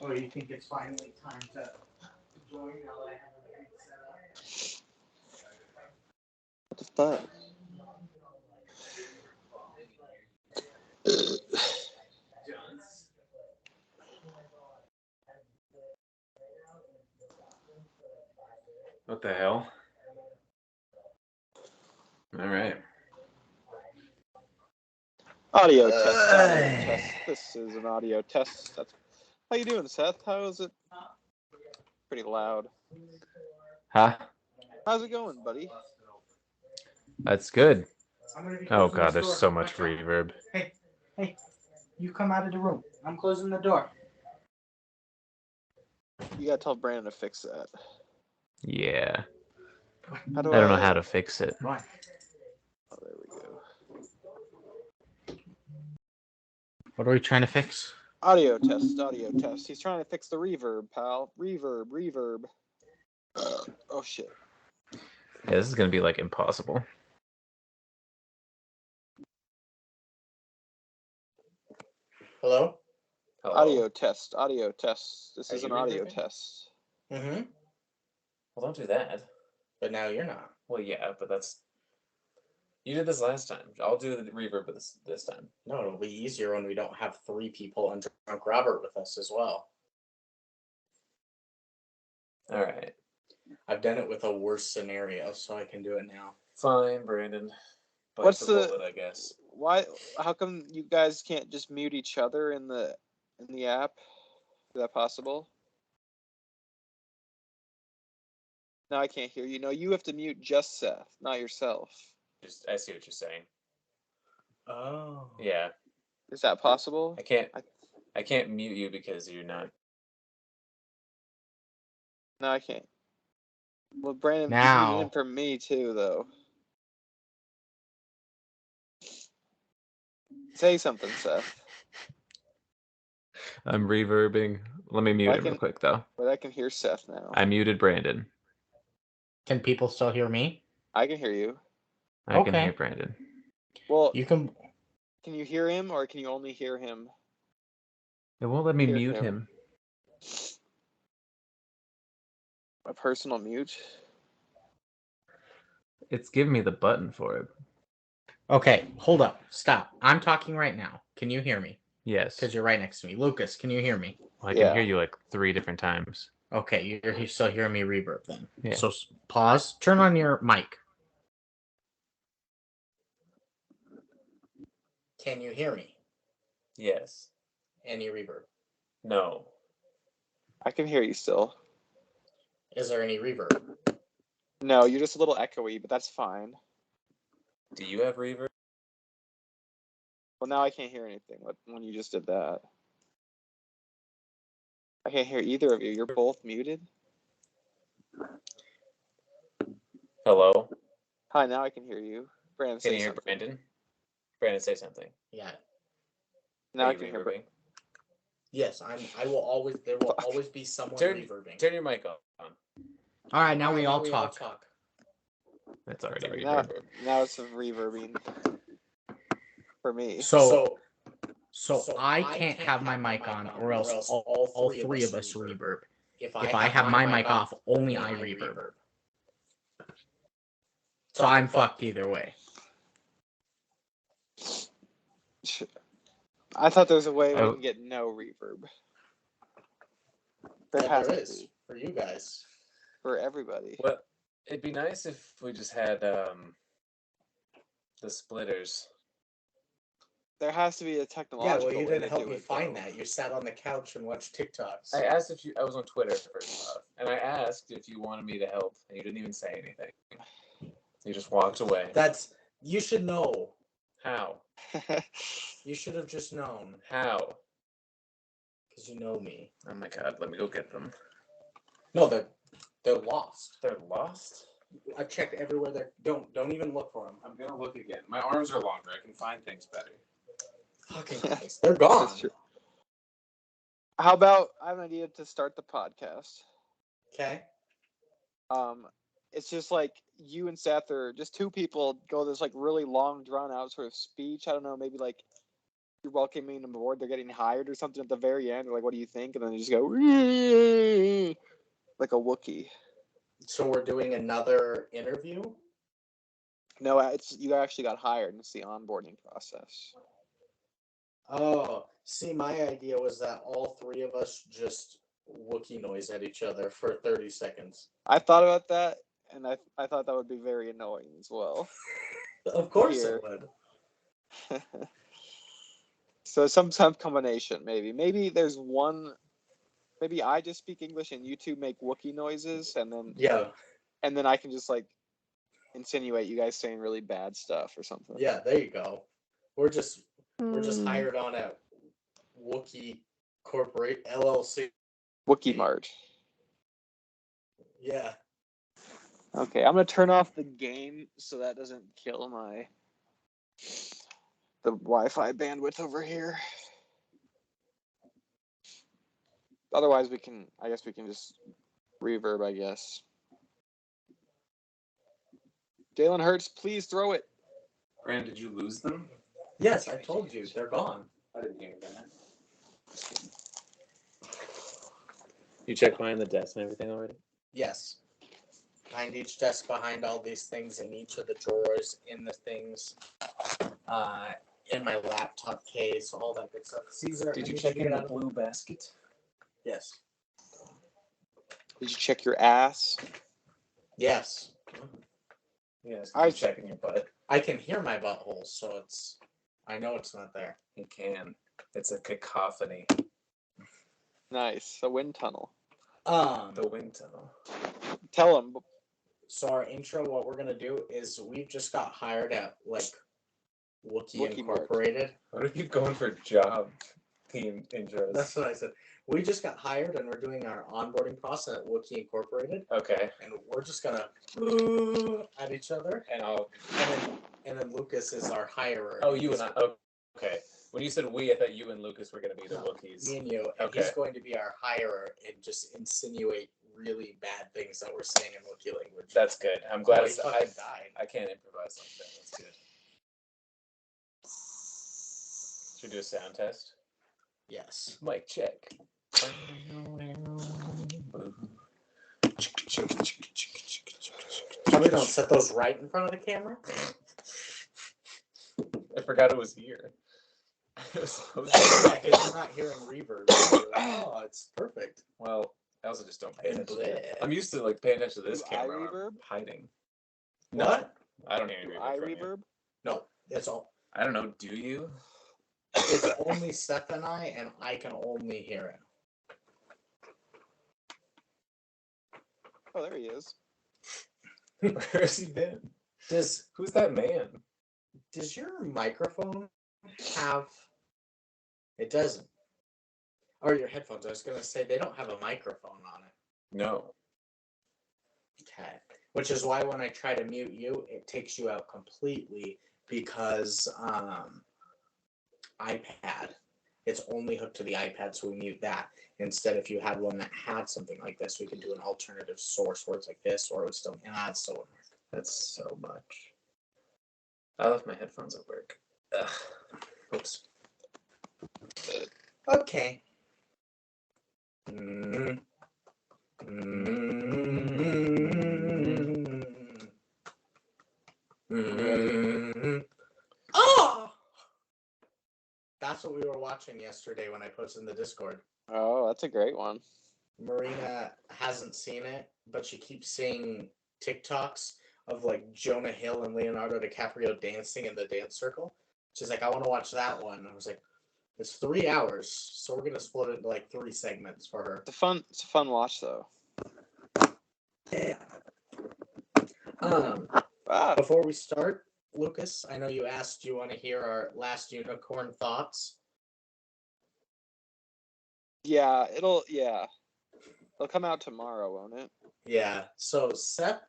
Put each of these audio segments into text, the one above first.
Oh, you think it's finally time to join now that I have everything set What the fuck? What the hell? All right. Audio test. Audio test. This is an audio test. How you doing, Seth? How is it? Pretty loud. Huh? How's it going, buddy? That's good. up. Oh god, there's so much reverb. Hey, you come out of the room. I'm closing the door. You gotta tell Brandon to fix that. Yeah. How do I don't know how to fix it. Right. Oh, there we go. What are we trying to fix? Audio test. Audio test. He's trying to fix the reverb, pal. Reverb. Oh shit. Yeah, this is gonna be like impossible. Hello? Audio test. Audio test. This is you an audio reverbing? test. Mm-hmm. Well, don't do that. But now you're not. Well, yeah, but that's... You did this last time. I'll do the reverb this time. No, it'll be easier when we don't have 3 people and Drunk Robert with us as well. All right. I've done it with a worse scenario, so I can do it now. Fine, Brandon. Bite What's the the- bullet, I guess. Why? How come you guys can't just mute each other in the app? Is that possible? No, I can't hear you. No, you have to mute just Seth, not yourself. I see what you're saying. Oh. Yeah. Is that possible? I can't mute you because you're not... No, I can't. Well, Brandon, Now. you muted for me too, though. Say something, Seth. I'm reverbing. Let me mute him real quick though. But I can hear Seth now. I muted Brandon. Can people still hear me? I can hear you. I can Okay. hear Brandon. Well, You can... can you hear him, or can you only hear him? It won't let me Hear mute him. him. A personal mute? It's giving me the button for it. Okay, hold up. Stop. I'm talking right now. Can you hear me? Yes. Because you're right next to me. Lucas, can you hear me? Well, I can hear you like 3 different times. Okay, you're still hearing me reverb then. Yeah. So pause. Turn on your mic. Can you hear me? Yes. Any reverb? No. I can hear you still. Is there any reverb? No, you're just a little echoey, but that's fine. Do you have reverb? Well, now I can't hear anything when you just did that. I can't hear either of you. You're both muted. Hello? Hi, now I can hear you. Brandon, Can say you hear something. Brandon? Brandon, say something. Yeah. Now Are I you can hear. reverbing? Yes, I will always. There will always be someone reverbing. Turn your mic on. All right, now we all talk. That's already Now, reverb. now it's reverbing for me. So I can't have my mic on, or else all 3 of us reverb. If I have my mic off, only I reverb. So I'm fucked either way. I thought there was a way we can get no reverb. There has to be. For you guys. For everybody. Well, it'd be nice if we just had the splitters. There has to be a technological way you to didn't help do me it, find though. that. You sat on the couch and watched TikToks. I asked if I was on Twitter first off, and I asked if you wanted me to help, and you didn't even say anything. You just walked away. You should know. How? You should have just known. How? Because you know me. Oh my god, let me go get them. No, they're lost. They're lost? I checked everywhere. Don't even look for them. I'm gonna look again. My arms are longer. I can find things better. Fucking Christ. They're gone. That's true. How about I have an idea to start the podcast? Okay. It's just like you and Seth are just 2 people go this like really long drawn out sort of speech. I don't know, maybe like you're welcoming them aboard, they're getting hired or something at the very end. They're like, what do you think? And then they just go like a Wookiee. So we're doing another interview? No, it's you actually got hired, and it's the onboarding process. Oh, see, my idea was that all three of us just Wookiee noise at each other for 30 seconds. I thought about that, and I thought that would be very annoying as well. Of course Here. it would. So some combination, maybe. Maybe there's one. Maybe I just speak English and you two make Wookiee noises, and then I can just like insinuate you guys saying really bad stuff or something. Yeah, there you go. We're just hired on at Wookiee Corporate LLC. Wookiee Mart. Yeah. Okay, I'm gonna turn off the game so that doesn't kill the Wi-Fi bandwidth over here. Otherwise, I guess we can just reverb, I guess. Jalen Hurts, please throw it. Grant, did you lose them? Yes, I told you. They're gone. I didn't hear that. You checked behind the desk and everything already? Yes. Behind each desk, behind all these things, in each of the drawers, in the things, in my laptop case, all that good stuff. Caesar, Did you check in the blue basket? Yes. Did you check your ass? Yes. Yes, I I'm checking your butt. I can hear my butthole, so I know it's not there. You can. It's a cacophony. Nice, a wind tunnel. The wind tunnel. Tell them. So our intro, what we're gonna do is we just got hired at like Wookiee Incorporated. What are you going for job team intros? That's what I said. We just got hired and we're doing our onboarding process at Wookiee Incorporated. Okay. And we're just gonna at each other. And then Lucas is our hirer. Oh, you and I. Okay. When you said we, I thought you and Lucas were going to be the Wookiees. Me and you. And Okay. he's going to be our hirer and just insinuate really bad things that we're saying in Wookiee language. That's good. I'm glad he fucking died. I can't improvise like that. That's good. Should we do a sound test? Yes. Mic check. Probably don't set those right in front of the camera. I forgot it was here. It was supposed to be. I'm not hearing reverb. Oh, it's perfect. Well, I also just don't pay And attention. bleh. I'm used to like paying attention to this Do camera. I reverb? I'm hiding. What? I don't hear any reverb. I from you. reverb? No, that's all. I don't know. Do you? It's only Seth and I can only hear it. Oh, there he is. Where has he been? Who's that man? Does your microphone have? It doesn't. Or your headphones. I was gonna say they don't have a microphone on it. No. Okay. Which is why when I try to mute you, it takes you out completely because iPad. It's only hooked to the iPad, so we mute that. Instead, if you had one that had something like this, we could do an alternative source where it's like this, or it would still, it still wouldn't work. That's so much. I left my headphones at work. Ugh. Oops. Okay. Mm-hmm. Mm-hmm. Oh! That's what we were watching yesterday when I posted in the Discord. Oh, that's a great one. Marina hasn't seen it, but she keeps seeing TikToks of like Jonah Hill and Leonardo DiCaprio dancing in the dance circle. She's like, I want to watch that one. And I was like, it's 3 hours, so we're gonna split it into like 3 segments for her. It's a fun watch though. Yeah. Ah, Before we start, Lucas, I know you asked, do you want to hear our last unicorn thoughts? yeah, it'll come out tomorrow, won't it? Yeah. So Seth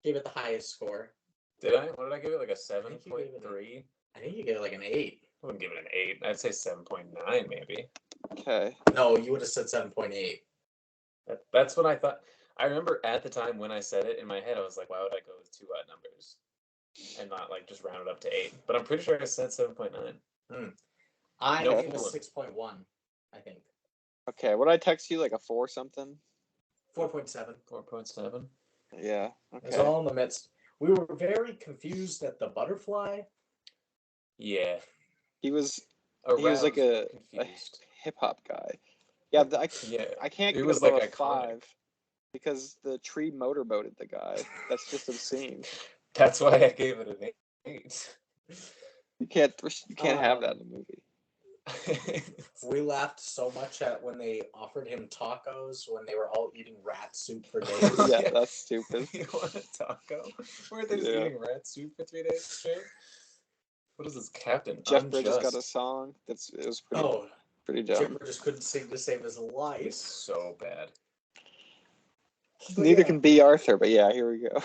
gave it the highest score. Did I? What did I give it? Like a think you gave it 7.3? I think you gave it like an 8. I wouldn't give it an 8. I'd say 7.9 maybe. Okay. No, you would have said 7.8. That's what I thought. I remember at the time when I said it in my head, I was like, why would I go with 2 odd numbers and not like just round it up to 8? But I'm pretty sure I said 7.9. I No gave a fooling. 6.1, I think. Okay, what did I text you? Like a 4 something? 4.7. 4.7. Yeah. It's Okay. all in the midst. We were very confused at the butterfly. Yeah. He was Aroused, like a confused. hip hop guy. Yeah, Yeah. I can't It give was it above like a iconic. 5 because the tree motorboated the guy. That's just obscene. That's why I gave it an 8. You can't have that in a movie. We laughed so much at when they offered him tacos when they were all eating rat soup for days. Yeah, that's stupid. You want a taco? Weren't they just Yeah. eating rat soup for 3 days straight? What is this, Captain? Jeff Unjust. Bridges got a song. It was pretty dumb. Chipper just couldn't sing to save his It's life. so bad. But Neither yeah. can B. Arthur, but yeah, here we go.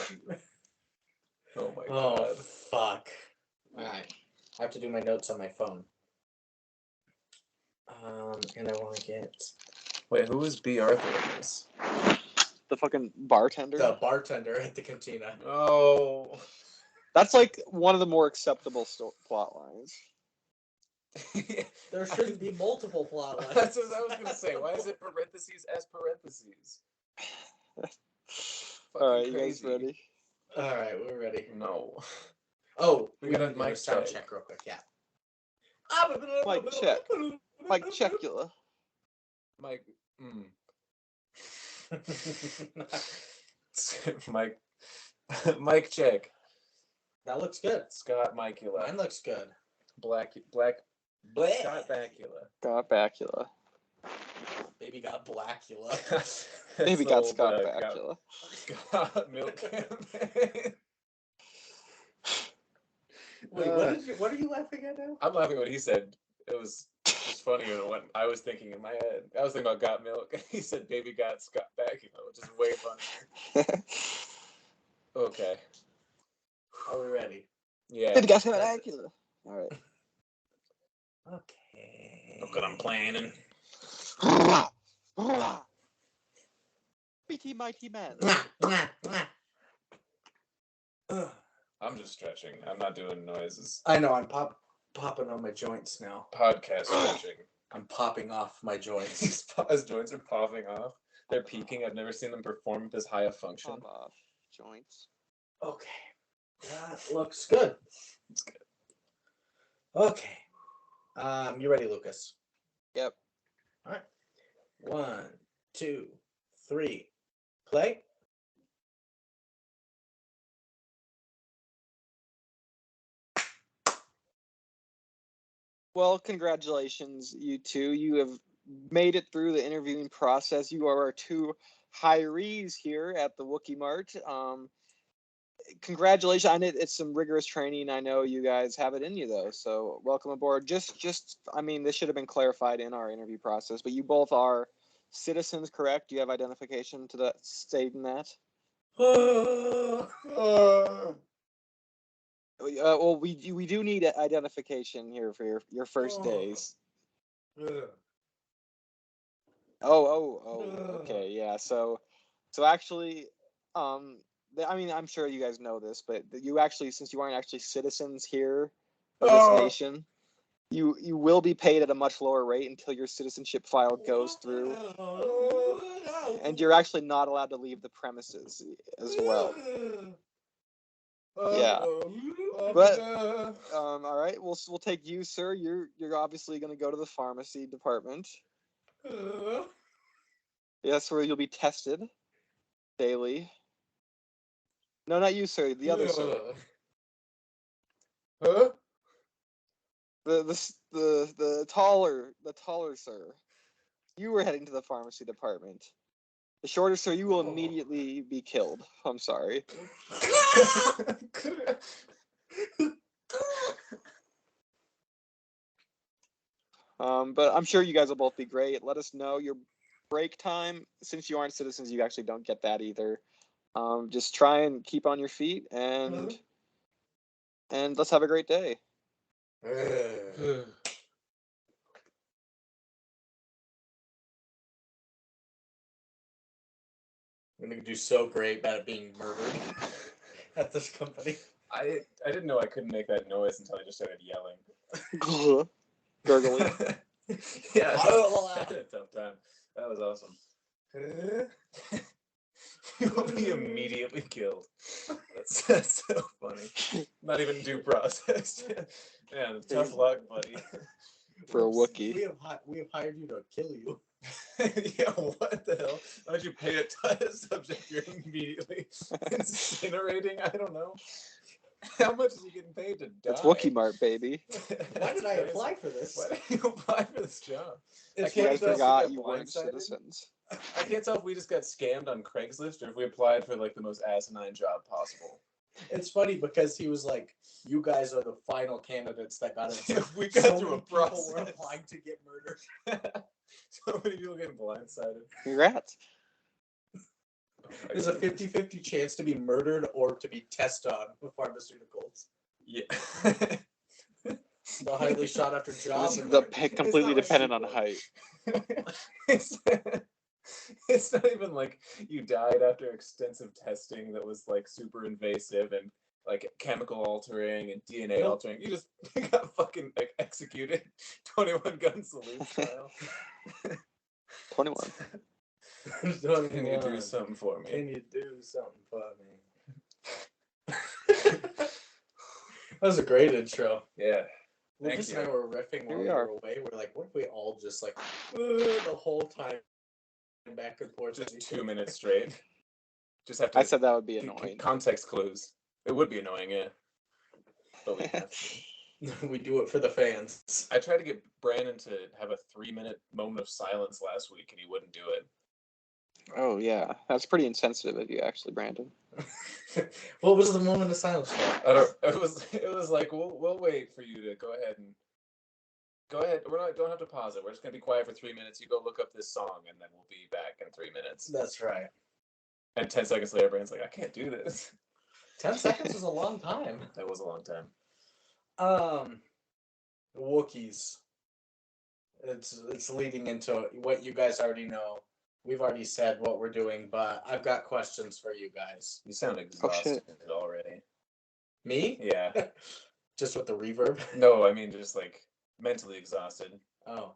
Oh my Oh, god. fuck. Alright. I have to do my notes on my phone. And I want to get... Wait, who is B. Arthur in this? The fucking bartender. The bartender at the cantina. Oh. That's like one of the more acceptable plot lines. There should be multiple plot lines. That's what I was going to say. Why is it parentheses as parentheses? Alright, you guys ready? Alright, we're ready. No. Oh, We we got a gotta do a mic sound check. check real quick, yeah. Mic check. Mic checkula. Mike. Mike. Mike check. That looks good. Scott Micula. Mine looks good. Black. Bleh. Scott Bakula. Got Bakula. Baby got Blackula. Maybe got Scott Bakula. Scott Milk. Wait, what are you laughing at now? I'm laughing at what he said. It was just funnier than what I was thinking in my head. I was thinking about got milk. He said baby got Scott Bakula, which is way funnier. Okay. Are we ready? Yeah. Baby got Scott Bakula. Alright. Okay. Look what I'm planning. BT Mighty Man. I'm just stretching. I'm not doing noises. I know, I'm popping on my joints now. Podcast stretching. I'm popping off my joints. His joints are popping off. They're peaking. I've never seen them perform with this high a function. Pop off joints. Okay. That looks good. It's good. Okay. You ready, Lucas? Yep. All right. 1, 2, 3. Play. Well, congratulations, you two. You have made it through the interviewing process. You are our 2 hirees here at the Wookiee Mart. Congratulations. I know it's some rigorous training. I know you guys have it in you, though. So welcome aboard. I mean, this should have been clarified in our interview process, but you both are citizens, correct? Do you have identification to that stating that? Well, we do need identification here for your first days. Okay, yeah. So actually, I mean, I'm sure you guys know this, but you actually, since you aren't actually citizens here of this nation, you will be paid at a much lower rate until your citizenship file goes through, and you're actually not allowed to leave the premises as well. Yeah. But all right, we'll take you, sir. You're obviously going to go to the pharmacy department. Yes, where you'll be tested daily. No, not you, sir. The other sir. Huh? The taller sir. You were heading to the pharmacy department. The shorter sir, you will immediately be killed. I'm sorry. But I'm sure you guys will both be great. Let us know your break time. Since you aren't citizens, you actually don't get that either. Just try and keep on your feet and let's have a great day. I'm gonna do so great at being murdered at this company. I didn't know I couldn't make that noise until I just started yelling. Gurgly. Yeah, I had a tough time. That was awesome. You will be immediately killed. That's so funny. Not even due process. Man, tough luck, buddy. For a Wookiee. We have hired you to kill you. Yeah, what the hell? Why'd you pay a subject you're immediately incinerating? I don't know. How much is he getting paid to die? It's Wookiee Mart, baby. Why did I apply for this? Why did you apply for this job? You guys forgot you weren't citizens. I can't tell if we just got scammed on Craigslist or if we applied for like the most asinine job possible. It's funny because he was like, "You guys are the final candidates that got it." We got through a process. People were applying to get murdered. So many people getting blindsided. Congrats. There's a 50-50 chance to be murdered or to be tested on with pharmaceuticals. Yeah. The highly sought after job. Completely dependent on height. It's not even like you died after extensive testing that was like super invasive and like chemical altering and DNA altering. You just got fucking like executed. 21 gun salute style. 21. Can you do something for me? Can you do something for me? That was a great intro. Yeah. Lucas and I were riffing while we were away. We're like, what if we all just like the whole time back and forth? Just 2 minutes straight. Just have to. I said that would be annoying. Context clues. It would be annoying, yeah. But we have to. We do it for the fans. I tried to get Brandon to have a 3-minute moment of silence last week, and he wouldn't do it. Oh yeah, that's pretty insensitive of you, actually, Brandon. What was the moment of silence for? I don't. It was like we'll wait for you to go ahead. Don't have to pause it. We're just gonna be quiet for 3 minutes. You go look up this song, and then we'll be back in 3 minutes. That's right. And 10 seconds later, Brandon's like, I can't do this. 10 seconds is a long time. That was a long time. Wookiees. It's leading into what you guys already know. We've already said what we're doing, but I've got questions for you guys. You sound exhausted already. Me? Yeah. Just with the reverb? No, I mean just like mentally exhausted. Oh.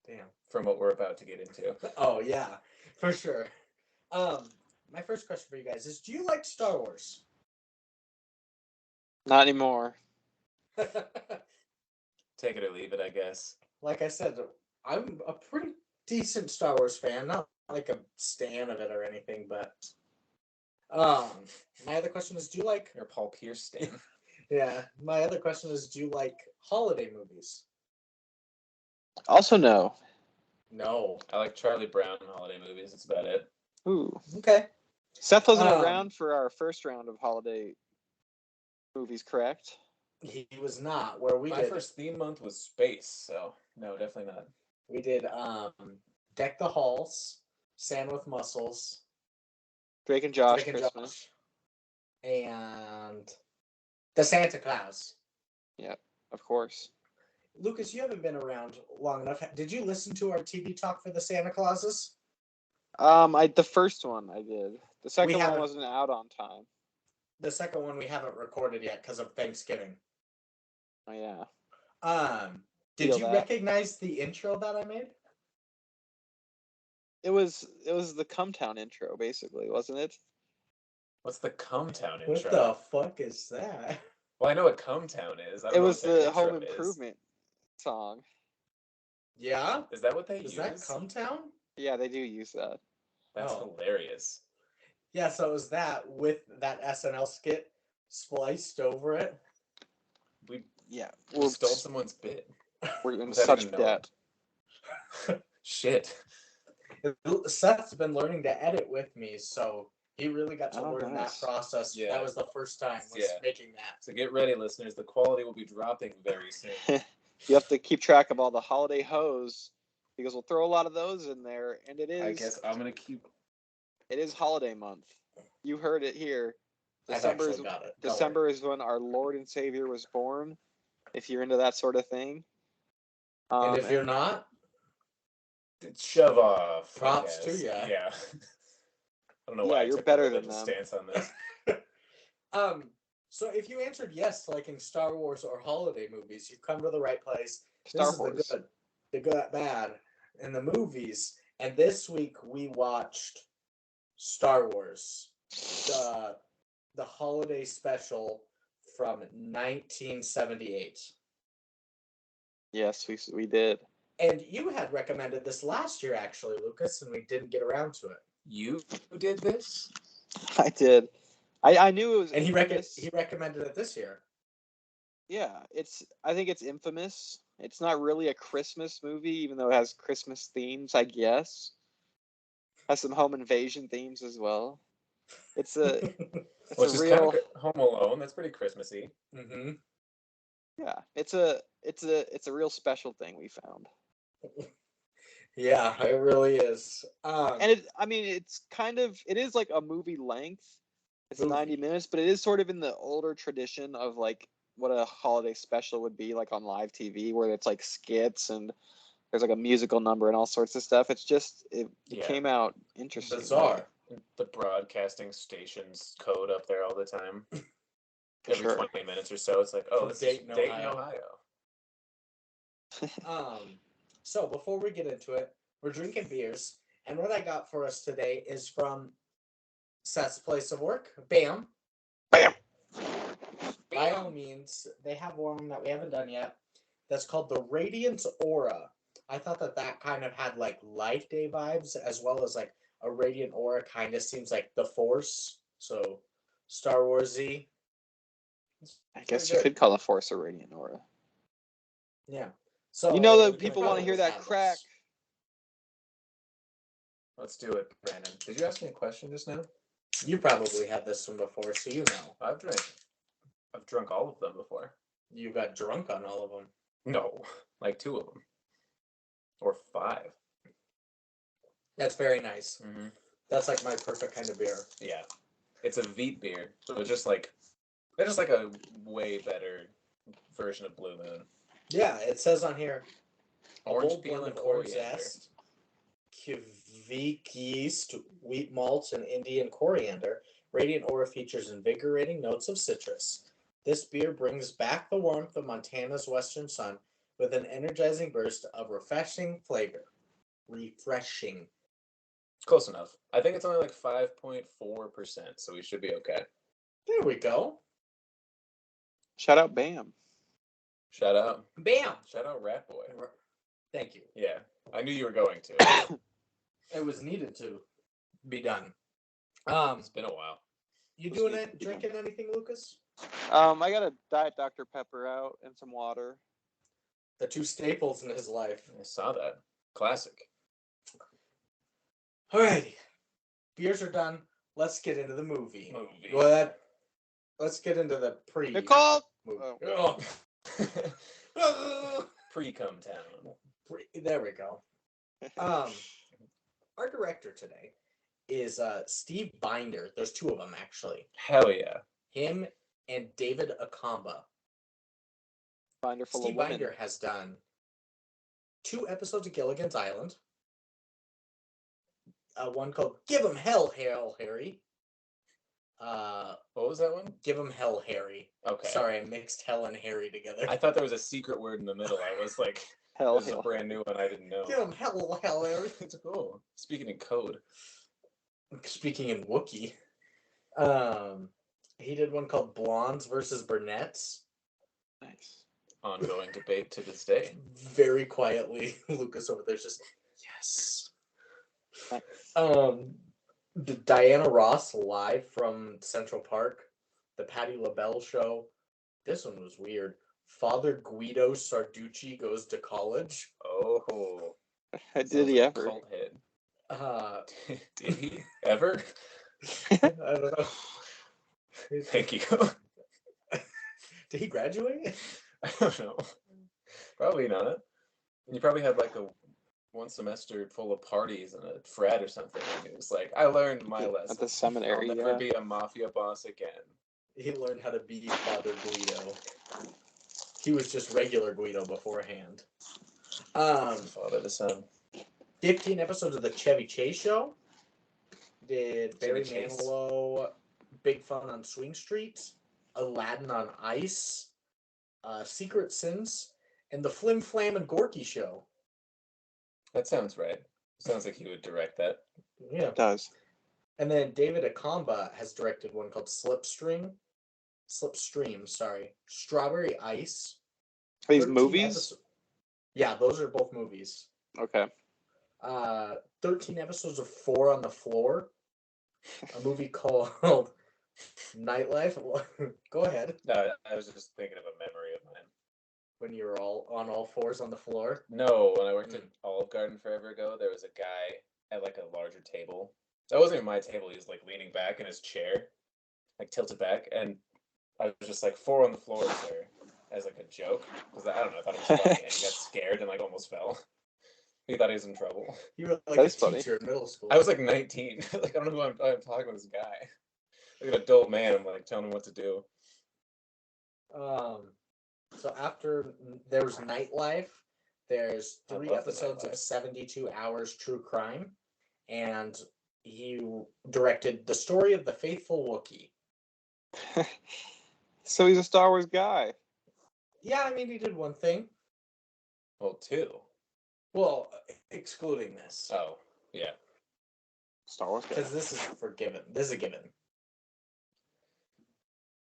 Damn. From what we're about to get into. Oh yeah, for sure. My first question for you guys is: do you like Star Wars? Not anymore. Take it or leave it, I guess. Like I said, I'm a pretty decent Star Wars fan. Not like a stan of it or anything, but my other question is: do you like? You're a Paul Pierce stan. Yeah. My other question is: do you like holiday movies? Also, no. No. I like Charlie Brown holiday movies. That's about it. Ooh. Okay. Seth wasn't around for our first round of holiday movies, correct? He was not. Where we My did. first theme month was space, so no, definitely not. We did Deck the Halls, Sand with Muscles, Drake and Josh Christmas. And the Santa Claus. Yeah, of course. Lucas, you haven't been around long enough. Did you listen to our TV talk for the Santa Clauses? The first one I did. The second one wasn't out on time. The second one we haven't recorded yet because of Thanksgiving. Oh yeah. Did you recognize the intro that I made? It was the Cumtown intro, basically, wasn't it? What's the Cumtown intro? What the fuck is that? Well, I know what Cumtown is. It was the Home Improvement song. Yeah? Is that what they use? Is that Cumtown? Yeah, they do use that. That's hilarious. Yeah, so it was that with that SNL skit spliced over it. We we stole someone's bit. We're in such debt. Shit. Seth's been learning to edit with me, so he really got to learn that process. Yeah. That was the first time making that. So get ready, listeners. The quality will be dropping very soon. You have to keep track of all the holiday hoes because we'll throw a lot of those in there, and it is. I guess I'm gonna keep. It is holiday month. You heard it here. December is when our Lord and Savior was born. If you're into that sort of thing, and if you're not, shove off. Props to you. Yeah. I don't know why. You're better than them. Stance on this. So if you answered yes to liking Star Wars or holiday movies, you've come to the right place. Star Wars. This is the good, bad, and the movies. And this week we watched Star Wars, the holiday special from 1978. Yes, we did. And you had recommended this last year, actually, Lucas, and we didn't get around to it. You did this? I did. I knew it was. And infamous. he recommended it this year. Yeah, I think it's infamous. It's not really a Christmas movie, even though it has Christmas themes, I guess. Has some home invasion themes as well. It's a Which is real kind of Home Alone. That's pretty Christmassy. Mm-hmm. Yeah, it's a real special thing we found. Yeah, it really is. And it is like a movie length. It's 90 minutes, but it is sort of in the older tradition of like what a holiday special would be like on live TV, where it's like skits and there's like a musical number and all sorts of stuff. It's just it came out interesting. Bizarre. The broadcasting station's code up there all the time. Every 20 minutes or so, it's like, oh, this is Dayton, Ohio. So before we get into it, we're drinking beers, and what I got for us today is from Seth's place of work. Bam. Bam. By all means, they have one that we haven't done yet. That's called the Radiant Aura. I thought that kind of had like Life Day vibes, as well as like a Radiant Aura kind of seems like the Force. So Star Wars-y. I guess you could call the Force a Radiant Aura. Yeah. So that people want to hear that crack. Let's do it, Brandon. Did you ask me a question just now? You probably had this one before, so you know. I've drunk all of them before. You got drunk on all of them. No, like 2 of them. Or 5. That's very nice. Mm-hmm. That's like my perfect kind of beer. Yeah. It's a wheat beer. So it's just like a way better version of Blue Moon. Yeah, it says on here, orange peel and orange zest, Kvik yeast, wheat malt, and Indian coriander. Radiant Aura features invigorating notes of citrus. This beer brings back the warmth of Montana's western sun with an energizing burst of refreshing flavor. Refreshing. Close enough. I think it's only like 5.4%, so we should be okay. There we go. Shout out Bam. Shout out. Bam! Shout out Rat Boy. Thank you. Yeah, I knew you were going to. It was needed to be done. It's been a while. You drinking anything, Lucas? I got a Diet Dr. Pepper out and some water. The 2 staples in his life. I saw that. Classic. Alrighty. Beers are done. Let's get into the movie. Well, let's get into the Nicole! movie. Pre-cum town. There we go. Our director today is Steve Binder. There's 2 of them, actually. Hell yeah. Him and David Akamba. Steve Binder has done 2 episodes of Gilligan's Island. One called Give 'em Hell, Harry. What was that one? Give 'em Hell, Harry. Okay. Sorry, I mixed Hell and Harry together. I thought there was a secret word in the middle. I was like, this is a brand new one I didn't know. Give 'em Hell, Harry. It's cool. Speaking in code. Speaking in Wookiee. He did one called Blondes versus Brunettes. Nice. Ongoing debate to this day. Very quietly, Lucas over there's just yes. Nice. The Diana Ross live from Central Park, the Patti LaBelle show. This one was weird. Father Guido Sarducci goes to college. Oh, did he ever? Cult hit. Did he ever? I don't know. Thank you. Did he graduate? I don't know. Probably not. You probably had like a 1 semester full of parties and a frat or something. And it was like, I learned my lesson. At the seminary, I'll never be a mafia boss again. He learned how to be Father Guido. He was just regular Guido beforehand. Father the Son. 15 episodes of the Chevy Chase show. Did Barry Chevy Chase. Manilow Big Fun on Swing Street. Aladdin on Ice, Secret Sins, and the Flim Flam and Gorky Show. That sounds right. Sounds like he would direct that. Yeah. It does. And then David Akamba has directed one called Slipstream, Strawberry Ice. Are these movies? Yeah, those are both movies. Okay. 13 episodes of Four on the Floor, a movie called Nightlife. Go ahead. No, I was just thinking of a memory of mine. When you were all on all fours on the floor? No, when I worked at Olive Garden forever ago, there was a guy at like a larger table. That wasn't even my table. He was like leaning back in his chair, like tilted back, and I was just like, "Four on the floor, sir," as like a joke, because I don't know, I thought it was funny, and he got scared and like almost fell. He thought he was in trouble. You were like That's a funny. teacher in middle school. I was like 19. Like I don't know who I'm talking to this guy. Like an adult man, I'm like telling him what to do. So after there was Nightlife, there's I 3 love the episodes of Nightlife. 72 Hours True Crime, and he directed The Story of the Faithful Wookiee. So he's a Star Wars guy. Yeah, I mean, he did one thing. Well, 2. Well, excluding this. Oh, yeah. Star Wars guy. Because this is forgiven. This is a given.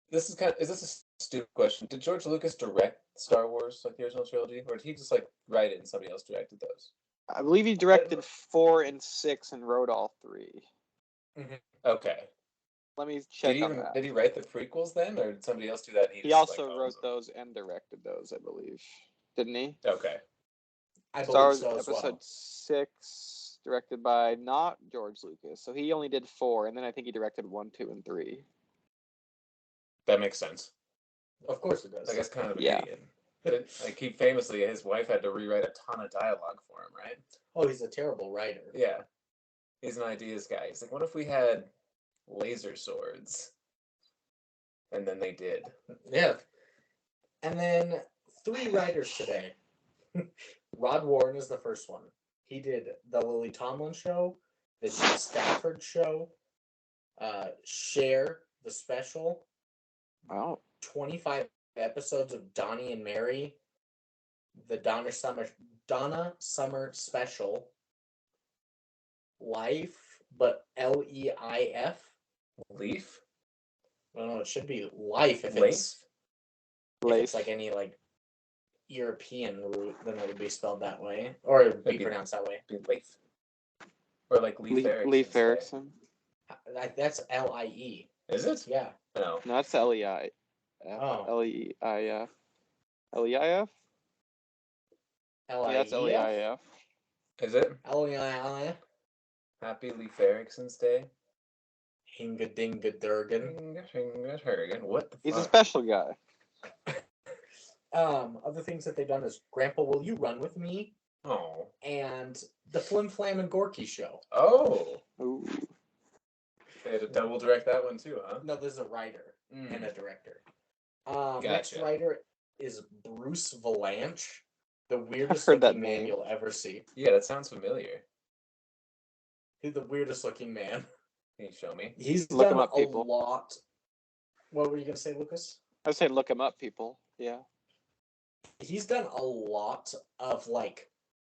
This is is this a stupid question? Did George Lucas direct Star Wars, like the original trilogy, or did he just like write it and somebody else directed those? I believe he directed 4 and 6 and wrote all 3. Mm-hmm. Okay. Let me check on that. Did he write the prequels then, or did somebody else do that? And He just, also like, wrote those and directed those, I believe. Didn't he? Okay. I Star believe Wars so as Episode well. 6, directed by not George Lucas. So he only did 4, and then I think he directed 1, 2, and 3. That makes sense. Of course it does. Like, that's kind of an Yeah. idiot. But like he famously, his wife had to rewrite a ton of dialogue for him, right? Oh, he's a terrible writer. Yeah. He's an ideas guy. He's like, what if we had laser swords? And then they did. Yeah. And then 3 writers today. Rod Warren is the first one. He did The Lily Tomlin Show, The Jim Stafford Show, Cher, The Special, Wow. 25 episodes of Donnie and Mary, the Donna Summer Special, Life, but Leif. Leaf? I don't know, it should be Life if Leif? it's like any like European root, then it would be spelled that way, or it would be Maybe. pronounced that way. Leaf. Or like Leif Erikson. Leif Erikson. That's Lie. Is it? Yeah. No. No, that's Leif. Oh. Leif. Leif? Leif. Yeah, that's Leif. Is it? Leif. Happy Leif Erikson's Day. Hinga Dinga Durgan. What the fuck? He's a special guy. Other things that they've done is Grandpa, Will You Run With Me? Oh. And the Flim Flam and Gorky Show. Oh. Ooh. They had to double direct that one too, huh? No, there's a writer and a director. Gotcha. Next writer is Bruce Valanche, the weirdest heard that looking man name. you'll ever see. Yeah, that sounds familiar. He's the weirdest looking man. Can you show me? He's Look done him up, a people. lot. What were you gonna say, Lucas? I was saying look him up, people. Yeah. He's done a lot of like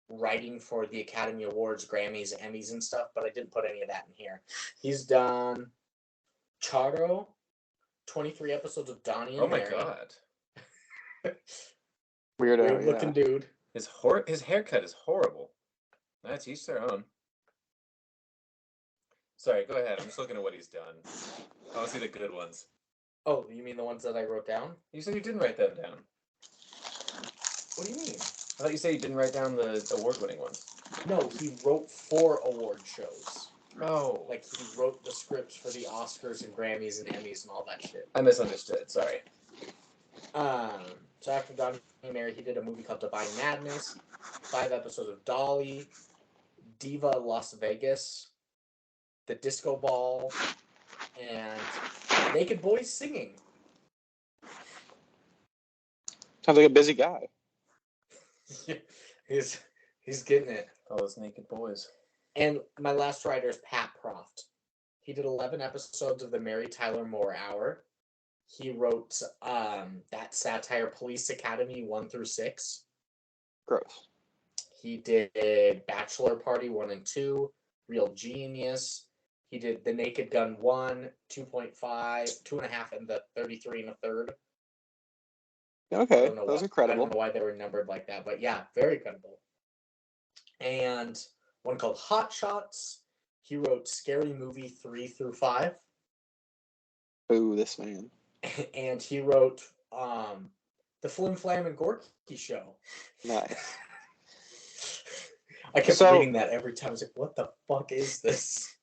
writing for the Academy Awards, Grammys, Emmys, and stuff, but I didn't put any of that in here. He's done Chardo, 23 episodes of Donnie and Oh my Mary. god. Weirdo. Weird looking dude. His haircut is horrible. That's each their own. Sorry, go ahead. I'm just looking at what he's done. I want to see the good ones. Oh, you mean the ones that I wrote down? You said you didn't write them down. What do you mean? I thought you said you didn't write down the award-winning ones. No, he wrote 4 award shows. Oh. Like, he wrote the scripts for the Oscars and Grammys and Emmys and all that shit. I misunderstood. Sorry. So after Donnie and Mary, he did a movie called Divine Madness, 5 episodes of Dolly, Diva Las Vegas, The Disco Ball, and Naked Boys Singing. Sounds like a busy guy. He's getting it. All those naked boys. And my last writer is Pat Proft. He did 11 episodes of the Mary Tyler Moore Hour. He wrote that satire Police Academy 1 through 6. Gross. He did Bachelor Party 1 and 2, Real Genius. He did The Naked Gun 1, 2.5, 2.5, and the 33 and a third. Okay, those are credible. I don't know why they were numbered like that, but yeah, very credible. And one called Hot Shots. He wrote Scary Movie 3 through 5. Ooh, this man. And he wrote The Flim Flam and Gorky Show. Nice. I kept reading that every time. I was like, what the fuck is this?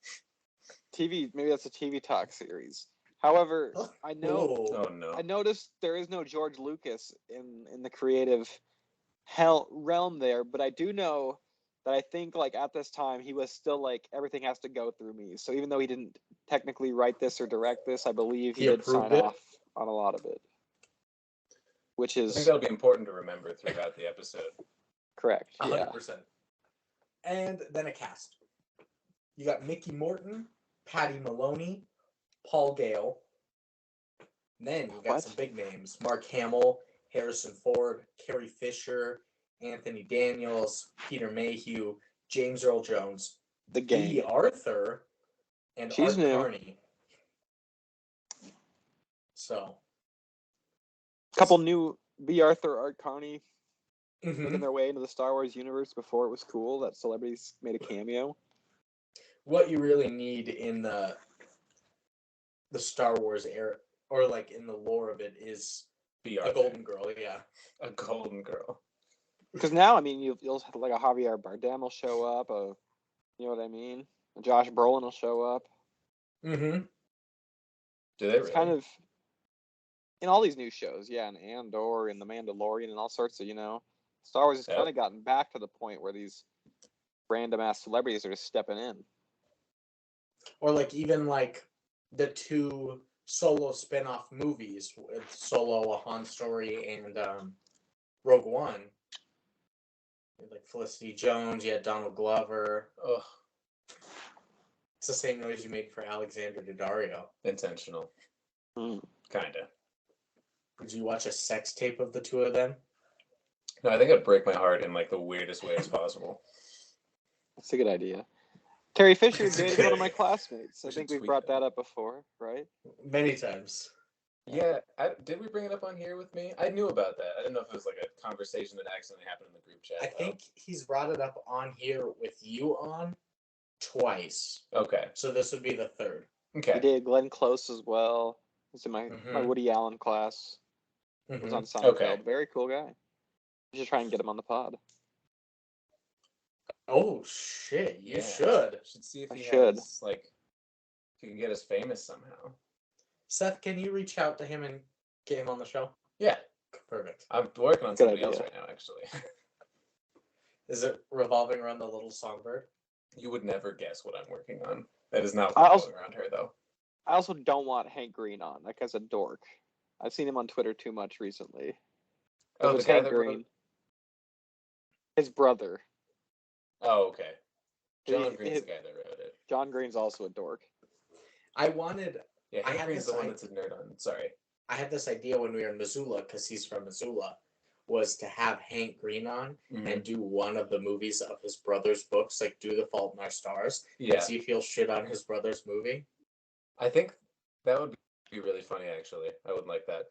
TV, maybe that's a TV talk series. However, I know. Oh no! I noticed there is no George Lucas in the creative realm there, but I do know that I think like at this time he was still like everything has to go through me. So even though he didn't technically write this or direct this, I believe he did sign off on a lot of it. Which is, I think that'll be important to remember throughout the episode. Correct. 100%. And then a cast. You got Mickey Morton, Patty Maloney, Paul Gale. And then you got some big names: Mark Hamill, Harrison Ford, Carrie Fisher, Anthony Daniels, Peter Mayhew, James Earl Jones, the gang, B. Arthur, and She's Art new. Carney. So, a couple new B. Arthur, Art Carney making their way into the Star Wars universe before it was cool that celebrities made a cameo. What you really need in the Star Wars era, or like in the lore of it, is a golden girl. Yeah, a golden girl. Because now, I mean, you'll have like a Javier Bardem will show up. You know what I mean? Josh Brolin will show up. Mm-hmm. Do they It's really? kind of in all these new shows, yeah, and Andor and The Mandalorian and all sorts of, Star Wars has kind of gotten back to the point where these random ass celebrities are just stepping in. Or like even like the 2 solo spin-off movies with Solo, A Han Story, and Rogue One. Like Felicity Jones, you had Donald Glover. Ugh. It's the same noise you made for Alexander Daddario. Intentional. Kinda. Did you watch a sex tape of the 2 of them? No, I think it'd break my heart in like the weirdest ways possible. That's a good idea. Terry Fisher dated one of my classmates. I think we've brought that up before, right? Many times. Yeah, did we bring it up on here with me? I knew about that. I didn't know if it was like a conversation that accidentally happened in the group chat. I think he's brought it up on here with you on twice. Okay. So this would be the 3rd. Okay. He did Glenn Close as well. He's in my Woody Allen class. He was on Seinfeld. Okay. Very cool guy. We should try and get him on the pod. Oh shit! You should see if he has like if he can get us famous somehow. Seth, can you reach out to him and get him on the show? Yeah, perfect. I'm working on somebody else right now, actually. Is it revolving around the little songbird? You would never guess what I'm working on. That is not revolving around her, though. I also don't want Hank Green on. That guy's a dork. I've seen him on Twitter too much recently. Oh, the guy Hank Green. His brother. Oh, okay. John Green's the guy that wrote it. John Green's also a dork. I wanted... Yeah, Hank Green's the one that's a nerd on. Sorry. I had this idea when we were in Missoula, because he's from Missoula, was to have Hank Green on and do one of the movies of his brother's books, like do The Fault in Our Stars, and see if he'll shit on his brother's movie. I think that would be really funny, actually. I would like that.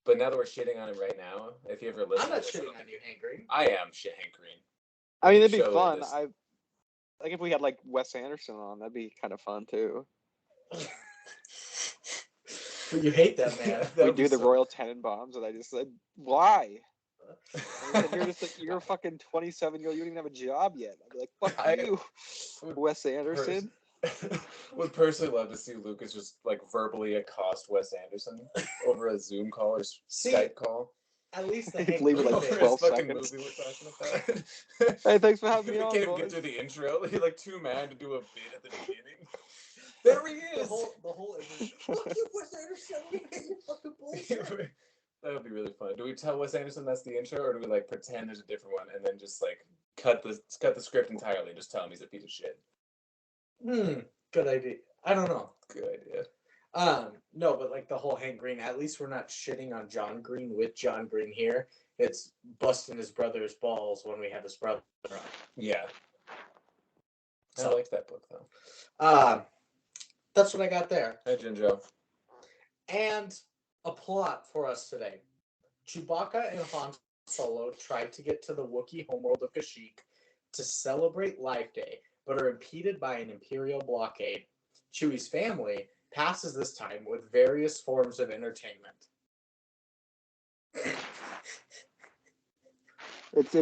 But now that we're shitting on him right now, if you ever listen I'm not shitting on you, Hank Green. I am shit Hank Green. I mean, it'd be fun. Like if we had like Wes Anderson on, that'd be kind of fun too. But you hate that man. We do the Royal Tenenbaums, and I just said, why? Said, you're just like, you're a fucking 27-year-old. You don't even have a job yet. I'd be like, fuck you, Wes Anderson. Would personally love to see Lucas just like verbally accost Wes Anderson over a Zoom call or Skype call. At least the Hank leave it like 12 seconds. Movie we're talking about. Hey, thanks for having me on. Can't even get through the intro. He's like too mad to do a bit at the beginning. There he is. The whole image. Fuck you, Wes Anderson. You fucking bullshit. That would be really fun. Do we tell Wes Anderson that's the intro, or do we like pretend there's a different one and then just like cut the script entirely and just tell him he's a piece of shit? Good idea. I don't know. Good idea. No, but like the whole Hank Green, at least we're not shitting on John Green with John Green here. It's busting his brother's balls when we have his brother on. Yeah. So, I like that book, though. That's what I got there. Hey, Jinjo. And a plot for us today. Chewbacca and Han Solo tried to get to the Wookiee homeworld of Kashyyyk to celebrate Life Day, but are impeded by an Imperial blockade. Chewie's family passes this time with various forms of entertainment. It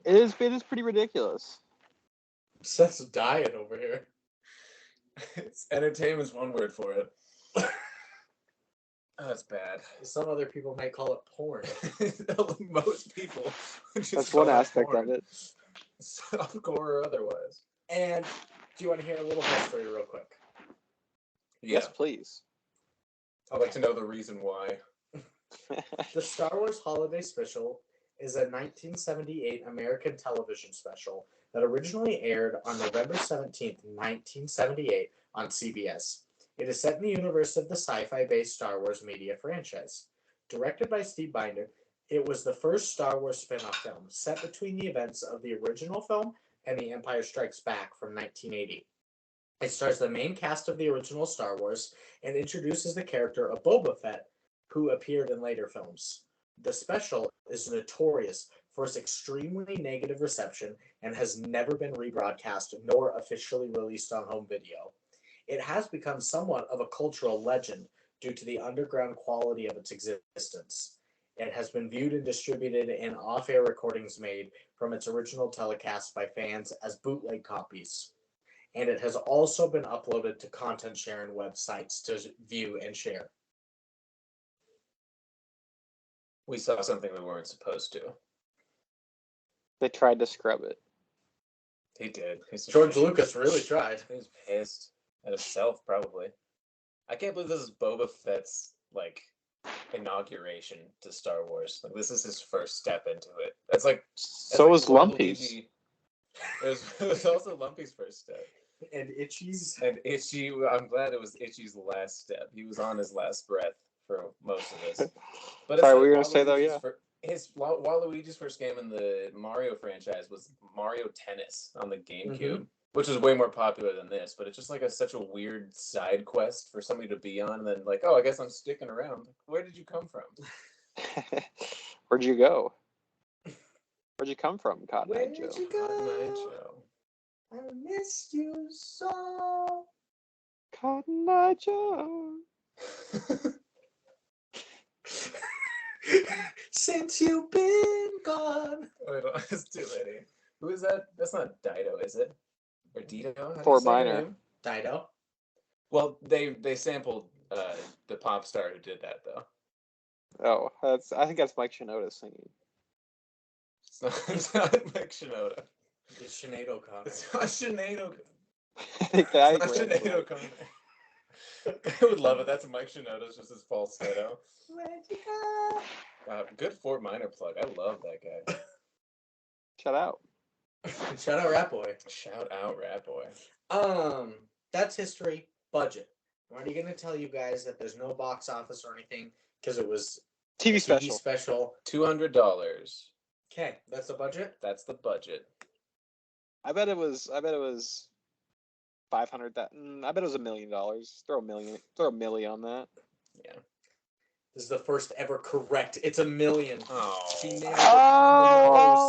is pretty ridiculous. Seth's dying over here. Entertainment's one word for it. Oh, that's bad. Some other people might call it porn. Most people. That's one aspect of it. Softcore or otherwise. And do you want to hear a little history real quick? Yeah. Yes, please. I'd like to know the reason why. The Star Wars Holiday Special is a 1978 American television special that originally aired on November 17th, 1978 on CBS. It is set in the universe of the sci-fi-based Star Wars media franchise. Directed by Steve Binder, it was the first Star Wars spin-off film set between the events of the original film and The Empire Strikes Back from 1980. It stars the main cast of the original Star Wars and introduces the character of Boba Fett, who appeared in later films. The special is notorious for its extremely negative reception and has never been rebroadcast nor officially released on home video. It has become somewhat of a cultural legend due to the underground quality of its existence. It has been viewed and distributed in off-air recordings made from its original telecast by fans as bootleg copies. And it has also been uploaded to content sharing websites to view and share. We saw something we weren't supposed to. They tried to scrub it. He did. George Lucas really tried. He was pissed at himself, probably. I can't believe this is Boba Fett's, inauguration to Star Wars. Like, this is his first step into it. That's so was Lumpy's. It was also Lumpy's first step. And Itchy's. And Itchy, I'm glad it was Itchy's last step. He was on his last breath for most of this. But Sorry, what were you going to say, though? Yeah. Waluigi's first game in the Mario franchise was Mario Tennis on the GameCube, which is way more popular than this, but it's just such a weird side quest for somebody to be on, and then I guess I'm sticking around. Where did you come from? Where'd you go? Where'd you come from, Cotton Eye Joe? Where'd you go? I missed you so. Cotton Eye Joe. Since you've been gone. Wait, it's too late. Who is that? That's not Dido, is it? Or Dido? Fort Minor. Dido. Well, they sampled the pop star who did that, though. Oh, I think that's Mike Shinoda singing. It's not Mike Shinoda. It's Sinead O'Connor. It's not Sinead O'Connor. It's not Sinead O'Connor. I would love it. That's Mike Shinoda's just his falsetto. Where'd you go? Good Fort Minor plug. I love that guy. Shout out. Shout out Rat Boy. Shout out Rat Boy. That's history. Budget. I'm already going to tell you guys that there's no box office or anything because it was TV special. $200. Okay, that's the budget? That's the budget. I bet it was 500. I bet it was $1 million. Throw a million on that. Yeah. This is the first ever correct. It's $1 million. Oh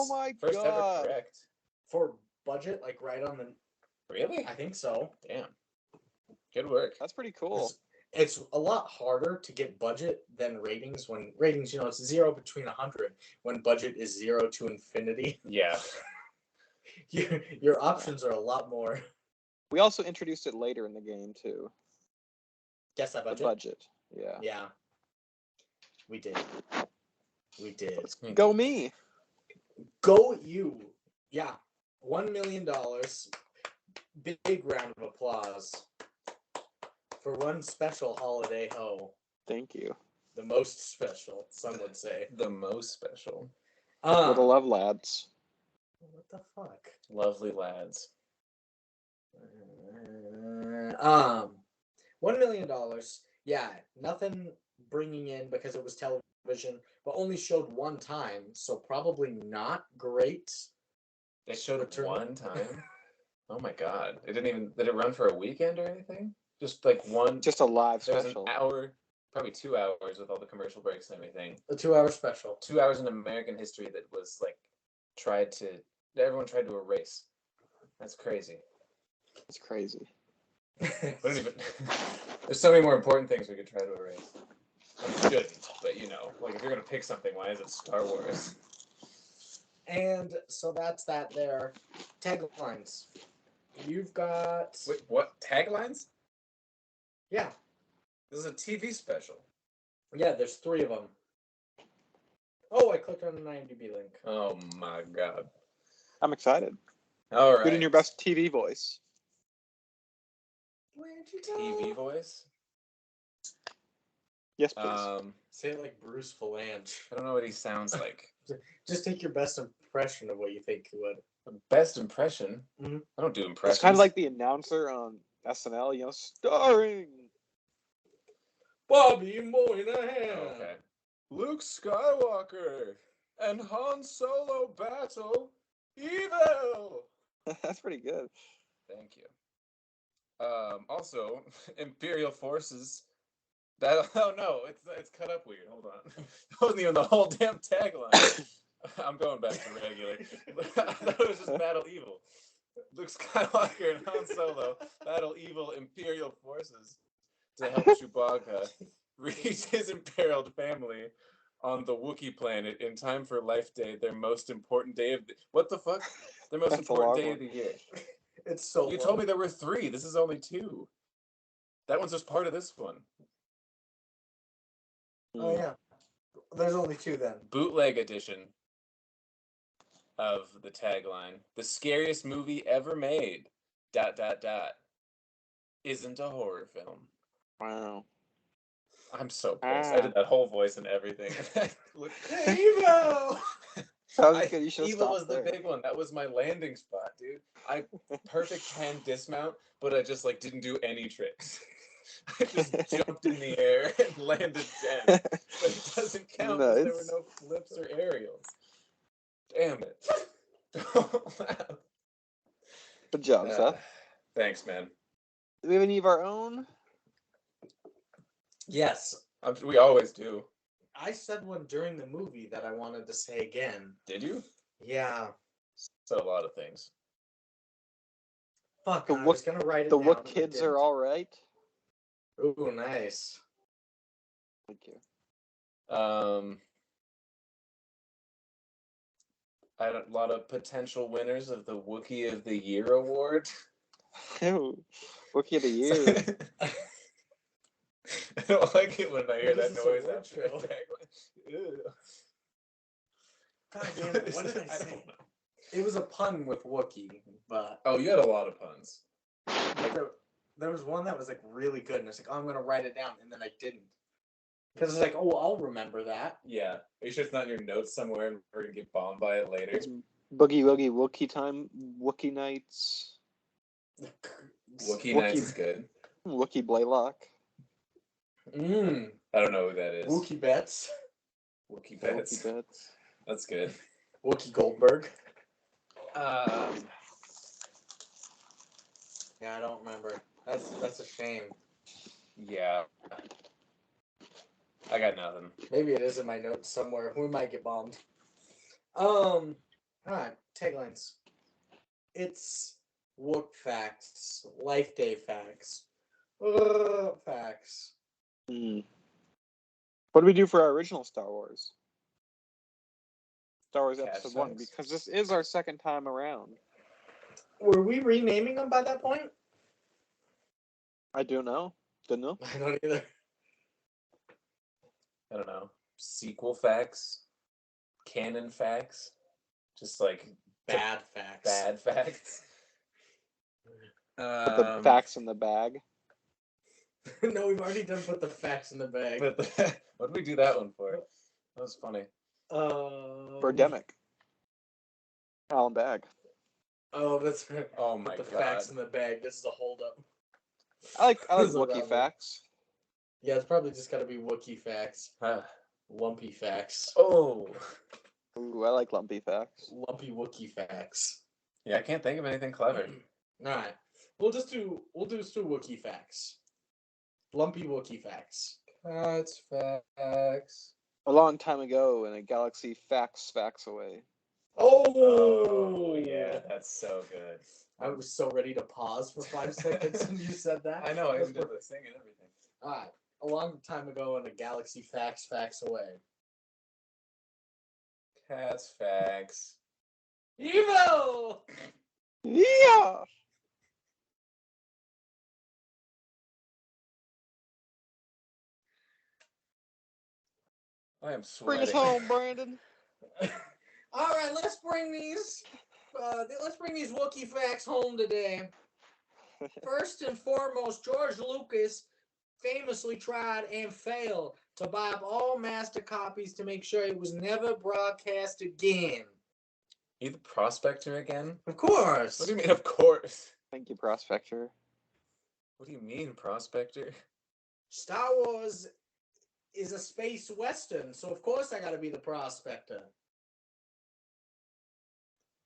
my god. First ever correct. For budget, right on the. Really? I think so. Damn. Good work. That's pretty cool. It's a lot harder to get budget than ratings. When ratings, it's 0 between 100. When budget is 0 to infinity. Yeah. Your options are a lot more. We also introduced it later in the game too. Guess that budget. The budget. Yeah. Yeah. We did. Go me. Go you. Yeah. $1 million. Big round of applause for one special holiday ho. Thank you. The most special, some would say. The most special. For the love lads. What the fuck? Lovely lads. $1 million. Yeah, nothing bringing in because it was television, but only showed one time, so probably not great. They showed it one time? Oh my god. It didn't even, did it run for a weekend or anything? Just like one. Just a live There was an special. hour, probably 2 hours with all the commercial breaks and everything. A 2-hour special. 2 hours in American history that was like, everyone tried to erase. That's crazy. It's crazy. What even, there's so many more important things we could try to erase. I shouldn't, but you know, like if you're gonna pick something, why is it Star Wars? And so that's that there. Taglines. You've got... Wait, what? Taglines? Yeah. This is a TV special. Yeah, there's 3 of them. Oh, I clicked on the IMDb link. Oh my god. I'm excited. All right. Good in your best TV voice. Where'd you go? TV voice? Yes, please. Say it like Bruce Valanche. I don't know what he sounds like. Just take your best impression of what you think he would. The best impression? Mm-hmm. I don't do impressions. It's kind of like the announcer on SNL, you know, starring Bobby Moynihan. Oh, okay. Luke Skywalker and Han Solo battle evil. That's pretty good. Thank you. Also, Imperial forces. That oh no, it's cut up weird. Hold on, that wasn't even the whole damn tagline. I'm going back to regular. I thought it was just battle evil. Luke Skywalker and Han Solo battle evil Imperial forces to help Chewbacca reach his imperiled family on the Wookiee planet in time for Life Day, their most important day of what the fuck? Their most important day of the year. It's so You told me there were 3. This is only 2. That one's just part of this one. Oh yeah. There's only 2 then. Bootleg edition of the tagline. The scariest movie ever made. ... Isn't a horror film. Wow. I'm so pissed. I did that whole voice and everything. Evo! That was good. You should Evil stop was there. the big one. That was my landing spot, dude. I perfect hand dismount, but I just like didn't do any tricks. I just jumped in the air and landed 10. But it doesn't count because there were no flips or aerials. Damn it. Good job, Seth. Thanks, man. Do we have any of our own? Yes. We always do. I said one during the movie that I wanted to say again. Did you? Yeah. Said a lot of things. Fuck, I was gonna write it down. The Wook kids are all right. Ooh, nice. Thank you. I had a lot of potential winners of the Wookiee of the Year award. Ew. Wookiee of the Year. I don't like it when I hear that noise after God damn it, what did I say? It was a pun with Wookiee, but... Oh, you had a lot of puns. There was one that was like really good, and it's like, oh, I'm gonna write it down, and then I didn't. Because it's like, oh, I'll remember that. Yeah. Are you sure it's not in your notes somewhere and we're gonna get bombed by it later? It's Boogie Woogie Wookiee time. Wookiee Nights. Wookiee Nights is good. Wookiee Blaylock. I don't know who that is. Wookiee Bets. Wookiee Bets. Wookiee Bets. That's good. Wookiee Goldberg. Yeah, I don't remember. That's a shame. Yeah. I got nothing. Maybe it is in my notes somewhere. We might get bombed. Alright, taglines. It's Wook facts. Life Day facts. Facts. What do we do for our original Star Wars? Star Wars Cash Episode 1, facts. because this is our second time around. Were we renaming them by that point? I don't know. Don't know. I don't either. I don't know. Sequel facts? Canon facts? Just like Bad facts. bad facts? Put the facts in the bag. No, we've already done put the facts in the bag. What did we do that one for? That was funny. Birdemic. Alan Bag. Oh, that's right. Oh my Put the god. facts in the bag. This is a holdup. I like There's a Wookiee rabbit. facts. Yeah, it's probably just gotta be Wookiee facts. Huh. Lumpy facts. Oh. Ooh, I like lumpy facts. Lumpy Wookiee facts. Yeah, I can't think of anything clever. Alright. We'll just do Wookiee facts. Lumpy Wookiee facts. That's facts. A long time ago in a galaxy facts away. Oh yeah, that's so good. I was so ready to pause for 5 seconds when you said that. I know, I even did the thing and everything. Alright. A long time ago in a galaxy facts away. Cats facts. Evil! Yeah. I am Bring sweating. us home, Brandon. Alright, let's bring these Wookiee facts home today. First and foremost, George Lucas famously tried and failed to buy up all master copies to make sure it was never broadcast again. You the prospector again? Of course. What do you mean, of course? Thank you, Prospector. What do you mean, prospector? Star Wars is a space western, so of course I gotta be the prospector.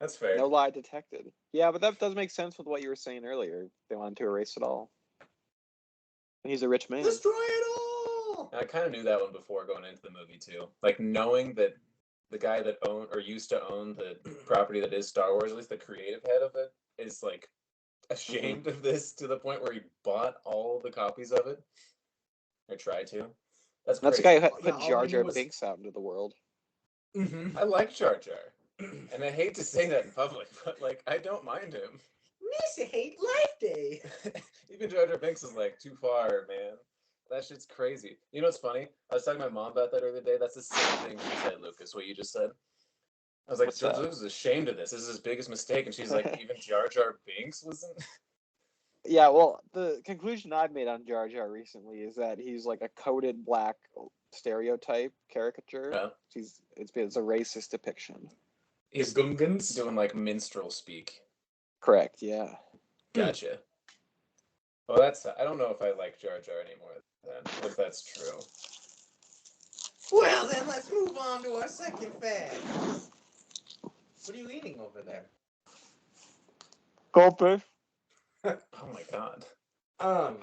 That's fair. No lie detected. Yeah, but that does make sense with what you were saying earlier. They wanted to erase it all. And he's a rich man. Destroy it all! I kind of knew that one before going into the movie too. Like knowing that the guy that owned or used to own the property that is Star Wars, at least the creative head of it, is like ashamed of this to the point where he bought all the copies of it. Or tried to. That's the crazy. guy who put all Jar I knew Jar was- Binks out into the world. Mm-hmm. I like Jar Jar. And I hate to say that in public, but like I don't mind him. Miss Hate Life Day. Even Jar Jar Binks is like too far, man. That shit's crazy. You know what's funny? I was talking to my mom about that earlier today. That's the same thing she said, Lucas, what you just said. I was like, What's George that? Lucas is ashamed of this. This is his biggest mistake. And she's like, even Jar Jar Binks wasn't? Yeah, well, the conclusion I've made on Jar Jar recently is that he's like a coded black stereotype caricature. Yeah. It's a racist depiction. Is Gungans Doing like minstrel speak. Correct, yeah. Gotcha. Well, I don't know if I like Jar Jar anymore then, if that's true. Well, then let's move on to our second fact. What are you eating over there? Goldfish. Oh my god. Um,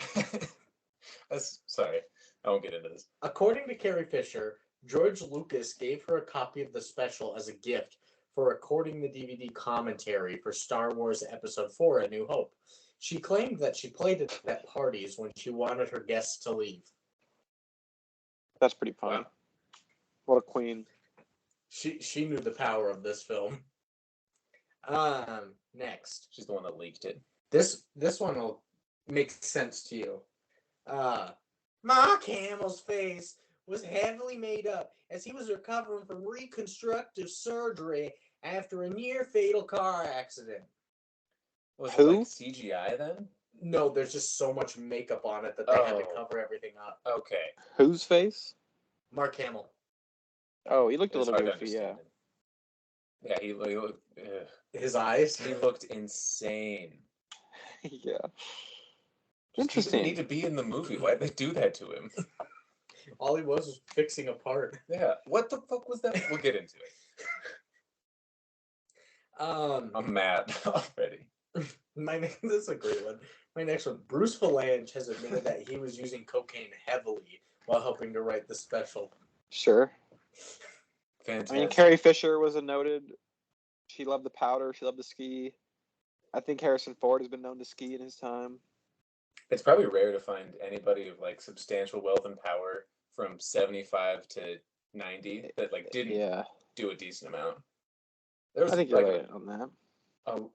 Sorry, I won't get into this. according to Carrie Fisher, George Lucas gave her a copy of the special as a gift for recording the DVD commentary for Star Wars Episode 4: A New Hope. She claimed that she played it at parties when she wanted her guests to leave. That's pretty funny. Wow. What a queen. She knew the power of this film. Next. She's the one that leaked it. This one will make sense to you. Mark Hamill's face was heavily made up as he was recovering from reconstructive surgery after a near-fatal car accident. Was Who? it like CGI then? No, there's just so much makeup on it that they had to Oh. cover everything up. Okay. Whose face? Mark Hamill. Oh, he looked It a was little hard to goofy, yeah. understand it. Yeah, he looked. His eyes. He looked insane. Yeah. He Interesting. didn't need to be in the movie. Why'd they do that to him? All he was fixing a part. Yeah. What the fuck was that? We'll get into it. I'm mad already. This is a great one. My next one. Bruce Valanche has admitted that he was using cocaine heavily while helping to write the special. Sure. Fantastic. I mean, Carrie Fisher was a noted. She loved the powder. She loved to ski. I think Harrison Ford has been known to ski in his time. It's probably rare to find anybody of like substantial wealth and power from 75 to 90 that like didn't do a decent amount. There was I think you're right on that.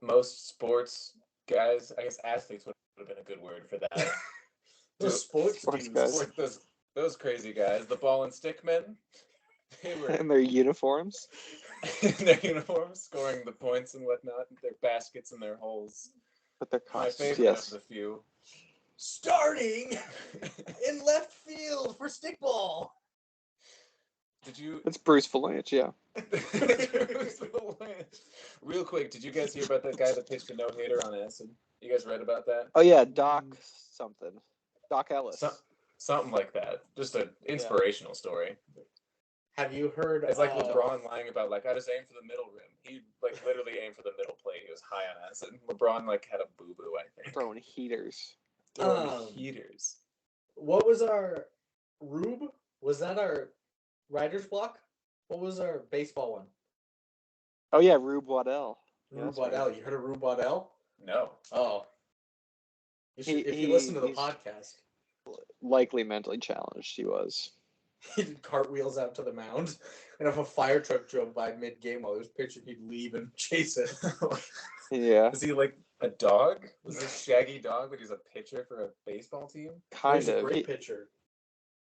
Most sports guys, I guess athletes would have been a good word for that. Those sports guys. Those crazy guys, the ball and stick men. They were In their uniforms. in their uniforms, scoring the points and whatnot, their baskets and their holes. With their My costumes, favorite yes. of the few. Starting in left field for stickball. Did you? It's Bruce Valanche, yeah. Real quick, did you guys hear about that guy that pitched a no-hitter on acid? You guys read about that? Oh yeah, Doc something. Doc Ellis. Something like that. Just an inspirational story. Have you heard? It's like LeBron lying about like I just aimed for the middle rim. He like literally aimed for the middle plate. He was high on acid. LeBron like had a boo boo. I think Throwing heaters. Heaters. What was our Rube? Was that our writer's block? What was our baseball one? Oh yeah, Rube Waddell. Rube Waddell. You heard of Rube Waddell? No. Oh. If you listen to the podcast. Likely mentally challenged, he was. He did cartwheels out to the mound, and if a fire truck drove by mid-game while he was pitching, he'd leave and chase it. Yeah. Is he like a dog? Was this Shaggy Dog, but he's a pitcher for a baseball team? Kind He's of. a great pitcher.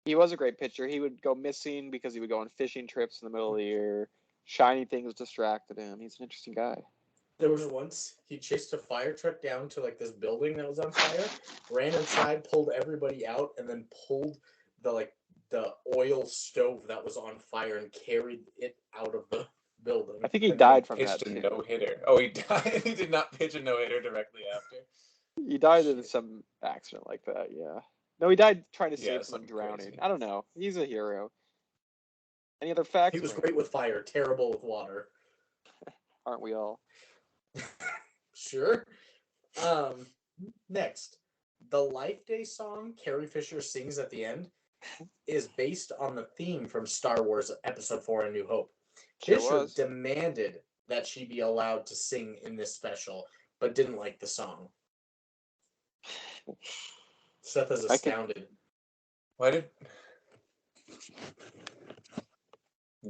He was a great pitcher. He would go missing because he would go on fishing trips in the middle of the year. Shiny things distracted him. He's an interesting guy. There was once he chased a fire truck down to like this building that was on fire, ran inside, pulled everybody out, and then pulled the oil stove that was on fire and carried it out of the building. I think he died from that. Pitched a no-hitter. Oh, he died. He did not pitch a no-hitter directly after. He died in some accident like that. Yeah. No, he died trying to save someone drowning. Crazy. I don't know. He's a hero. Any other facts? He was great with fire, terrible with water. Aren't we all? Sure. Next, the Life Day song Carrie Fisher sings at the end is based on the theme from Star Wars Episode 4: A New Hope. Fisher demanded that she be allowed to sing in this special, but didn't like the song. Seth is astounded. Why did...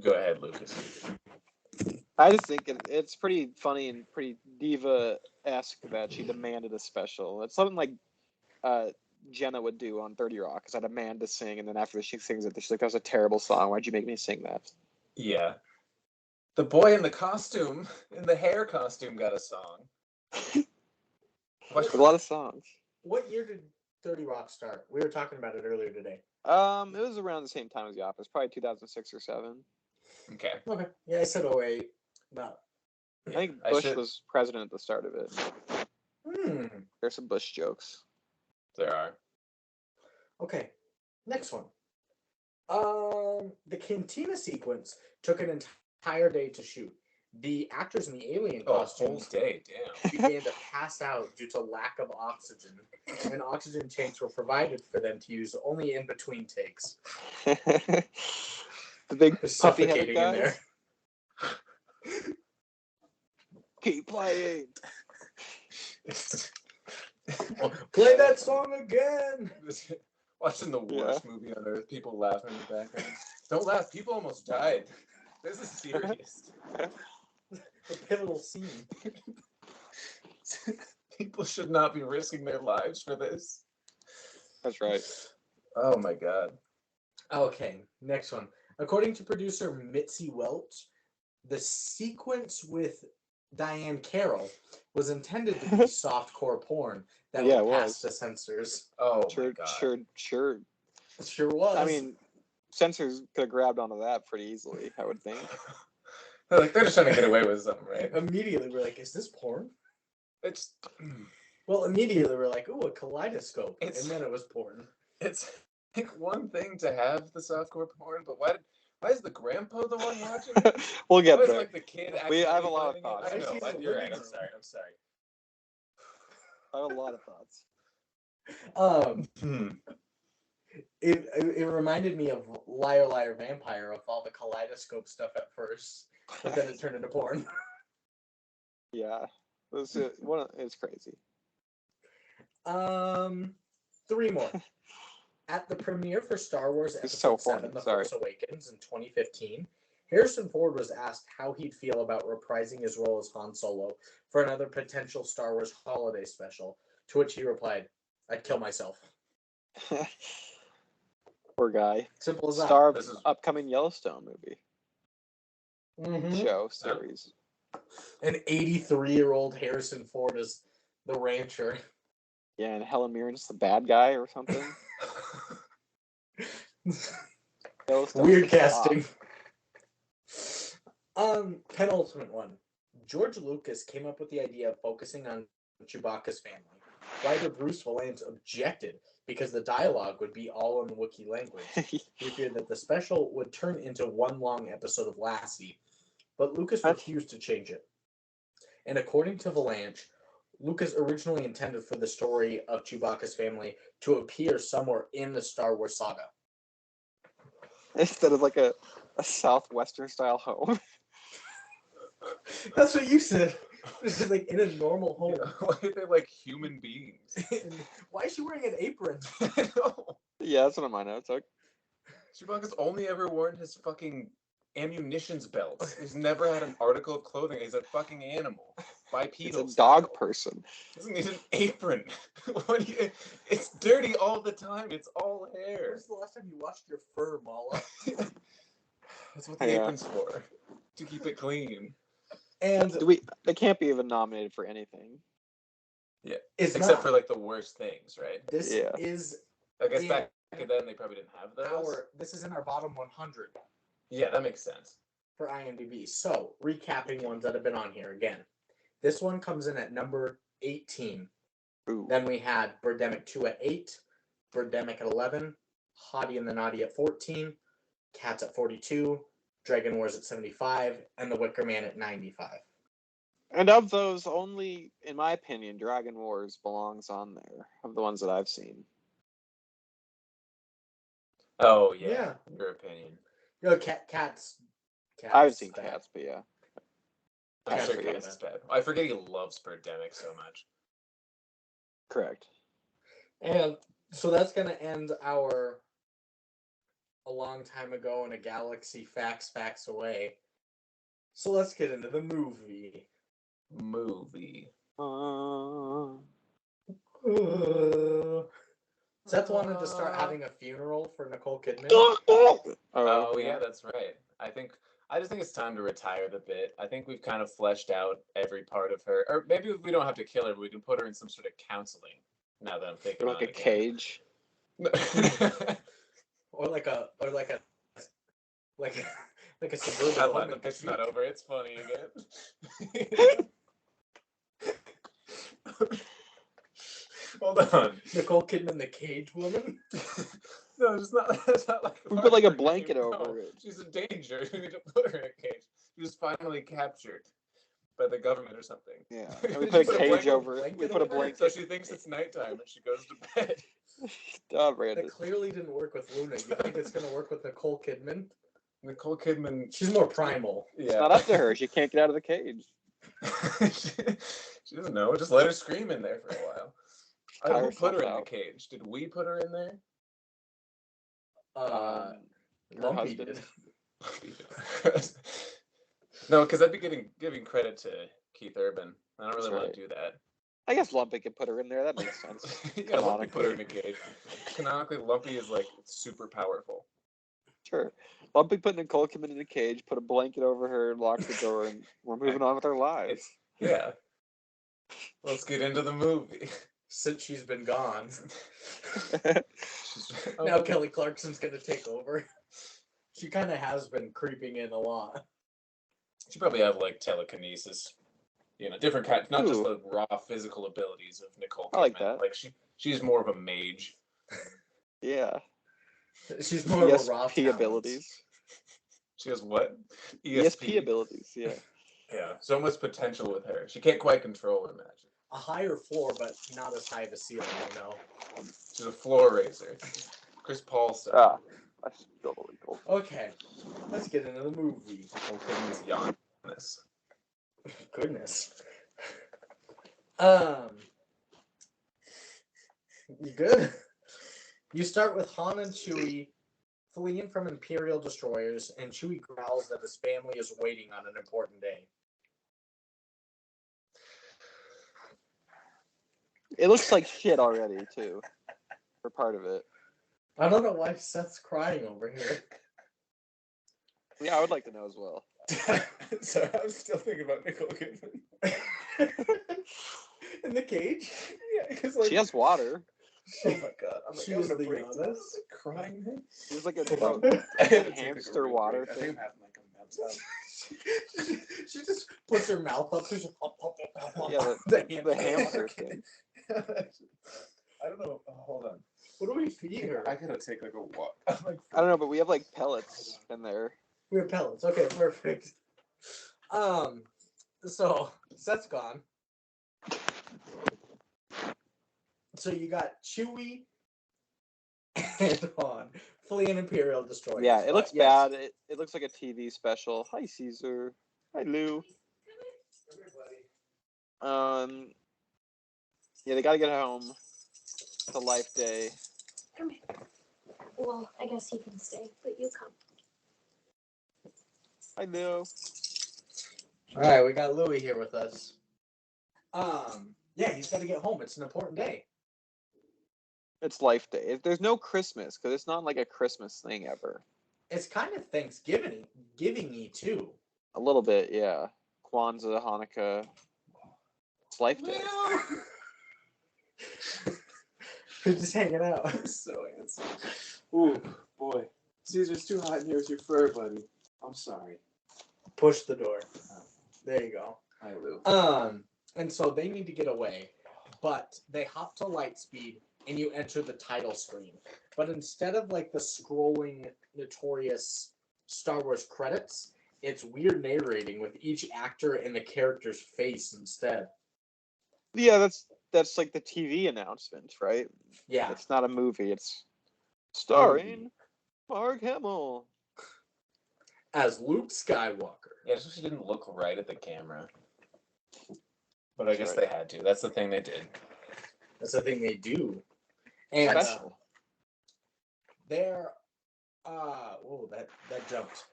Go ahead, Lucas. I just think it's pretty funny and pretty diva-esque that she demanded a special. It's something like Jenna would do on 30 Rock, is I demand to sing, and then after she sings it, she's like, that was a terrible song. Why'd you make me sing that? Yeah. The boy in the costume, in the hair costume, got a song. A lot of songs. What year did 30 Rock start? We were talking about it earlier today. It was around the same time as The Office, probably 2006 or 7. Okay. Yeah, I said 08. About. I think Bush was president at the start of it. There's some Bush jokes. There are. Okay, next one. The cantina sequence took an entire day to shoot. The actors in the alien costumes damn. began to pass out due to lack of oxygen, and oxygen tanks were provided for them to use only in between takes. The big suffocating in there. Keep playing. Play that song again. Watching the worst movie on earth, people laughing in the background. Don't laugh, people almost died. This is serious. The pivotal scene. People should not be risking their lives for this. That's right. Oh my god. Okay, next one. According to producer Mitzi Welch, the sequence with Diane Carroll was intended to be softcore porn that would pass the censors. Oh, sure, my god. Sure. It sure was. I mean, censors could have grabbed onto that pretty easily, I would think. They're just trying to get away with something, right? Immediately, we're like, is this porn? It's... Well, immediately, we're like, ooh, a kaleidoscope. And then it was porn. It's like one thing to have the softcore porn, but why is the grandpa the one watching it? We'll get there. Like the kid I have a lot of thoughts. I know, you're right. I'm sorry. I have a lot of thoughts. It reminded me of Liar Liar Vampire with all the kaleidoscope stuff at first, but then it turned into porn. Yeah, it's crazy. 3 more. At the premiere for Star Wars Episode 7: The Force Awakens in 2015, Harrison Ford was asked how he'd feel about reprising his role as Han Solo for another potential Star Wars holiday special, to which he replied, "I'd kill myself." Poor guy. Simple as that. Star of upcoming Yellowstone movie. Mm-hmm. Show series. An 83-year-old Harrison Ford is the rancher. Yeah, and Helen Mirren's the bad guy or something. Weird casting. Penultimate one. George Lucas came up with the idea of focusing on Chewbacca's family. Writer Bruce Valanche objected because the dialogue would be all in Wookiee language. He feared that the special would turn into one long episode of Lassie, but Lucas refused to change it. And according to Valanche, Lucas originally intended for the story of Chewbacca's family to appear somewhere in the Star Wars saga. Instead of like a Southwestern style home. That's what you said. This is like in a normal home. Yeah, why are they like human beings? Why is she wearing an apron? I know. Yeah, that's one of my notes. Chewbacca's only ever worn his fucking ammunitions belt. He's never had an article of clothing. He's a fucking animal. Bipedal. He's a dog person. Doesn't need an apron. It's dirty all the time. It's all hair. When's the last time you washed your fur, Mala? That's what the apron's for. To keep it clean. And they can't be even nominated for anything. Yeah. Except for like the worst things, right? This is I guess back then they probably didn't have those. This is in our bottom 100. Yeah, that makes sense. For IMDb. So, recapping ones that have been on here again. This one comes in at number 18. Ooh. Then we had Birdemic 2 at 8, Birdemic at 11, Hottie and the Naughty at 14, Cats at 42, Dragon Wars at 75, and The Wicker Man at 95. And of those, only, in my opinion, Dragon Wars belongs on there, of the ones that I've seen. Oh, yeah. In your opinion. No, Cats. I haven't seen Cats, but yeah. I'm sure Cats is bad. I forget he loves Birdemic so much. Correct. And so that's going to end our A Long Time Ago in a Galaxy facts away. So let's get into the movie. Seth wanted to start having a funeral for Nicole Kidman. Oh, yeah, that's right. I just think it's time to retire the bit. I think we've kind of fleshed out every part of her. Or maybe we don't have to kill her, but we can put her in some sort of counseling. Now that I'm thinking like a cage. or like a suburban. I'm glad the bit's not over. It's funny again. Hold on. Nicole Kidman, the cage woman? No, it's not like we put like a blanket over it. She's in danger. We need to put her in a cage. She was finally captured by the government or something. Yeah. And we put a cage over it. We put a blanket. So she thinks it's nighttime and she goes to bed. Stop, Brandon. That clearly didn't work with Luna. You think it's going to work with Nicole Kidman? Nicole Kidman. She's more primal. Yeah. It's not up to her. She can't get out of the cage. she doesn't know. Just let her scream in there for a while. Who put her in the cage? Did we put her in there? Lumpy did. No, because I'd be giving credit to Keith Urban. I don't really want to do that. I guess Lumpy could put her in there. That makes sense. Yeah, Lumpy put her in a cage. Canonically, Lumpy is like super powerful. Sure. Lumpy put Nicole Kidman in a cage, put a blanket over her, locked the door, and we're moving on with our lives. Yeah. Let's get into the movie. Since she's been gone. Now Kelly Clarkson's going to take over. She kind of has been creeping in a lot. She probably have like telekinesis. You know, different kinds, not just the raw physical abilities of Nicole Kidman. I like that. Like she's more of a mage. Yeah. She's more of a raw ESP abilities. She has what? ESP abilities, yeah. Yeah, so much potential with her. She can't quite control her magic. A higher floor, but not as high of a ceiling, you know. She's a floor raiser. Chris Paul style. That's totally cool. Okay, let's get into the movie. Nicole Kidman's Giannis. Goodness. You good? You start with Han and Chewie fleeing from Imperial destroyers, and Chewie growls that his family is waiting on an important day. It looks like shit already, too. For part of it. I don't know why Seth's crying over here. Yeah, I would like to know as well. So I was still thinking about Nicole Kidman. In the cage? Yeah, because like she has water. Oh my god! I'm like, she was the Giannis crying. There's like a hamster water thing. She just puts her mouth up. She's yeah, the hamster thing. I don't know. Oh, hold on. What do we feed her? I gotta take like a walk. Like, I don't know, but we have like pellets in there. We have pellets. Okay, perfect. So Seth's gone. So you got Chewie and Han fleeing Imperial destroyers. Yeah, it looks Yes. bad. It looks like a TV special. Hi, Caesar. Hi, Lou. Yeah, they gotta get home. It's a life day. Come here. Well, I guess he can stay, but you come. Hi, Lou. All right, we got Louie here with us. Yeah, he's got to get home. It's an important day. It's life day. There's no Christmas because it's not like a Christmas thing ever. It's kind of Thanksgiving-y too. A little bit, yeah. Kwanzaa, Hanukkah. It's life day. We're just hanging out. so handsome. Ooh, boy. Caesar's too hot in here with your fur, buddy. I'm sorry. Push the door. There you go. Hi, Lou. And so they need to get away, but they hop to light speed and you enter the title screen. But instead of like the scrolling notorious Star Wars credits, it's weird narrating with each actor and the character's face instead. Yeah, that's like the TV announcement, right? Yeah. It's not a movie. It's starring Mark Hamill As Luke Skywalker. Yeah, just she didn't look right at the camera. But I guess right. they had to. That's the thing they did. That's the thing they do. And Special. they're that jumped.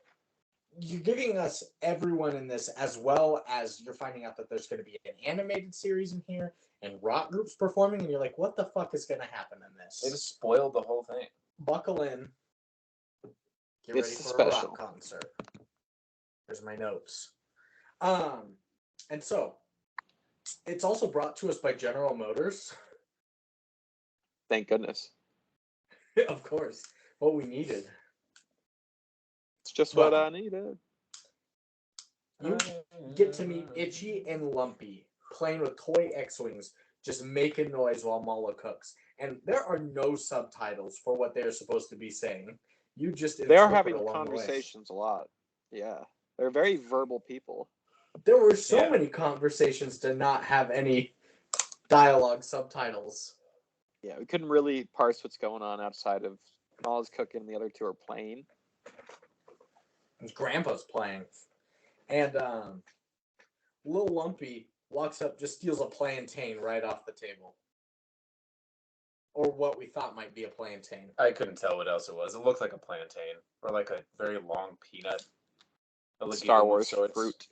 You're giving us everyone in this, as well as you're finding out that there's going to be an animated series in here and rock groups performing, and you're like, what the fuck is going to happen in this? They just spoiled the whole thing. Buckle in. Get It's ready for special. a rock concert. There's my notes. And so it's also brought to us by General Motors. Thank goodness. Of course, what we needed. It's just what I needed. You get to meet Itchy and Lumpy playing with toy X-Wings, just making noise while Mala cooks. And there are no subtitles for what they're supposed to be saying. You just They're having conversations a lot. Yeah. They're very verbal people. There were so many conversations to not have any dialogue subtitles. Yeah, we couldn't really parse what's going on outside of Mala's cooking and the other two are playing. Grandpa's playing. And Lil Lumpy walks up, just steals a plantain right off the table. Or what we thought might be a plantain. I couldn't tell what else it was. It looked like a plantain. Or like a very long peanut. Star Wars fruit.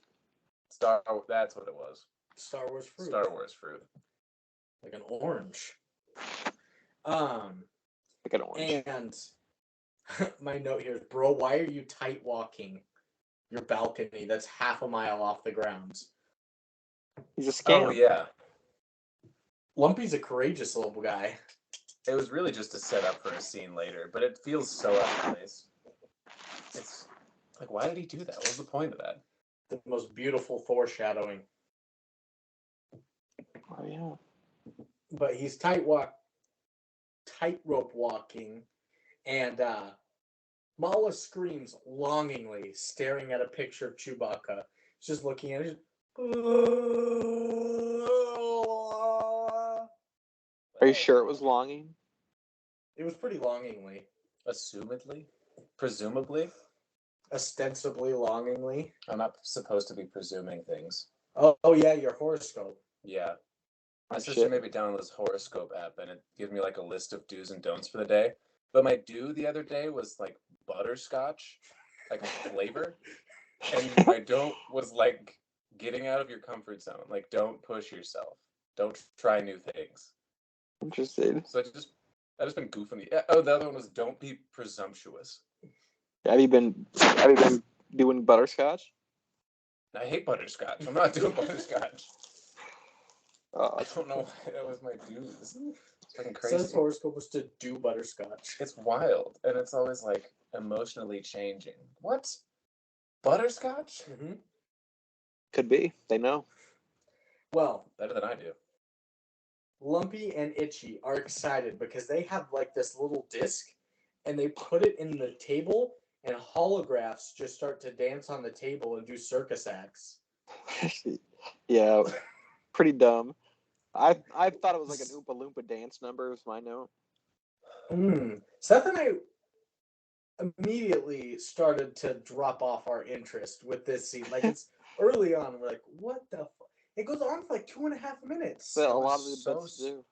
That's what it was. Star Wars fruit. Star Wars fruit. Like an orange. Like an orange. And my note here is, bro, why are you tight walking your balcony that's half a mile off the ground? He's a scam. Oh, yeah. Lumpy's a courageous little guy. It was really just to set up for a scene later, but it feels so out of place. It's like, why did he do that? What was the point of that? The most beautiful foreshadowing. Oh, yeah. But he's tightrope walking, and Mala screams longingly, staring at a picture of Chewbacca. She's just looking at it. Are you sure it was longing? It was pretty longingly. Assumedly? Presumably? Ostensibly longingly. I'm not supposed to be presuming things. Oh yeah, your horoscope. Yeah. My Oh, sister shit. made me download this horoscope app, and it gives me like a list of do's and don'ts for the day. But my do the other day was like butterscotch, like a flavor. And my don't was like getting out of your comfort zone. Like, don't push yourself. Don't try new things. Interesting. So I just been goofing. Oh, the other one was don't be presumptuous. Have you been doing butterscotch? I hate butterscotch. I'm not doing butterscotch. I don't know why that was my dues. It's fucking crazy. Seth's horoscope was to do butterscotch. It's wild, and it's always like emotionally changing. What? Butterscotch? Mm-hmm. Could be. They know. Well, Better than I do. Lumpy and Itchy are excited because they have like this little disc and they put it in the table and holographs just start to dance on the table and do circus acts. Yeah, pretty dumb. I thought it was like an Oompa Loompa dance number was my note. Seth and I immediately started to drop off our interest with this scene. Like it's early on, we're like, what the fuck? It goes on for like 2.5 minutes. So a lot of the bits do.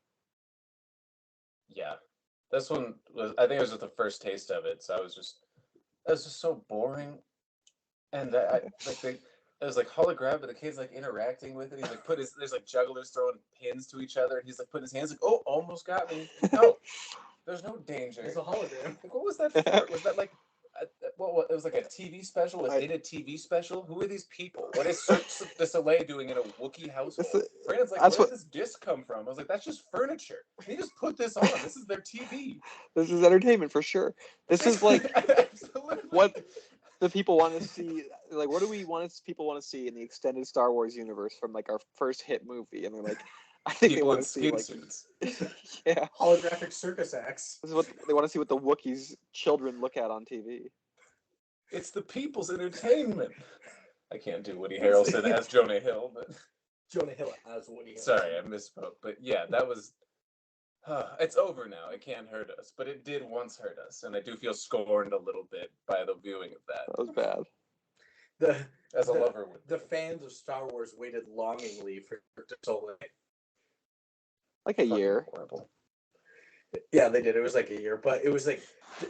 Yeah. This one was, I think it was just the first taste of it, so it was just so boring. And it was like hologram, but the kid's like interacting with it. He's like there's like jugglers throwing pins to each other, and he's like putting his hands like, oh, almost got me. No, there's no danger. It's a hologram. Like, what was that for? Was that like, what? It was like a TV special within a TV special. Who are these people? What is Cirque du Soleil doing in a Wookiee household? Brandon's like, where did this disc come from? I was like, that's just furniture. You just put this on. This is their TV. This is entertainment for sure. This is like what the people want to see. Like, what do people want to see in the extended Star Wars universe from like our first hit movie? And they're like, I think they want to see like, yeah, holographic circus acts. This is what they want to see. What the Wookiees' children look at on TV. It's the people's entertainment. I can't do Woody Harrelson as Jonah Hill, but Jonah Hill as Woody Harrelson. Sorry, I misspoke. But yeah, that was. It's over now. It can't hurt us, but it did once hurt us, and I do feel scorned a little bit by the viewing of that. That was bad. As a lover would. The fans of Star Wars waited longingly for Soleil. Like a year. Horrible. Yeah, they did. It was like a year, but it was like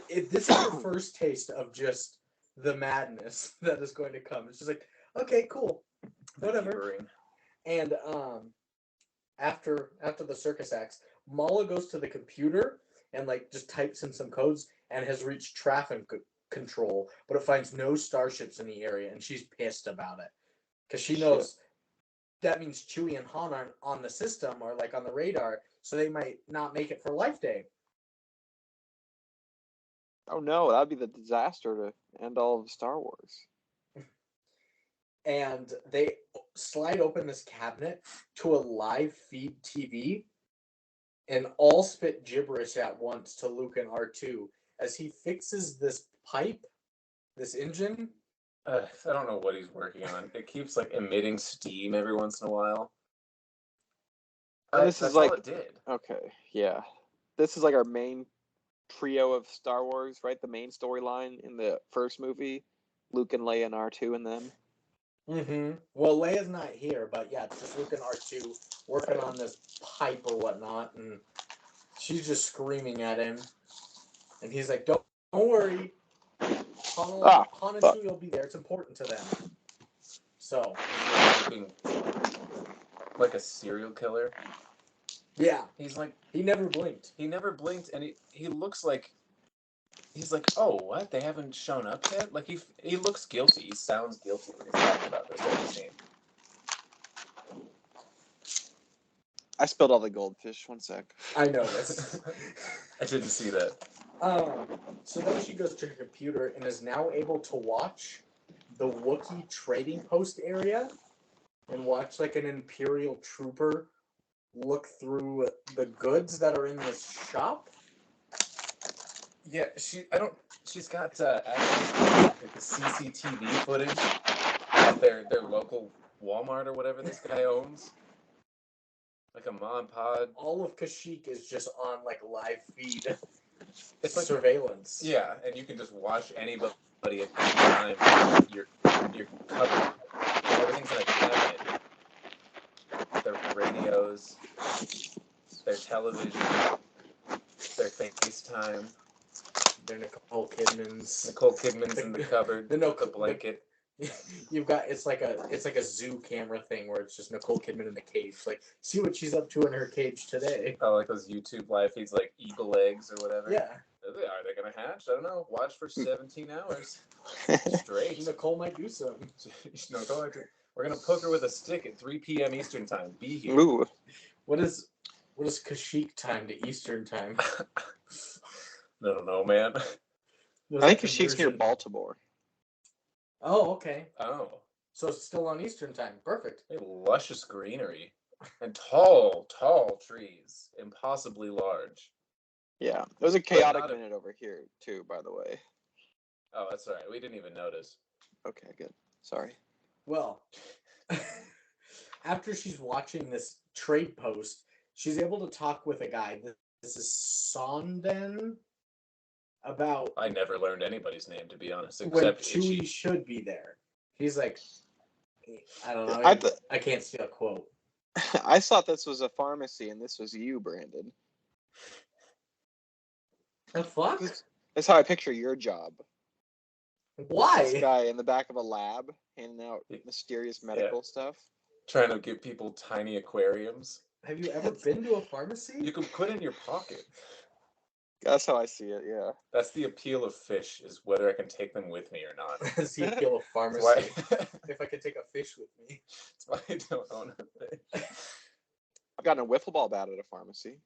this is the first taste of just the madness that is going to come. It's just like, okay, cool, whatever. And after the circus acts, Mala goes to the computer and like just types in some codes and has reached traffic control, but it finds no starships in the area, and she's pissed about it because she knows that means Chewie and Han aren't on the system or like on the radar, so they might not make it for Life Day. Oh no, that'd be the disaster to end all of Star Wars. And they slide open this cabinet to a live feed TV and all spit gibberish at once to Luke and R2 as he fixes this pipe, this engine. I don't know what he's working on. It keeps like emitting steam every once in a while. This is like, all it did. Okay, yeah. This is like our main trio of Star Wars, right? The main storyline in the first movie, Luke and Leia and R2 and them. Mm-hmm. Well, Leia's not here, but yeah, it's just Luke and R2 working on this pipe or whatnot, and she's just screaming at him, and he's like, "Don't worry, Han and Chewie will be there. It's important to them." So, like a serial killer. Yeah, he's like he never blinked. He never blinked, and he looks like. He's like, oh, what? They haven't shown up yet? Like, he looks guilty. He sounds guilty when he's talking about this whole scene. I spilled all the goldfish. One sec. I know this. I didn't see that. So then she goes to her computer and is now able to watch the Wookiee trading post area and watch like an Imperial trooper look through the goods that are in this shop. Yeah, she's got like the CCTV footage of their local Walmart or whatever this guy owns. Like a mom pod. All of Kashyyyk is just on like live feed. It's like surveillance. Yeah, and you can just watch anybody at any time. You're covered. Everything's in a cabinet. Their radios, their television, their FaceTime. They're Nicole Kidman's. Nicole Kidman's in the cupboard. The blanket. You've got it's like a zoo camera thing where it's just Nicole Kidman in the cage. Like, see what she's up to in her cage today. Oh, like those YouTube live feeds, like eagle eggs or whatever. Yeah. Are they gonna hatch? I don't know. Watch for 17 hours straight. Nicole might do some. We're gonna poke her with a stick at 3 p.m. Eastern time. Be here. Ooh. What is Kashyyyk time to Eastern time? I don't know, man. I think Kashyyyk's near Baltimore. Oh, okay. Oh. So it's still on Eastern time. Perfect. Hey, luscious greenery. And tall trees, impossibly large. Yeah, there was a chaotic minute over here too, by the way. Oh, that's all right. We didn't even notice. Okay, good. Sorry. Well, after she's watching this trade post, she's able to talk with a guy. This is Sonden about. I never learned anybody's name, to be honest, when except Chewie Itchy. should be there. He's like, I don't know. I can't steal a quote. I thought this was a pharmacy, and this was you, Brandon. The fuck? That's how I picture your job. Why? This guy in the back of a lab handing out mysterious medical stuff. Trying to give people tiny aquariums. Have you ever been to a pharmacy? You can put in your pocket. That's how I see it, yeah. That's the appeal of fish, is whether I can take them with me or not. That's the appeal of pharmacy. Why? If I could take a fish with me. That's why I don't own a fish. I've gotten a wiffle ball bat at a pharmacy.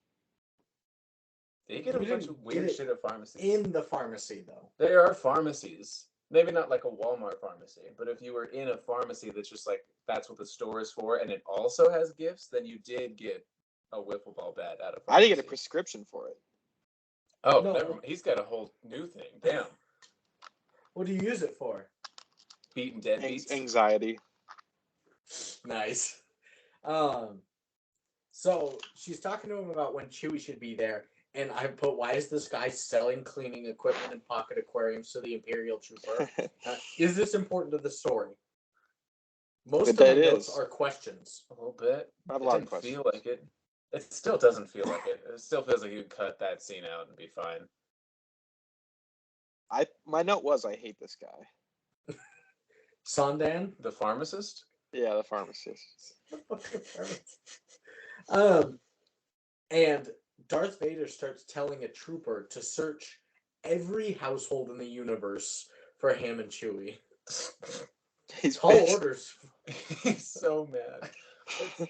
You get a bunch of weird shit at pharmacies. In the pharmacy, though. There are pharmacies. Maybe not like a Walmart pharmacy, but if you were in a pharmacy that's just like, that's what the store is for, and it also has gifts, then you did get a wiffle ball bat at a pharmacy. I didn't get a prescription for it. Oh, no. Never mind. He's got a whole new thing. Damn. What do you use it for? Beating deadbeats. Anxiety. Nice. So she's talking to him about when Chewie should be there, and I put, why is this guy selling cleaning equipment and pocket aquariums to the Imperial Trooper? Is this important to the story? Most of my notes are questions. A little bit. I have a lot of questions. Feel like it. It still doesn't feel like it. It still feels like you could cut that scene out and be fine. My note was, I hate this guy. Sondan? The pharmacist? Yeah, the pharmacist. And Darth Vader starts telling a trooper to search every household in the universe for him and Chewie. He's tall orders. He's so mad.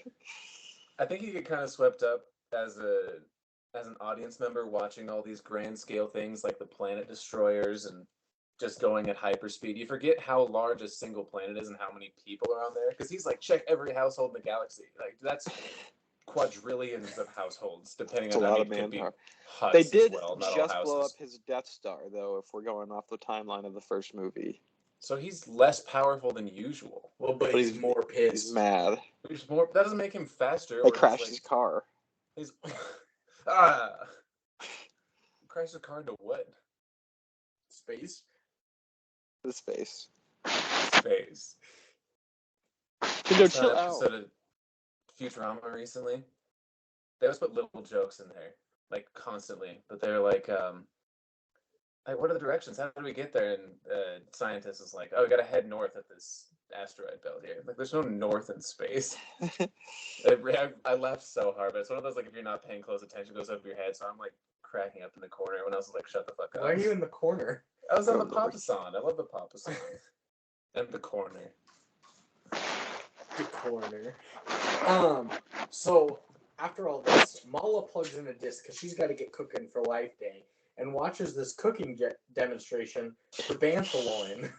I think he get kind of swept up as an audience member watching all these grand scale things like the planet destroyers and just going at hyperspeed. You forget how large a single planet is and how many people are on there. Because he's like, check every household in the galaxy. Like, that's quadrillions of households, depending on how many could be huts. They did as well, just blow up his Death Star, though, if we're going off the timeline of the first movie. So he's less powerful than usual. Well, but he's more pissed. He's mad. He's more. That doesn't make him faster. They crashed his car. He's crashed his car into what? Space. The space. Space. Chill out. Episode of Futurama recently. They always put little jokes in there, like constantly. But they're like, what are the directions? How do we get there? And scientist is like, oh, we gotta head north at this asteroid belt here. Like, there's no north in space. I laughed so hard, but it's one of those, like, if you're not paying close attention, it goes over your head. So I'm like cracking up in the corner. Everyone else is like, shut the fuck up. Why are you in the corner? I was on the Papa Song. I love the Papa Song. And the corner. The corner. So after all this, Mala plugs in a disc because she's got to get cooking for Life Day and watches this cooking demonstration for Bantha loin.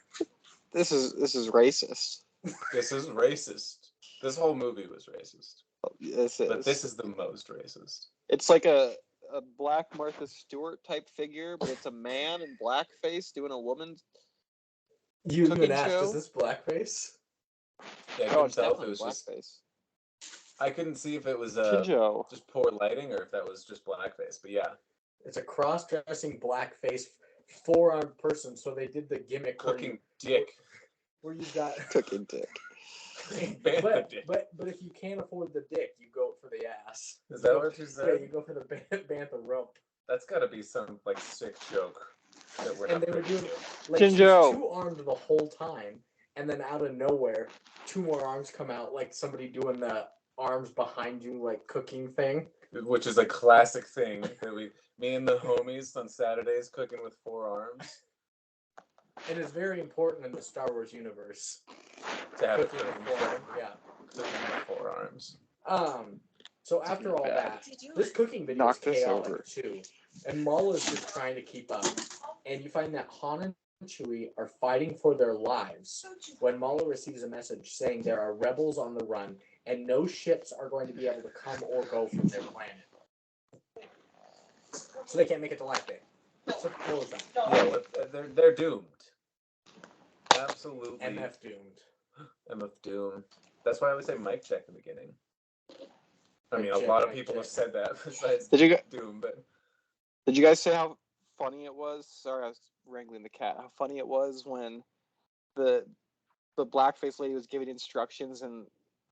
This is racist. This is racist. This whole movie was racist. But this is the most racist. It's like a Black Martha Stewart type figure, but it's a man in blackface doing a woman's You cooking even asked, show. is this blackface? Yeah, I couldn't tell if it was blackface. just. I couldn't see if it was just poor lighting or if that was just blackface. But yeah, it's a cross-dressing blackface four-armed person. So they did the gimmick cooking dick, where you got cooking dick. but if you can't afford the dick, you go for the ass. Is that what you said? Yeah, you go for the bantha rope. That's got to be some like sick joke that we're and not. they were doing like Jinjo. She's two-armed the whole time, and then out of nowhere, two more arms come out, like somebody doing the arms behind you like cooking thing. Which is a classic thing that me and the homies on Saturdays cooking with four arms. It is very important in the Star Wars universe. To have cooking with four arms, yeah. Cooking with four arms. So after all that, this cooking video is chaotic too. And Mallah's just trying to keep up. And you find that Han and Chewie are fighting for their lives when Mallah receives a message saying there are rebels on the run and no ships are going to be able to come or go from their planet. So they can't make it to Life Day. So cool is that? Yeah, but they're doomed. Absolutely. MF doomed. MF doomed. That's why I always say mic check in the beginning. I mean, a Check, lot of mic people check. have said that besides Doom, but Did you guys say how funny it was? Sorry, I was wrangling the cat. How funny it was when the blackface lady was giving instructions and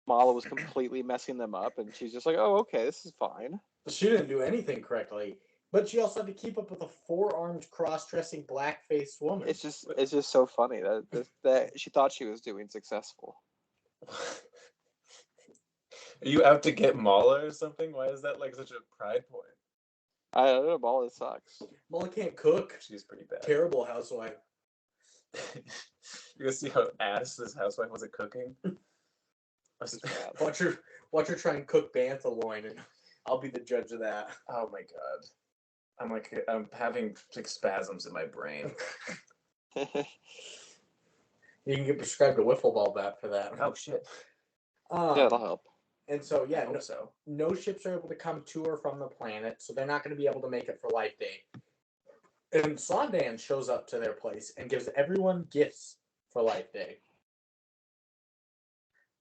Mala was completely messing them up, and she's just like, "Oh, okay, this is fine." She didn't do anything correctly, but she also had to keep up with a four-armed, cross-dressing black-faced woman. It's just so funny that she thought she was doing successful. Are you out to get Mala or something? Why is that like such a pride point? I don't know. Mala sucks. Mala can't cook. She's pretty bad. Terrible housewife. You gonna see how ass this housewife was at cooking? Watch her try and cook bantha loin, and I'll be the judge of that. Oh my god. I'm having like spasms in my brain. You can get prescribed a wiffle ball bat for that. Oh shit. Yeah, that'll help. And so, yeah, no ships are able to come to or from the planet, so they're not going to be able to make it for Life Day. And Sondan shows up to their place and gives everyone gifts for Life Day.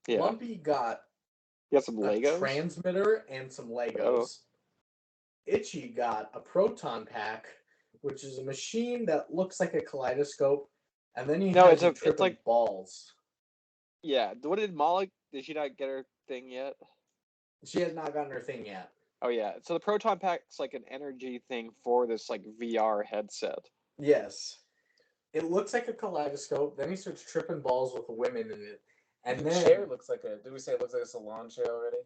Yeah. Lumpy got some Legos? a transmitter and some Legos. Oh. Itchy got a proton pack, which is a machine that looks like a kaleidoscope, and then it's like balls. Yeah. What did Mala? Did she not get her thing yet? She has not gotten her thing yet. Oh yeah. So the proton pack's like an energy thing for this like VR headset. Yes. It looks like a kaleidoscope. Then he starts tripping balls with women in it. And the then chair looks like did we say it looks like a salon chair already?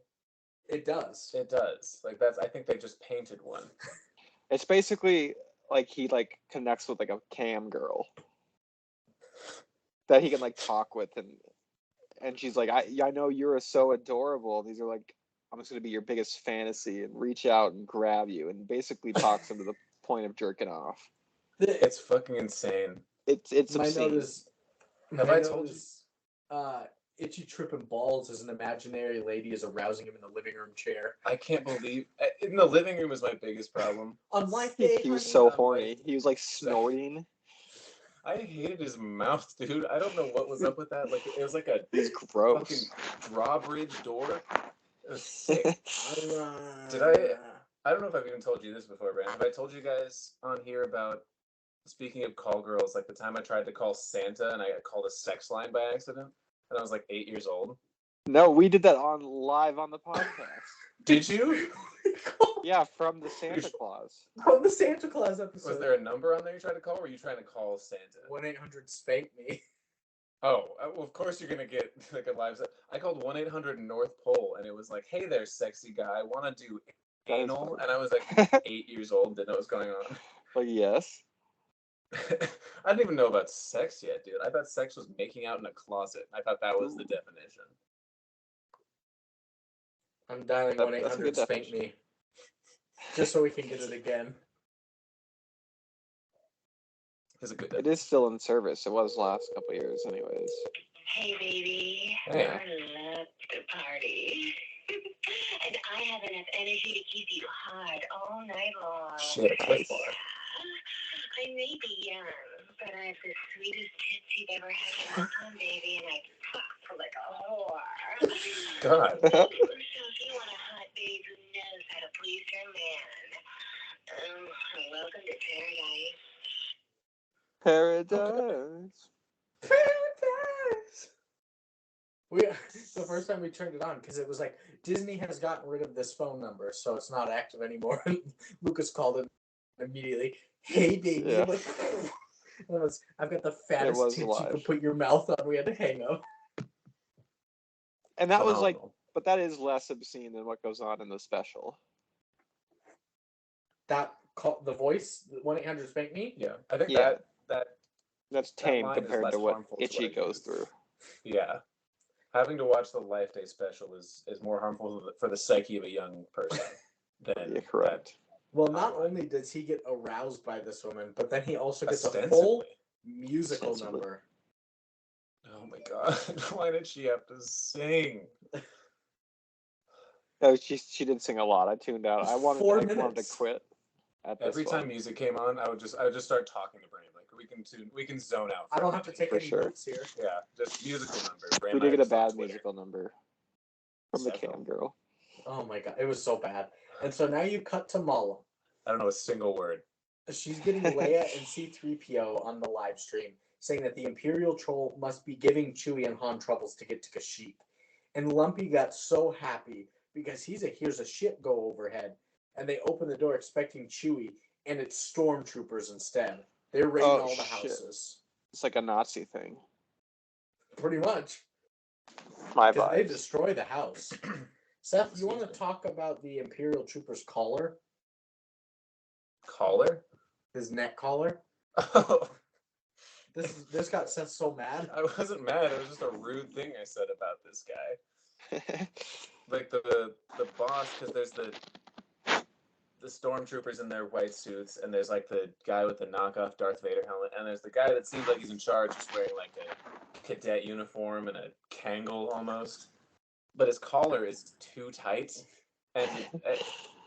It does. It does. I think they just painted one. It's basically like he like connects with like a cam girl that he can like talk with, and she's like, I know you're so adorable. These are like, I'm just gonna be your biggest fantasy and reach out and grab you, and basically talks him to the point of jerking off. It's fucking insane. It's obscene. Have I told you? Itchy tripping balls as an imaginary lady is arousing him in the living room chair. I can't believe in the living room is my biggest problem. On Life Day, he was so horny. He was like snorting. I hated his mouth, dude. I don't know what was up with that. Like it was like a gross fucking drawbridge door. It was sick. Did I don't know if I've even told you this before, Brandon. Have I told you guys on here about, speaking of call girls, like the time I tried to call Santa and I got called a sex line by accident? And I was like 8 years old. No, we did that live on the podcast. Did you? Yeah, from the Santa Claus. From the Santa Claus episode. Was there a number on there you tried to call, or were you trying to call Santa? 1-800-SPANK-ME. Oh, well, of course you're going to get like a live set. I called 1-800-NORTH POLE, and it was like, hey there, sexy guy, I want to do anal. And I was like 8 years old, didn't know what was going on. Like, yes. I didn't even know about sex yet, dude. I thought sex was making out in a closet. I thought that was the definition. I'm dialing 1-800-SPANK-ME. Just so we can get it again. It's a good It is still in service. It was last couple of years anyways. Hey, baby. Hey. I love to party. And I have enough energy to keep you hard all night long. Shit, a clip bar. I may be young, but I have the sweetest tits you've ever had in my baby, and I fuck like a whore. God. So if you want a hot babe who knows how to please her man, welcome to paradise. The first time we turned it on, because it was like, Disney has gotten rid of this phone number, so it's not active anymore. Lucas called it immediately. Hey, baby. Yeah. I'm like, I've got the fattest tits you could put your mouth on. We had to hang up. And that was like, but that is less obscene than what goes on in the special. The voice, 1-800-SPANK-ME? Yeah, I think that's tame line compared is to what less Itchy goes through. Yeah. Having to watch the Life Day special is more harmful for the psyche of a young person than correct. Well, not only does he get aroused by this woman, but then he also gets a full musical number. Oh my god. Why did she have to sing? Oh, she did sing a lot. I tuned out. I wanted to minutes. quit at this Every one. time music came on, I would just start talking to Brain. Like we can zone out. I don't have to take For any sure. notes here. Yeah, just musical number. Brain We and I did get a just on bad Twitter. musical number from the Seth, cam girl. Oh my god, it was so bad. And so now you cut to Mala. I don't know a single word. She's getting Leia and C-3PO on the live stream, saying that the Imperial troll must be giving Chewie and Han troubles to get to Kashyyyk. And Lumpy got so happy because he hears a ship go overhead, and they open the door expecting Chewie, and it's stormtroopers instead. They're raiding all the houses. It's like a Nazi thing. Pretty much. My Because vibes. they destroy the house. Seth, you want to talk about the Imperial Trooper's collar? Collar? His neck collar? Oh. This got Seth so mad. I wasn't mad. It was just a rude thing I said about this guy. Like the boss, because there's the stormtroopers in their white suits, and there's like the guy with the knockoff Darth Vader helmet, and there's the guy that seems like he's in charge, just wearing like a cadet uniform and a Kangol almost. But his collar is too tight, and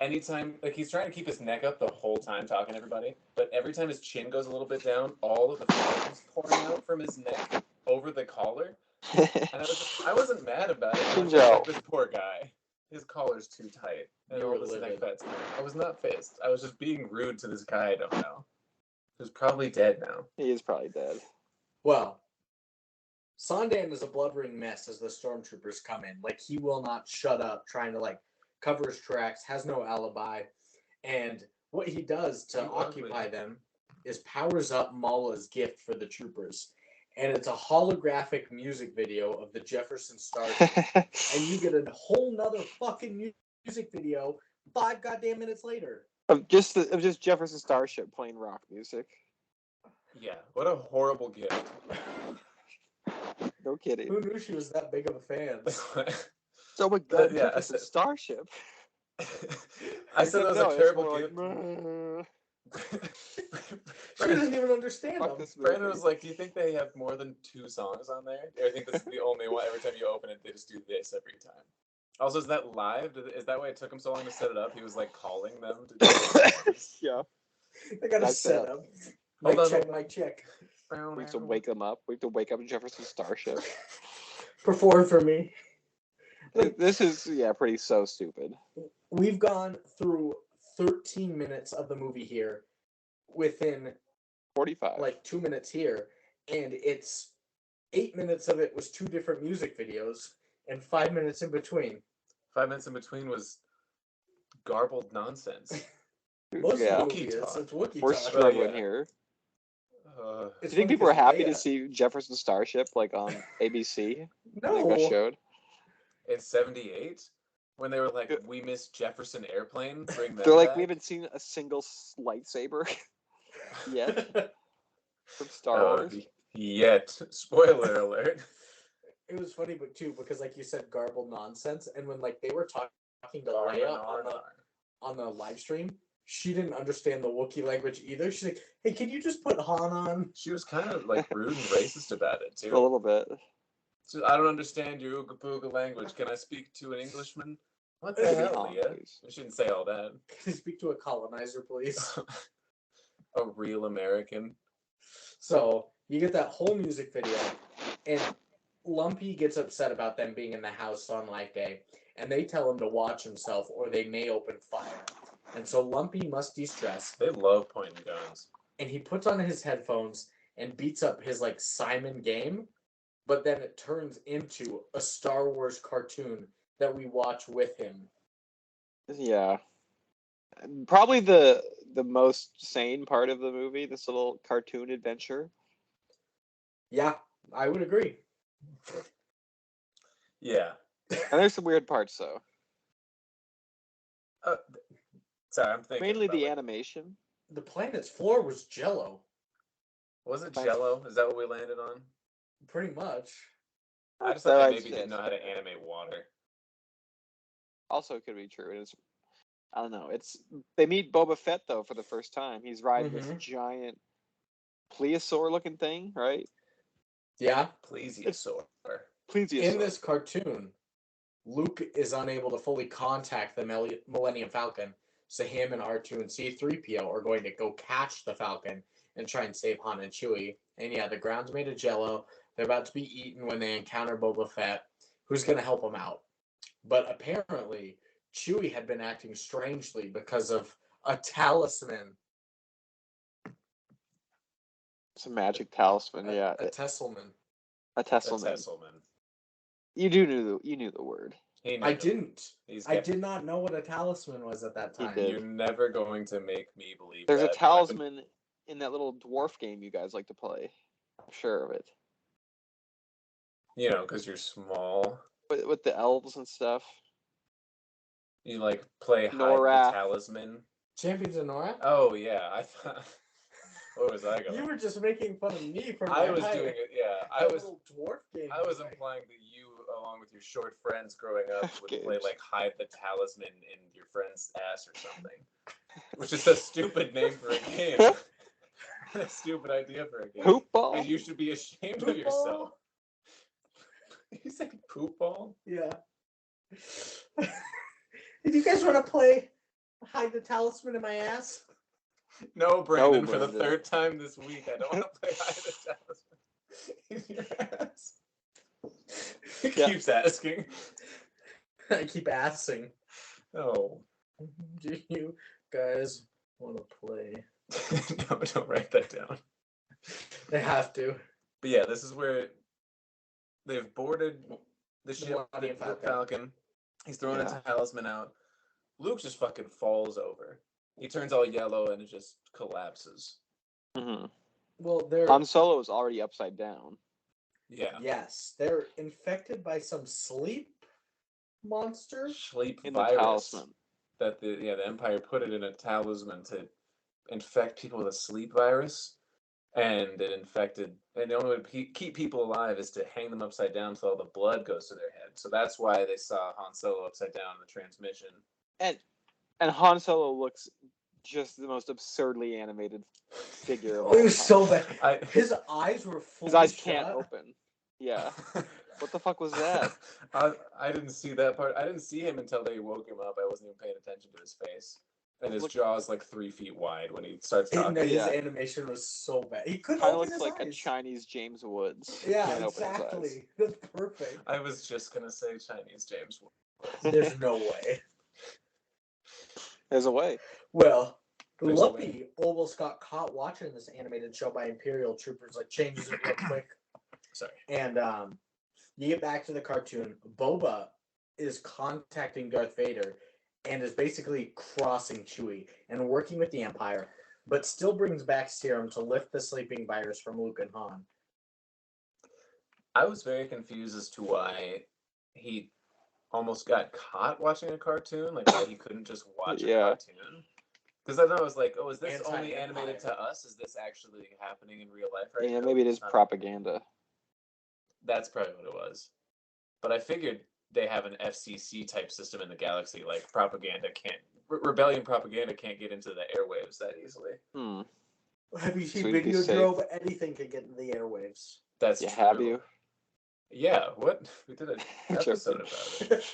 anytime, like, he's trying to keep his neck up the whole time talking to everybody, but every time his chin goes a little bit down, all of the flame is pouring out from his neck over the collar. And I wasn't mad about it. I was just like, this poor guy, his collar's too tight, and all this neck fat's. I was not pissed. I was just being rude to this guy I don't know, who's probably dead now. He is probably dead. Well, Sondan is a blubbering mess as the stormtroopers come in. Like, he will not shut up, trying to, like, cover his tracks, has no alibi. And what he does to occupy them is powers up Mala's gift for the troopers. And it's a holographic music video of the Jefferson Starship. And you get a whole nother fucking music video 5 goddamn minutes later. Of just Jefferson Starship playing rock music. Yeah, what a horrible gift. No kidding. Who knew she was that big of a fan? So my god, Yeah, Jefferson Starship. I said it was a terrible gift. She doesn't even understand them. Brandon was like, do you think they have more than 2 songs on there? Or I think this is the only one. Every time you open it, they just do this every time. Also, is that live? Is that why it took him so long to set it up? He was like calling them to do this? Yeah. They got to set up. Mic check. We have to wake them up. We have to wake up Jefferson Starship. Perform for me. This is, pretty so stupid. We've gone through 13 minutes of the movie here within 45. like 2 minutes here, and it's 8 minutes of it was 2 different music videos and 5 minutes in between. 5 minutes in between was garbled nonsense. Most of the movie is. It's Wookiee We're talk. struggling here. Do you think people were happy to see Jefferson Starship like on ABC? No. Like showed? In 78? When they were like, we miss Jefferson Airplane? They're like, we haven't seen a single lightsaber yet from Star Wars. Yet. Spoiler alert. It was funny, but too, because like you said, garbled nonsense, and when like they were talking to Leia on the live stream, she didn't understand the Wookiee language either. She's like, hey, can you just put Han on? She was kind of like rude and racist about it too. A little bit. So, I don't understand your Ooga Booga language. Can I speak to an Englishman? What the hell, Leah? You shouldn't say all that. Can I speak to a colonizer, please? A real American. So you get that whole music video, and Lumpy gets upset about them being in the house on Life Day, and they tell him to watch himself or they may open fire. And so Lumpy must de-stress. They love pointing guns. And he puts on his headphones and beats up his like Simon game, but then it turns into a Star Wars cartoon that we watch with him. Yeah. Probably the most sane part of the movie, this little cartoon adventure. Yeah, I would agree. Yeah. And there's some weird parts though. Sorry, I'm thinking. Mainly the animation. The planet's floor was Jello. Was it Jello? Is that what we landed on? Pretty much. I just thought they maybe didn't know how to animate water. Also could be true. I don't know. They meet Boba Fett though for the first time. He's riding this giant plesiosaur looking thing, right? Yeah. Plesiosaur. In this cartoon, Luke is unable to fully contact the Millennium Falcon, so him and R2 and C-3PO are going to go catch the Falcon and try and save Han and Chewie. And yeah, the ground's made of jello. They're about to be eaten when they encounter Boba Fett, who's going to help them out. But apparently, Chewie had been acting strangely because of a talisman. It's a magic talisman, yeah. A Tesselman. A Tesselman. You knew the word. I didn't. I did not know what a talisman was at that time. You're never going to make me believe There's that. a talisman in that little dwarf game you guys like to play. I'm sure of it. You know, because you're small. With the elves and stuff. You like play hide the talisman. Champions of Nora? Oh yeah, I thought. What was I going? You were just making fun of me for I was doing it. Yeah, I was. Little dwarf game. I was implying that you, along with your short friends growing up, would play like hide the talisman in your friend's ass or something, which is a stupid name for a game. A stupid idea for a game. Poop ball. And you should be ashamed of yourself. You said poop ball? Yeah. Did you guys want to play hide the talisman in my ass? No, Brandon, for the third time this week, I don't want to play hide the talisman in your ass. He keeps asking. I keep asking. Oh. Do you guys want to play? No, don't write that down. They have to. But yeah, this is where they've boarded the ship, the Falcon. He's throwing a talisman out. Luke just fucking falls over. He turns all yellow and it just collapses. Mm-hmm. Well, Han Solo is already upside down. Yeah. Yes, they're infected by some sleep monster. Sleep in virus. The talisman. That the Empire put it in a talisman to infect people with a sleep virus, and it infected. And the only way to keep people alive is to hang them upside down so all the blood goes to their head. So that's why they saw Han Solo upside down in the transmission. And Han Solo looks just the most absurdly animated figure. It was so bad. His eyes were full. His eyes can't open. Yeah. What the fuck was that? I didn't see that part. I didn't see him until they woke him up. I wasn't even paying attention to his face. And his jaw is like 3 feet wide when he starts talking. His animation was so bad. He couldn't open open his his eyes. Like a Chinese James Woods. Yeah, exactly. That's perfect. I was just going to say Chinese James Woods. There's no way. There's a way. Well, Lumpy almost got caught watching this animated show by Imperial troopers. Like, changes it real quick. Sorry. And you get back to the cartoon. Boba is contacting Darth Vader and is basically crossing Chewie and working with the Empire, but still brings back serum to lift the sleeping virus from Luke and Han. I was very confused as to why he almost got caught watching a cartoon, like why he couldn't just watch a cartoon. Because I thought I was like, oh, is this only animated to us? Is this actually happening in real life right now? Yeah, maybe it is propaganda. That's probably what it was. But I figured they have an FCC type system in the galaxy. Like propaganda can't, rebellion propaganda can't get into the airwaves that easily. Have you seen Videodrome? Anything can get into the airwaves. That's true. Have you? Yeah. What? We did an episode about it.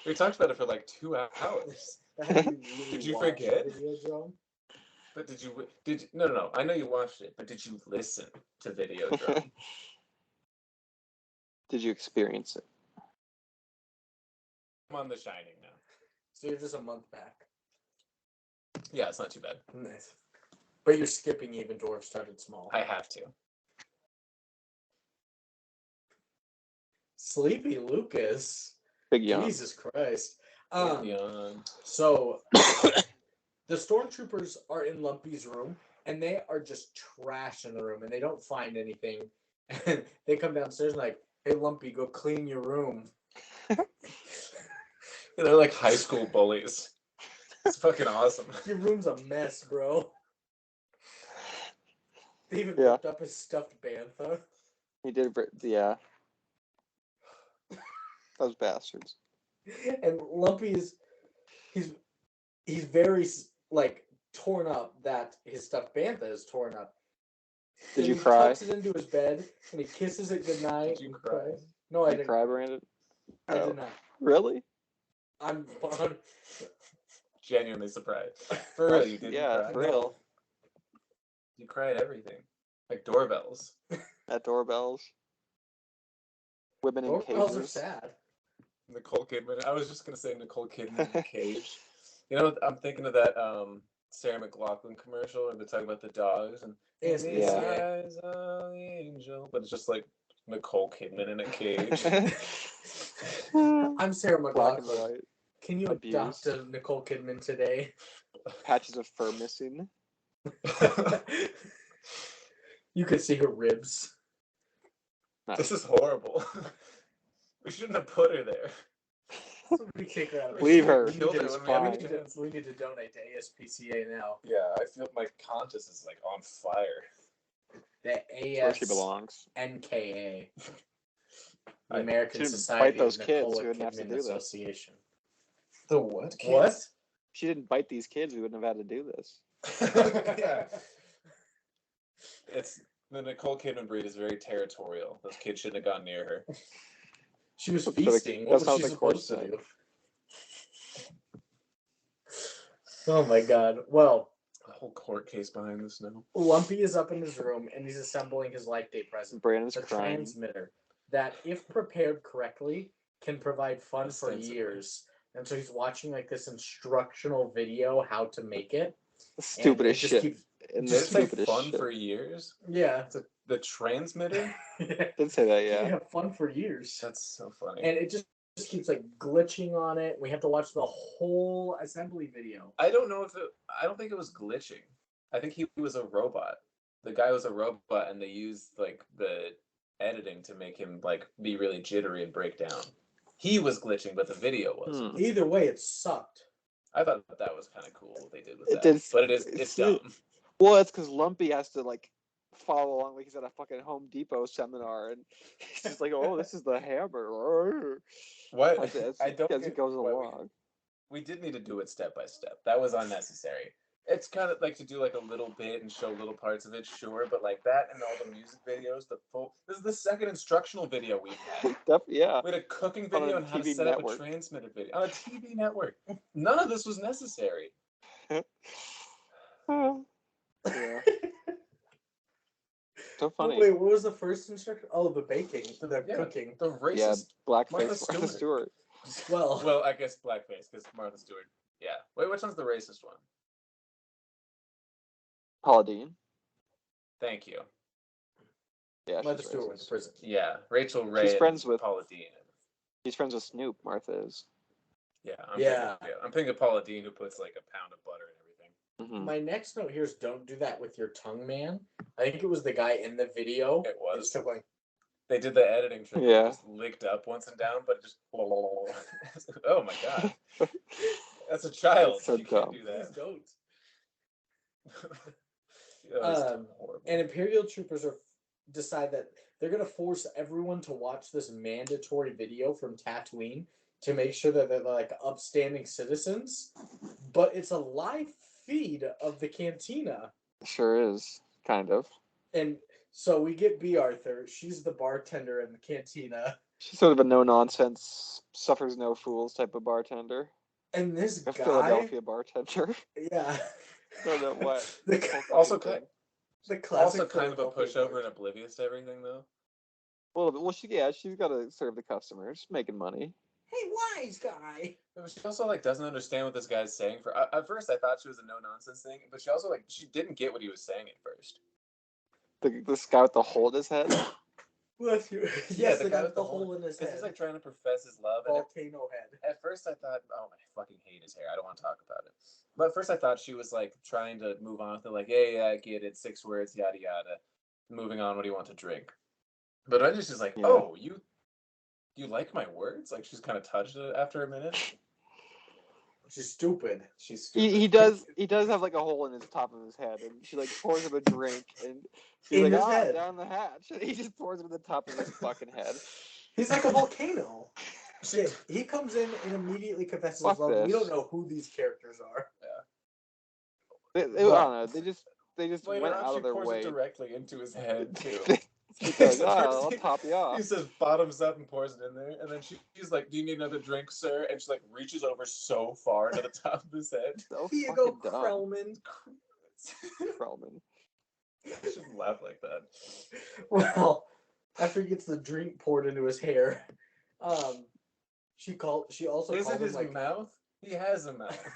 We talked about it for like 2 hours. Did you forget? Videodrome? But did you? No. I know you watched it, but did you listen to Videodrome? Did you experience it? I'm on The Shining now. So you're just a month back. Yeah, it's not too bad. Nice. But you're skipping even Dwarf Started Small. I have to. Sleepy Lucas. Big yawn. Jesus Christ. Yawn. So the stormtroopers are in Lumpy's room and they are just trash in the room and they don't find anything. And they come downstairs and like, hey Lumpy, go clean your room. They're like high school bullies. It's fucking awesome. Your room's a mess, bro. They even ripped up his stuffed bantha. He did, yeah. Those bastards. And Lumpy he's very like torn up that his stuffed bantha is torn up. Did you he cry? He tucks it into his bed and he kisses it goodnight. Did you cry? No, I didn't. Cry, Brandon? I did not. Really? I'm Genuinely surprised. For real, you didn't Yeah, cry? for real. You cry at everything. Like doorbells. At doorbells. Women in Doorbells are cages. sad. Nicole Kidman. I was just gonna say Nicole Kidman in a cage. You know, I'm thinking of that Sarah McLachlan commercial where they talk about the dogs and It's the Yeah. eyes of the angel, but it's just like Nicole Kidman in a cage. I'm Sarah Black and McLachlan. white. Can you adopt a Nicole Kidman today? Patches of fur missing. You could see her ribs. Nice. This is horrible. We shouldn't have put her there. Somebody kick her out. Leave her. Killed her It's when we had fine. the chance. We need to donate to ASPCA now. Yeah, I feel my conscience is like on fire. The That's where she belongs. ASNKA. The I American shouldn't Society bite those of kids. Nicole We wouldn't have to Kidman do this. Association. The what? What? She didn't bite these kids. We wouldn't have had to do this. Yeah. It's the Nicole Kidman breed is very territorial. Those kids shouldn't have gone near her. She was That's what feasting. the- What that's was how she the court supposed to said. do? Oh my god. Well, A whole court case behind this now. Lumpy is up in his room and he's assembling his life day present. Brandon's The crying. transmitter that, if prepared correctly, can provide fun for Ostensibly. years. And so he's watching like this instructional video how to make it. Stupidest just shit. keeps- And Did the it say stupidest fun shit. for years? Yeah. The transmitter? Didn't say that, yeah. Yeah, fun for years. That's so funny. And it just keeps like glitching on it. We have to watch the whole assembly video. I don't know I don't think it was glitching. I think he was a robot. The guy was a robot and they used like the editing to make him like be really jittery and break down. He was glitching, but the video wasn't. Either way, it sucked. I thought that was kind of cool what they did with It that. did- But it's dumb. Well, it's because Lumpy has to like follow along like he's at a fucking Home Depot seminar, and he's just like, "Oh, this is the hammer." What? I don't. As he get goes why along. we did need to do it step by step. That was unnecessary. It's kind of like to do like a little bit and show little parts of it, sure, but like that and all the music videos, this is the second instructional video we've had. Yeah. We had a cooking video a on how to TV set network. up a transmitter video on a TV network. None of this was necessary. Yeah. So funny. Wait, what was the first instruction? Oh, the baking, the Yeah. cooking. The Yeah, racist. blackface Martha Martha Stewart. Stewart. Well, I guess blackface because Martha Stewart. Yeah. Wait, which one's the racist one? Paula Deen. Thank you. Yeah, Martha she's Stewart went to racist. prison. Yeah, Rachel Ray. She's friends with Paula Deen. She's friends with Snoop. Martha is. Yeah, Yeah. I'm thinking of Paula Deen who puts like a pound of butter and everything. Mm-hmm. My next note here is don't do that with your tongue, man. I think it was the guy in the video. It was. Just kept going, They did the editing trick. Yeah. It just licked up once and down, but it just. Oh my god. That's a child. That's so You can't dumb. do please that. don't. That was horrible. And Imperial Troopers decide that they're going to force everyone to watch this mandatory video from Tatooine to make sure that they're like upstanding citizens. But it's a live feed of the cantina. Sure is, kind of. And so we get B. Arthur. She's the bartender in the cantina. She's sort of a no-nonsense, suffers no fools type of bartender. And this A guy... Philadelphia bartender. Yeah. No, no, what? Also, The classic also kind of a Philadelphia pushover and bartender. oblivious to everything, though. Well, she's got to serve the customers, making money. Hey, wise guy. She also like doesn't understand what this guy's saying. At first, I thought she was a no nonsense thing, but she also she didn't get what he was saying at first. This guy with the hole in his head. Yes, Yeah, the guy with the hole in his Because head. he's like trying to profess his love. And Volcano head. at first, I thought, oh, I fucking hate his hair. I don't want to talk about it. But at first, I thought she was like trying to move on with it, like, hey, I get it, 6 words, yada yada. Moving on. What do you want to drink? But then she's like, Yeah. oh, you like my words? Like she's kind of touched it after a minute. She's stupid. She's stupid. He does have like a hole in his top of his head, and she like pours him a drink, and she's In like, his head. down the hatch, and he just pours him in the top of his fucking head. He's like a volcano. Shit, he comes in and immediately confesses his Fuck love. We this. don't know who these characters are. I don't know. They just Later went on, out she of their pours way. it directly into his head too. He goes, So oh, first I'll top you off. He says bottoms up and pours it in there, and then she's like, "Do you need another drink, sir?" And she like reaches over so far to the top of his head. So Here you fucking go, dumb. Krellman. Krellman. I shouldn't laugh like that. Well, after he gets the drink poured into his hair, she also Is called it him his like mouth? He has a mouth.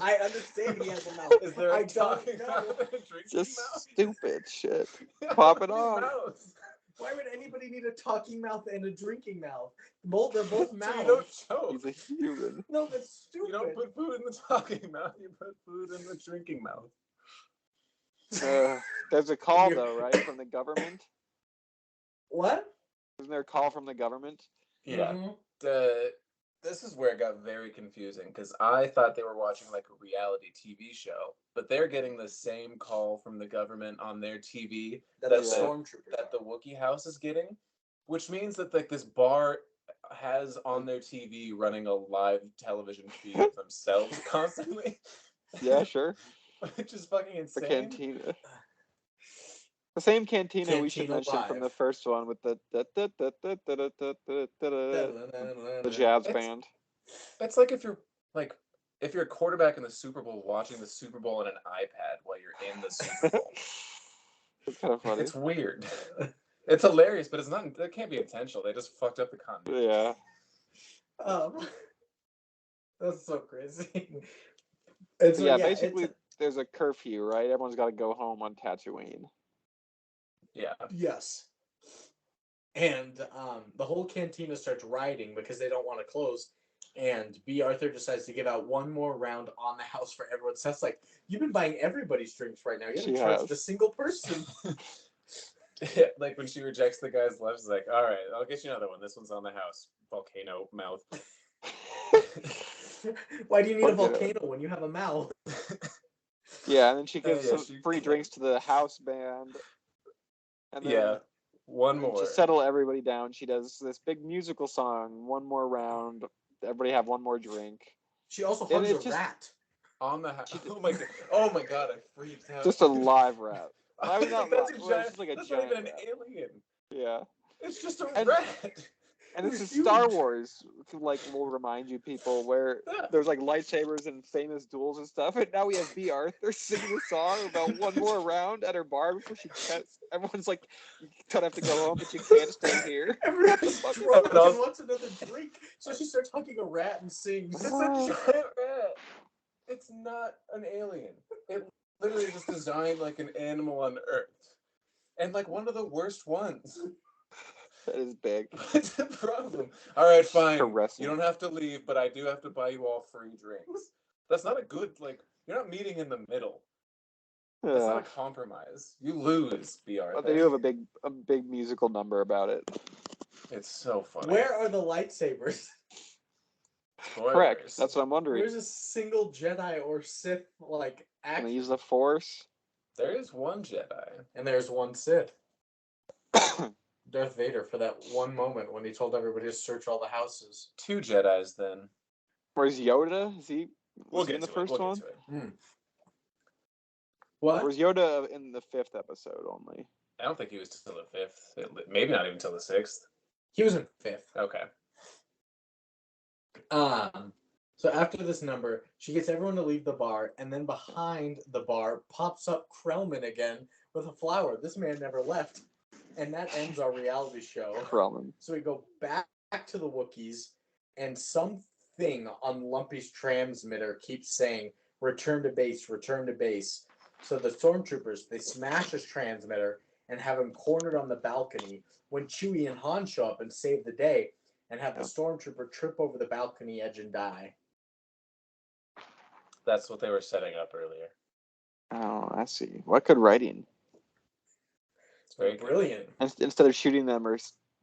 I understand he has a mouth. Is there a I don't talking know. mouth and a drinking Just mouth? stupid shit. Yeah, Pop it how many on. mouths? Why would anybody need a talking mouth and a drinking mouth? They're both So you mouths. don't choke. He's a human. No, that's stupid. You don't put food in the talking mouth. You put food in the drinking mouth. There's a call though, right, from the government? What? Isn't there a call from the government? Yeah. Mhm. This is where it got very confusing because I thought they were watching like a reality TV show, but they're getting the same call from the government on their TV That that the the stormtroopers that the Wookiee house is getting, which means that like this bar has on their TV running a live television feed of themselves constantly. Yeah, sure. Which is fucking The insane. cantina. The same cantina we should Cantina mention from the Live. first one with the jazz band. It's like if you're a quarterback in the Super Bowl watching the Super Bowl on an iPad while you're in the Super Bowl. It's kind of funny. It's weird. It's hilarious, but it's not. It can't be intentional. They just fucked up the continuity. Yeah. That's so crazy. Basically, there's a curfew, right? Everyone's got to go home on Tatooine. Yeah. Yes. And the whole cantina starts rioting because they don't want to close. And B. Arthur decides to give out one more round on the house for everyone. Seth's like, you've been buying everybody's drinks right now. You haven't charged a single person. Yeah, like when she rejects the guy's left, she's like, all right, I'll get you another one. This one's on the house. Volcano mouth. Why do you need a volcano when you have a mouth? Yeah, and then she gives some free drinks to the house band. And then one more. To settle everybody down, she does this big musical song, one more round, everybody have one more drink. She also hugs a rat. On the house. Oh my god, I freaked out. Just a live rat. I mean, not that's live, that's like a not giant even an rat. alien. Yeah. It's just a rat. And this is Star Wars, like, will remind you people where there's like lightsabers and famous duels and stuff. And now we have B. Arthur singing a song about one more round at her bar before she cuts. Everyone's like, you kind of have to go home, but you can't stay here. Everyone's drunk and wants another drink. So she starts hugging a rat and sings. It's a giant rat. It's not an alien. It literally just designed like an animal on Earth. And like one of the worst ones. That is big. What's the problem? All right, fine. Caressing. You don't have to leave, but I do have to buy you all free drinks. That's not a good, like, you're not meeting in the middle. That's not a compromise. You lose, BR. But they do have a big musical number about it. It's so funny. Where are the lightsabers? Spoilers. Correct. That's what I'm wondering. Where's a single Jedi or Sith, like, action? Can they use the Force? There is one Jedi. And there's one Sith. Darth Vader for that one moment when he told everybody to search all the houses. 2 Jedis then. Where's Yoda? Is he We'll in the first one? What? Where's Yoda in the 5th episode only? I don't think he was till the 5th. Maybe not even till the 6th. He was in 5th. Okay. So after this number, she gets everyone to leave the bar, and then behind the bar pops up Krellman again with a flower. This man never left. And that ends our reality show. Krellman. So we go back to the Wookiees, and something on Lumpy's transmitter keeps saying, return to base, return to base. So the stormtroopers, they smash his transmitter and have him cornered on the balcony when Chewie and Han show up and save the day and have the stormtrooper trip over the balcony edge and die. That's what they were setting up earlier. Oh, I see. What good writing. It's very brilliant. Instead of shooting them or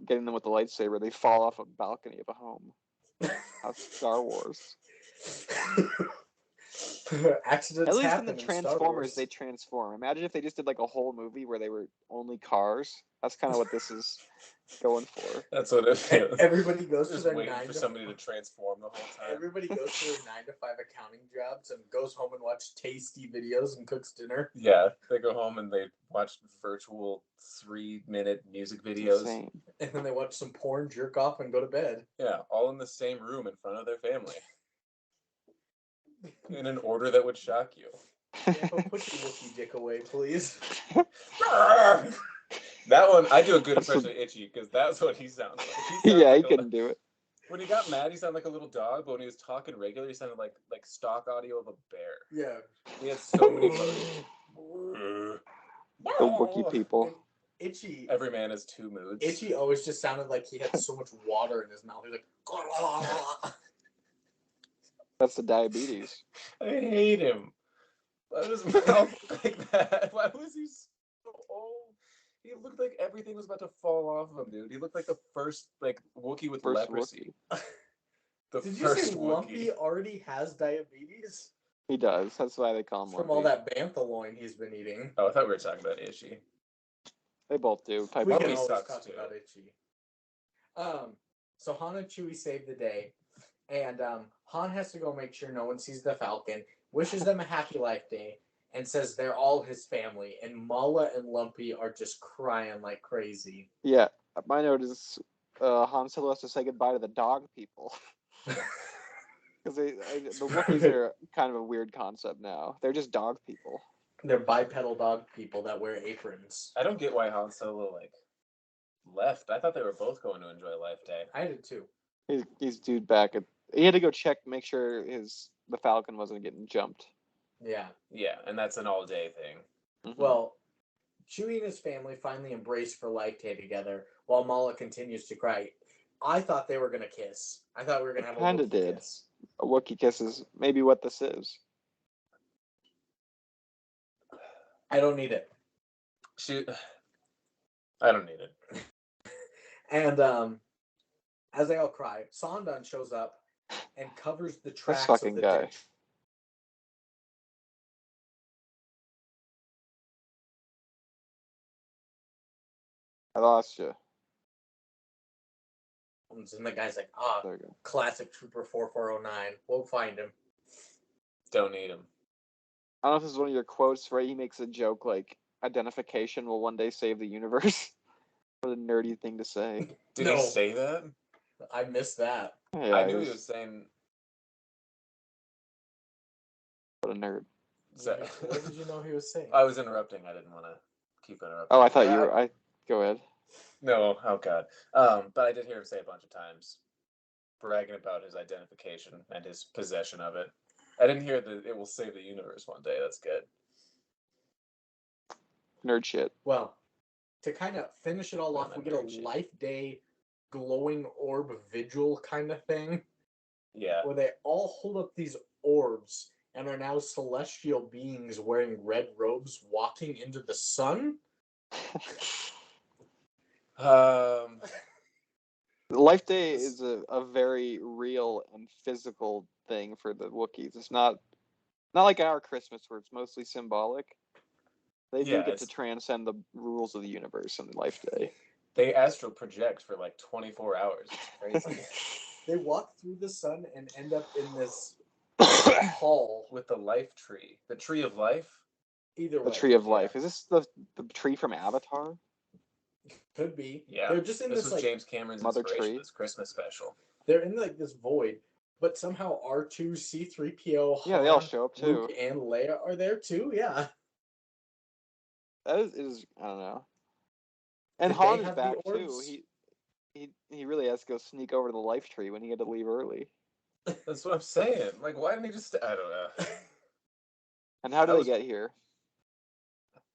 getting them with the lightsaber, they fall off a balcony of a home. That's Star Wars. Accidents At least in happen the in Star Transformers, Wars. they transform. Imagine if they just did like a whole movie where they were only cars. That's kind of what this is going for. That's what it feels. Everybody goes to Just their waiting 9 for to somebody to transform the whole time. Everybody goes to their 9 to 5 accounting jobs and goes home and watch tasty videos and cooks dinner. Yeah, they go home and they watch virtual 3-minute music videos. Insane. And then they watch some porn, jerk off, and go to bed. Yeah, all in the same room in front of their family. In an order that would shock you. Grandpa, put your Wookiee dick away, please. That one, I do a good impression of Itchy, because that's what he sounds like. He couldn't do it. When he got mad, he sounded like a little dog, but when he was talking regular, he sounded like stock audio of a bear. Yeah. He had so many modes. The Wookiee people. Itchy. Every man has 2 moods. Itchy always just sounded like he had so much water in his mouth. He was like, That's the diabetes. I hate him. Why does his mouth look like that? Why was he so old? He looked like everything was about to fall off of him, dude. He looked like the first Wookiee with leprosy. Did you say Lumpy already has diabetes? He does. That's why they call him From Lumpy. all that bantholoin he's been eating. Oh, I thought we were talking about Itchy. They both do. We Lumpy can always sucks, talk too. about Itchy. So Han and Chewie save the day, and Han has to go make sure no one sees the Falcon, wishes them a happy life day, and says they're all his family, and Mala and Lumpy are just crying like crazy. Yeah, my note is Han Solo has to say goodbye to the dog people. Because the Wookiees are kind of a weird concept now. They're just dog people. They're bipedal dog people that wear aprons. I don't get why Han Solo left. I thought they were both going to enjoy Life Day. I did too. He's dude back. He had to go check, make sure the Falcon wasn't getting jumped. Yeah. Yeah, and that's an all-day thing. Mm-hmm. Well, Chewie and his family finally embrace for Life Day together, while Mala continues to cry. I thought they were gonna kiss. I thought we were gonna have a Kinda Wookiee did. kiss. A Wookiee kiss is maybe what this is. I don't need it. I don't need it. And as they all cry, Sondan shows up and covers the tracks This fucking of the guy. ditch. I lost you. And the guy's like, There we go. classic Trooper 4409. We'll find him. Don't need him. I don't know if this is one of your quotes, right? He makes a joke like, identification will one day save the universe. What a nerdy thing to say. Did No. he say that? I missed that. Yeah, I knew he was saying... What a nerd. What did you know he was saying? I was interrupting. I didn't want to keep interrupting. Oh, I thought you were... Go ahead. No, oh god. But I did hear him say a bunch of times, bragging about his identification and his possession of it. I didn't hear that it will save the universe one day. That's good. Nerd shit. Well, to kind of finish it all off, I'm we a get nerd shit. a Life Day glowing orb vigil kind of thing, Yeah. where they all hold up these orbs and are now celestial beings wearing red robes walking into the sun. Life Day is a very real and physical thing for the Wookiees. It's not like our Christmas where it's mostly symbolic. They do get to transcend the rules of the universe on Life Day. They astral project for 24 hours. It's crazy. They walk through the sun and end up in this hall. With the life tree. The tree of life? Either way. The Tree of Life. Is this the tree from Avatar? Could be. Yeah. They're just in This this was James Cameron's Mother inspiration, tree. this Christmas special. They're in this void, but somehow R2, C3PO, Yeah, they all Han, show up too. Luke, and Leia are there too. Yeah. That is I don't know. And Did they Han is have the back too. orbs? He really has to go sneak over to the Life Tree when he had to leave early. That's what I'm saying. Why didn't he just... I don't know. And how I did was- they get here?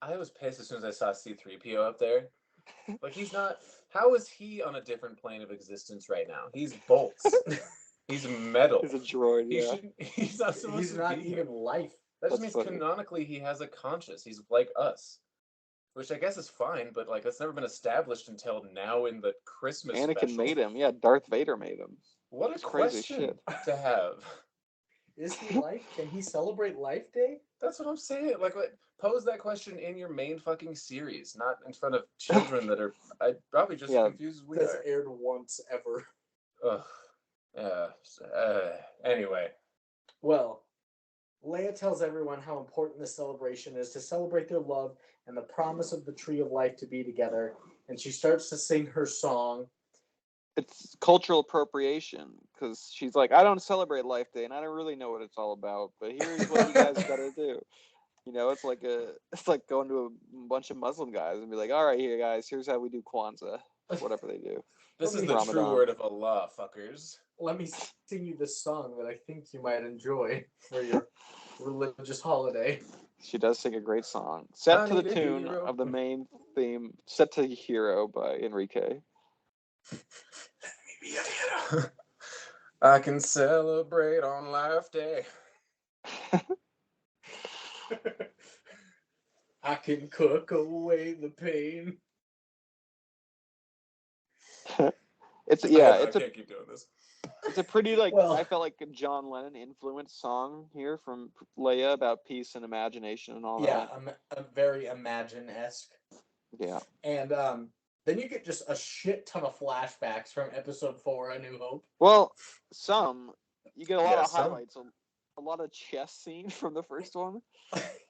I was pissed as soon as I saw C-3PO up there. He's not... How is he on a different plane of existence right now? He's bolts. He's metal. He's a droid, yeah. He's not supposed He's to not be even here. life. That just That's means funny. canonically he has a conscience. He's like us. Which I guess is fine, but that's never been established until now in the Christmas Anakin special. made him. Yeah, Darth Vader made him. What a It's crazy question shit. to have. Is he life? Can he celebrate Life Day? That's what I'm saying. Like, pose that question in your main fucking series, not in front of children that are probably just as confused as we That's are. aired once ever. Ugh. Anyway. Well, Leia tells everyone how important this celebration is to celebrate their love and the promise of the Tree of Life to be together. And she starts to sing her song. It's cultural appropriation because she's like, I don't celebrate Life Day and I don't really know what it's all about, but here's what you guys gotta do. You know, it's like going to a bunch of Muslim guys and be like, all right, here guys, here's how we do Kwanzaa, whatever they do. This is the Ramadan. true word of Allah, fuckers. Let me sing you this song that I think you might enjoy for your religious holiday. She does sing a great song, set to the tune of the main theme, Set to Hero by Enrique. Let me be a hero. I can celebrate on Life Day. I can cook away the pain. I can't keep doing this. It's a pretty I felt like a John Lennon influenced song here from Leia about peace and imagination and all that. Yeah, a very Imagine-esque. Yeah. And then you get just a shit ton of flashbacks from Episode 4, A New Hope. Well, you get a lot of highlights. A lot of chess scene from the first one.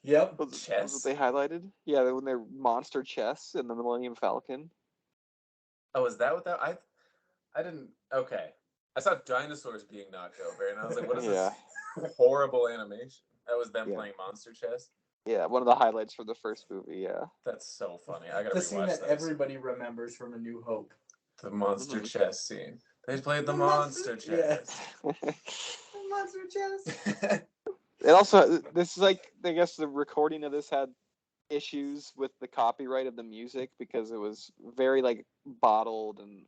Yep. Chess? Was what they highlighted? Yeah, when they're monster chess in the Millennium Falcon. Oh, is that what that... I didn't... Okay. I saw dinosaurs being knocked over, and I was like, what is this horrible animation? That was them playing monster chess? Yeah, one of the highlights from the first movie, yeah. That's so funny. I gotta the rewatch scene that everybody remembers from A New Hope. The monster chess scene. They played the monster chess. Yeah. Monster chess. It also, this is I guess the recording of this had issues with the copyright of the music because it was very bottled and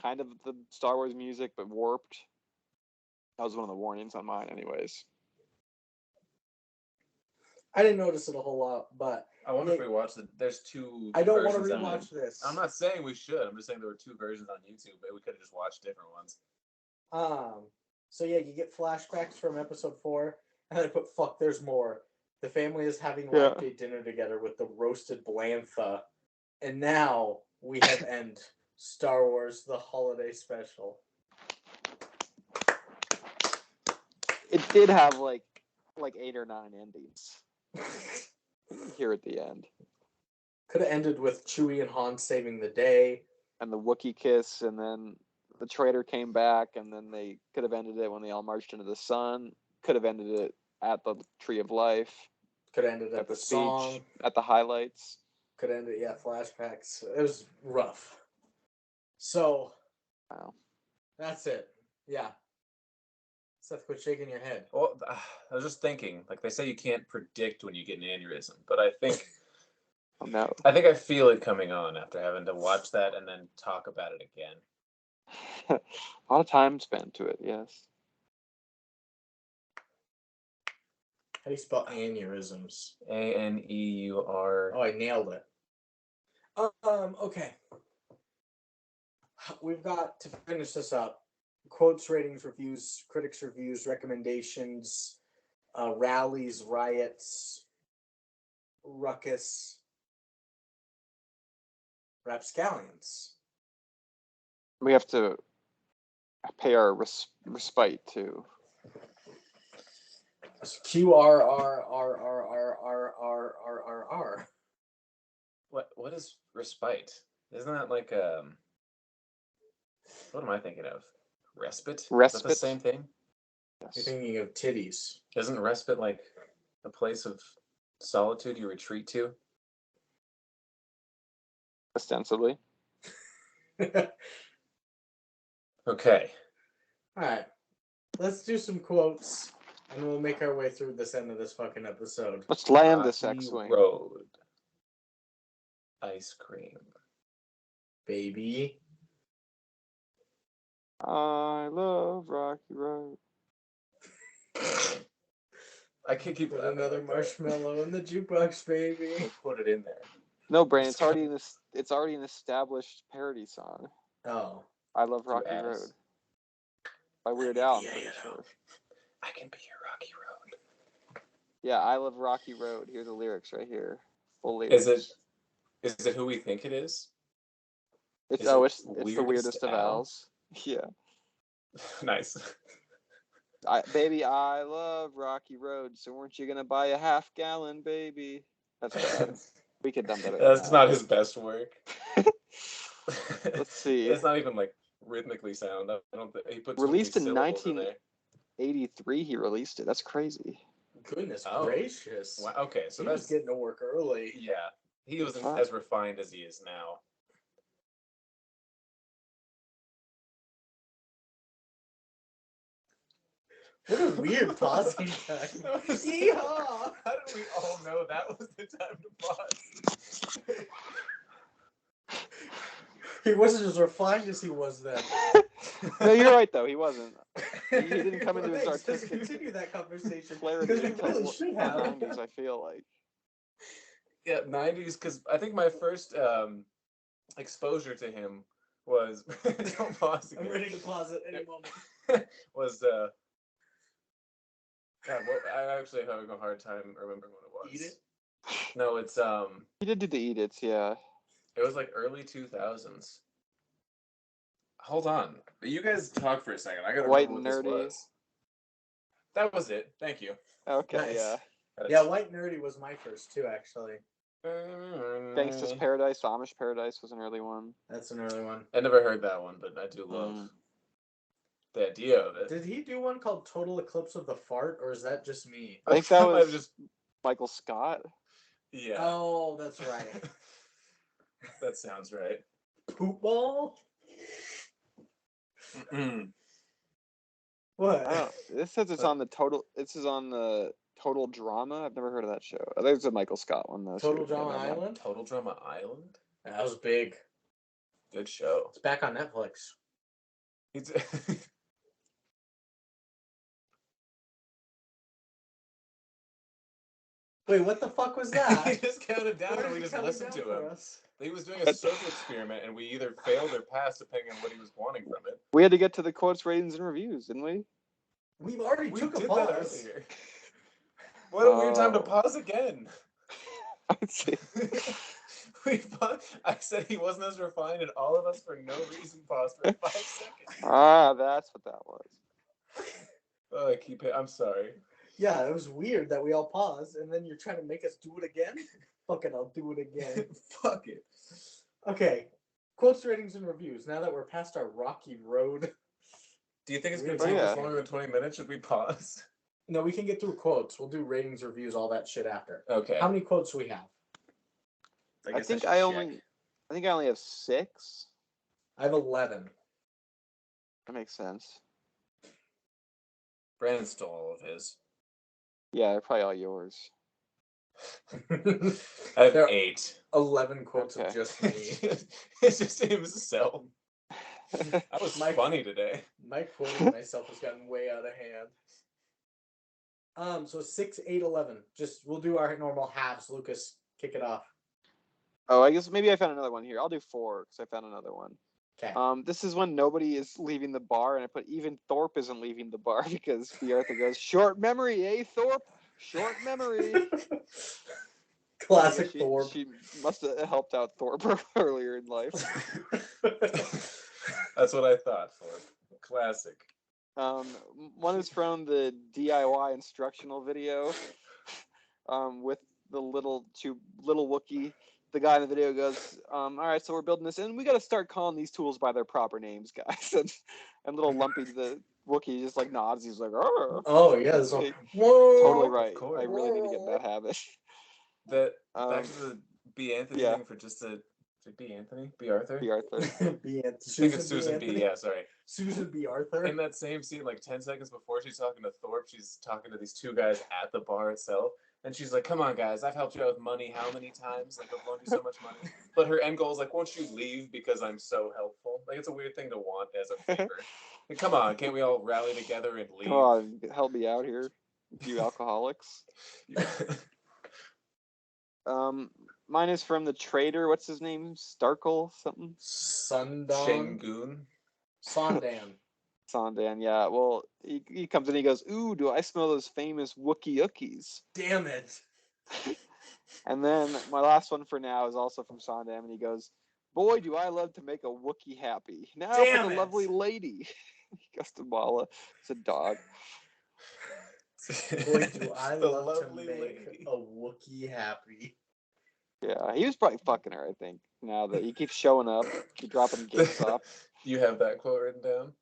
kind of the Star Wars music, but warped. That was one of the warnings on mine, anyways. I didn't notice it a whole lot, but I wonder if we watched it. There's two. I don't want to rewatch this. I'm not saying we should. I'm just saying there were two versions on YouTube, but we could have just watched different ones. So yeah, you get flashbacks from Episode 4, and I put fuck. There's more. The family is having Life Day dinner together with the roasted Blantha, and now we have end Star Wars: The Holiday Special. It did have like 8 or 9 endings here at the end. Could have ended with Chewie and Han saving the day, and the Wookiee kiss, and then the traitor came back, and then they could have ended it when they all marched into the sun. Could have ended it at the Tree of Life. Could have ended at the speech, song. at the highlights. Could have ended, flashbacks. It was rough. So, wow. That's it. Yeah. Seth, quit shaking your head. Well, I was just thinking, they say you can't predict when you get an aneurysm, but I think... Oh, no. I think I feel it coming on after having to watch that and then talk about it again. A lot of time spent to it, yes. How do you spell aneurysms? A-N-E-U-R. Oh, I nailed it. Okay. We've got to finish this up. Quotes, ratings, reviews, critics' reviews, recommendations, rallies, riots, ruckus, rapscallions. We have to pay our respite too. QRRRRRRRRRR. What is respite? Isn't that what am I thinking of? Respite? Is that the same thing? Yes. You're thinking of titties. Isn't respite a place of solitude you retreat to? Ostensibly. Okay. All right. Let's do some quotes, and we'll make our way through this end of this fucking episode. Let's land this X-Wing. Road. Ice cream. Baby. I love Rocky Road. I can't keep Put another marshmallow in the jukebox, baby. Put it in there. No, Brandon, it's already an established parody song. Oh. I love Rocky Road. By Weird Al, I'm pretty sure. I can be your Rocky Road. Yeah, I love Rocky Road. Here are the lyrics right here. Full lyrics. Is it who we think it is? It's Is it it's the weirdest of owls. Yeah. Nice. Baby, I love Rocky Road. So weren't you gonna buy a half-gallon, baby? That's bad. We could done better. That's not his best work. Let's see. It's not even like rhythmically sound. I don't think he put Released in syllables in there. 1983. He released it. That's crazy. Goodness gracious. Wow. Okay, so he was getting to work early. Yeah, he wasn't as refined as he is now. What a weird pausing time. Yeehaw! How did we all know that was the time to pause? He wasn't as refined as he was then. No, you're right though. He wasn't. He didn't come into his Let's artistic continue that conversation. clarity Because we until really should the have. 90s, I feel like. Yeah, 90s, because I think my first exposure to him was don't pause again. I'm ready to pause at any moment. Was God, I actually having a hard time remembering what it was. Eat It? No, it's He did do the Eat It's, yeah. It was like early 2000s. Hold on, you guys talk for a second. I gotta White remember and what Nerdy. this was. That was it. Thank you. Okay, Nice. yeah. Yeah, White Nerdy was my first too, actually. Gangsta's Paradise, Amish Paradise was an early one. That's an early one. I never heard that one, but I do love the idea of it. Did he do one called Total Eclipse of the Fart, or is that just me? I think that was just Michael Scott. Yeah. Oh, that's right. That sounds right. Poop ball? What? I don't. This says it's on the total. This is on the Total Drama. I've never heard of that show. Oh, there's a Michael Scott one though. Total Drama Island. Total Drama Island. That was big. Good show. It's back on Netflix. It's Wait, what the fuck was that? He just counted down and we just listened to him. He was doing a social experiment and we either failed or passed depending on what he was wanting from it. We had to get to the quotes, ratings, and reviews, didn't we? We already took a pause. Earlier. What a weird time to pause again. I'd say. I said he wasn't as refined, and all of us, for no reason, paused for 5 seconds. That's what that was. Oh, I'm sorry. Yeah, it was weird that we all paused, and then you're trying to make us do it again? Fuck it, I'll do it again. Fuck it. Okay, quotes, ratings, and reviews. Now that we're past our rocky road. Do you think it's going to take us longer than 20 minutes? Should we pause? No, we can get through quotes. We'll do ratings, reviews, all that shit after. Okay. How many quotes do we have? I think I only have 6. I have 11. That makes sense. Brandon stole all of his. Yeah, they're probably all yours. I have 8. 11 quotes of just me. It's just himself. I was funny today. My quoting myself has gotten way out of hand. So 6, 8, 11. Just we'll do our normal halves. Lucas, kick it off. Oh, I guess maybe I found another one here. I'll do 4 because I found another one. Okay. This is when nobody is leaving the bar, and I put even Thorpe isn't leaving the bar because the Arthur goes, "Short memory, eh, Thorpe? Short memory." Classic Thorpe. She must have helped out Thorpe earlier in life. That's what I thought, Thorpe. Classic. One is from the DIY instructional video with the little Wookiee. The guy in the video goes, all right, so we're building this, and we got to start calling these tools by their proper names, guys. And little Lumpy, the Wookiee, just like nods. He's like, "Oh, oh yeah, this one. Totally right. Of I really need to get in that habit." Back to the B. Anthony thing for just a B. Anthony? B. Arthur? B. Arthur. B. I think it's Susan B. Yeah, sorry. Susan B. Arthur. In that same scene, like 10 seconds before she's talking to Thorpe, she's talking to these 2 guys at the bar itself. And she's like, "Come on, guys, I've helped you out with money how many times? Like, I've loaned you so much money." But her end goal is like, "Won't you leave because I'm so helpful?" Like, it's a weird thing to want as a favor. Like, come on, can't we all rally together and leave? Come on, help me out here, you alcoholics. Mine is from the trader. What's his name? Starkle something? Sundown. Shengun. Sondan. Sondan, yeah. Well, he comes in, he goes, "Ooh, do I smell those famous Wookiee Ookies?" Damn it. And then my last one for now is also from Sondam, and he goes, "Boy, do I love to make a Wookiee happy. Now for Damn the it. lovely lady." He goes to Mala. It's a dog. Boy, do I The love to lovely make lady. a Wookiee happy. Yeah, he was probably fucking her, I think. Now that he keeps showing up, keep dropping gifts off. You have that quote written down?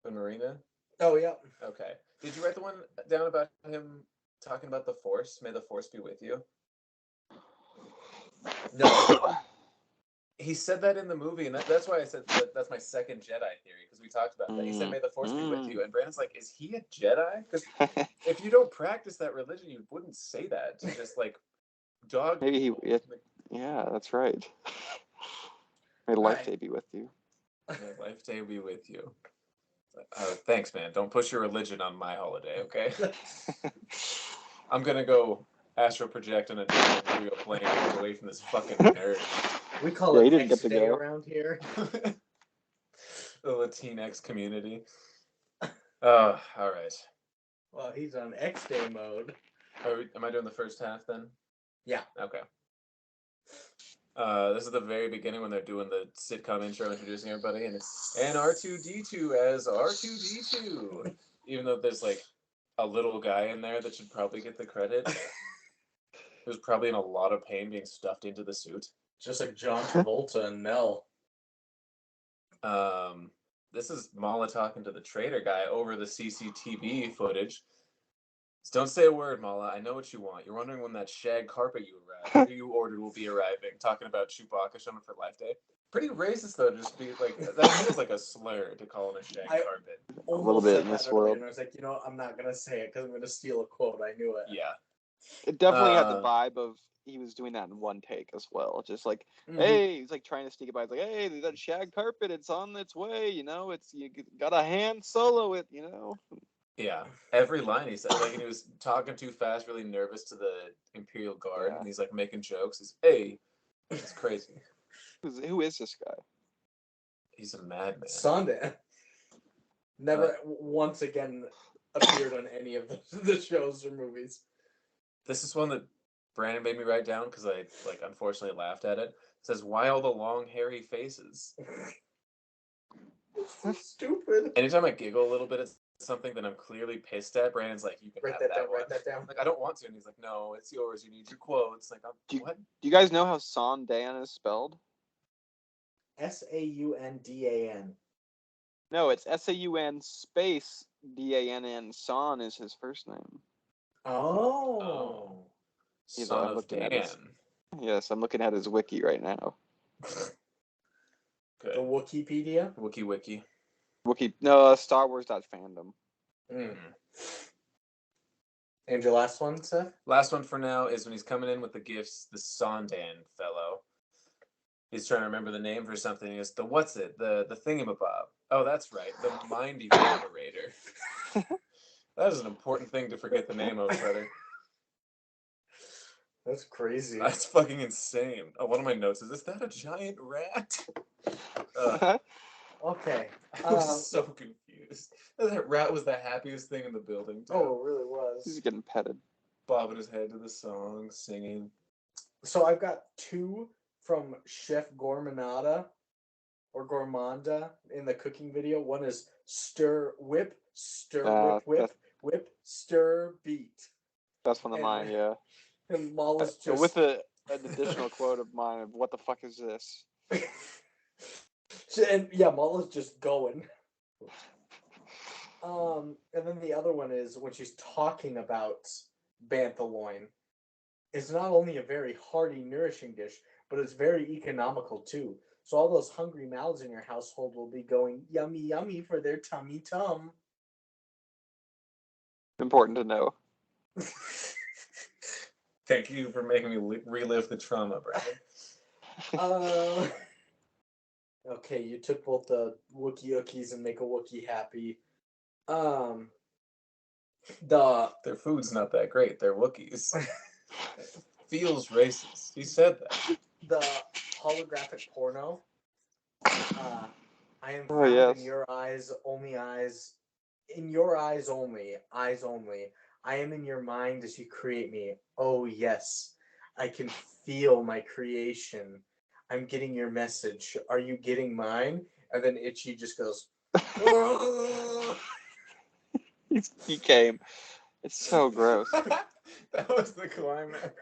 The Marina? Oh, yeah. Okay. Did you write the one down about him talking about the Force? May the Force be with you. No. He said that in the movie, and that's why I said that's my second Jedi theory, because we talked about that. He said, "May the Force be with you," and Brandon's like, "Is he a Jedi? Because if you don't practice that religion, you wouldn't say that to just like dog Maybe people." yeah, that's right. May life day be with you. May life day be with you. Thanks, man. Don't push your religion on my holiday, okay? I'm gonna go astral project on a giant imperial plane and get away from this fucking nerd. We call he it didn't X get to Day go. around here. The Latinx community. All right. Well, he's on X Day mode. Am I doing the first half then? Yeah. Okay. This is the very beginning when they're doing the sitcom intro, introducing everybody, and it's and R2D2 as R2D2. Even though there's like a little guy in there that should probably get the credit. He was probably in a lot of pain being stuffed into the suit. Just like John Travolta and Mel. This is Mala talking to the traitor guy over the CCTV footage. Just don't say a word, Mala. I know what you want. You're wondering when that shag carpet you ordered will be arriving. Talking about Chewbacca showing up for Life Day. Pretty racist though. Just be like that feels like a slur to call him a shag carpet. A little bit in this world. And I was like, I'm not gonna say it because I'm gonna steal a quote. I knew it. Yeah. It definitely had the vibe of he was doing that in one take as well. Just like, hey, he's like trying to sneak it by. It's like, hey, that shag carpet, it's on its way. You got a hand solo it. Yeah, every line he said, like, and he was talking too fast, really nervous to the Imperial Guard, and he's like making jokes. He's, hey, it's crazy. Who is this guy? He's a madman. Sondan. Never once again appeared on any of the shows or movies. This is one that Brandon made me write down because I unfortunately laughed at it. It says, "Why all the long hairy faces?" It's so stupid. Anytime I giggle a little bit at something that I'm clearly pissed at, Brandon's like, "You can write have that that down. one." Write that down. Like, I don't want to, and he's like, "No, it's yours. You need your quotes." Like, what? Do you guys know how Sondan is spelled? Saundan. No, it's Saun space DANN. Son is his first name. Oh. Son of Dan. Yes, I'm looking at his wiki right now. The Wikipedia? Wookiee. Wookiee. No, Star Wars.fandom. And your last one, Seth? Last one for now is when he's coming in with the gifts, the Sondan fellow. He's trying to remember the name for something. He goes, the thingamabob. Oh, that's right, the mind evaporator. That is an important thing to forget the name of, brother. That's crazy. That's fucking insane. Oh, one of my notes is that a giant rat? Okay. I was so confused. That rat was the happiest thing in the building, too. Oh, it really was. He's getting petted. Bobbing his head to the song, singing. So I've got two from Chef Gourmanda or Gourmanda in the cooking video. One is whip, stir, whip, stir, beat. That's one of mine, yeah. And Mala's just... With an additional quote of mine of, what the fuck is this? And yeah, Mala's just going. And then the other one is when she's talking about bantha loin. It's not only a very hearty, nourishing dish, but it's very economical too. So all those hungry mouths in your household will be going yummy, yummy for their tummy tum. Important to know. Thank you for making me relive the trauma, Brandon. Okay, you took both the Wookiee and make a Wookiee happy. Their food's not that great. They're Wookiees. Feels racist. He said that. The holographic porno. I am Oh, found yes. in your eyes, only eyes. In your eyes only, eyes only. I am in your mind as you create me. Oh, yes. I can feel my creation. I'm getting your message. Are you getting mine? And then Itchy just goes, "Oh." He came. It's so gross. That was the climax.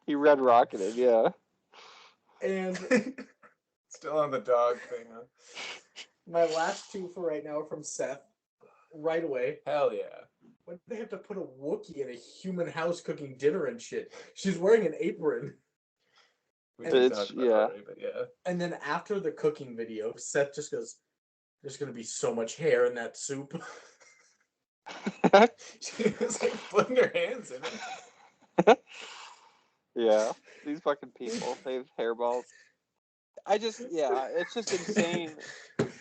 He red rocketed, yeah. And Still on the dog thing, huh? my last two for right now are from Seth. Right away. Hell yeah. When they have to put a Wookiee in a human house cooking dinner and shit. She's wearing an apron. We And did it's- talk about yeah. that already, but yeah. And then after the cooking video, Seth just goes, "There's gonna be so much hair in that soup." She was like putting her hands in it. Yeah. These fucking people, they have hairballs. It's just insane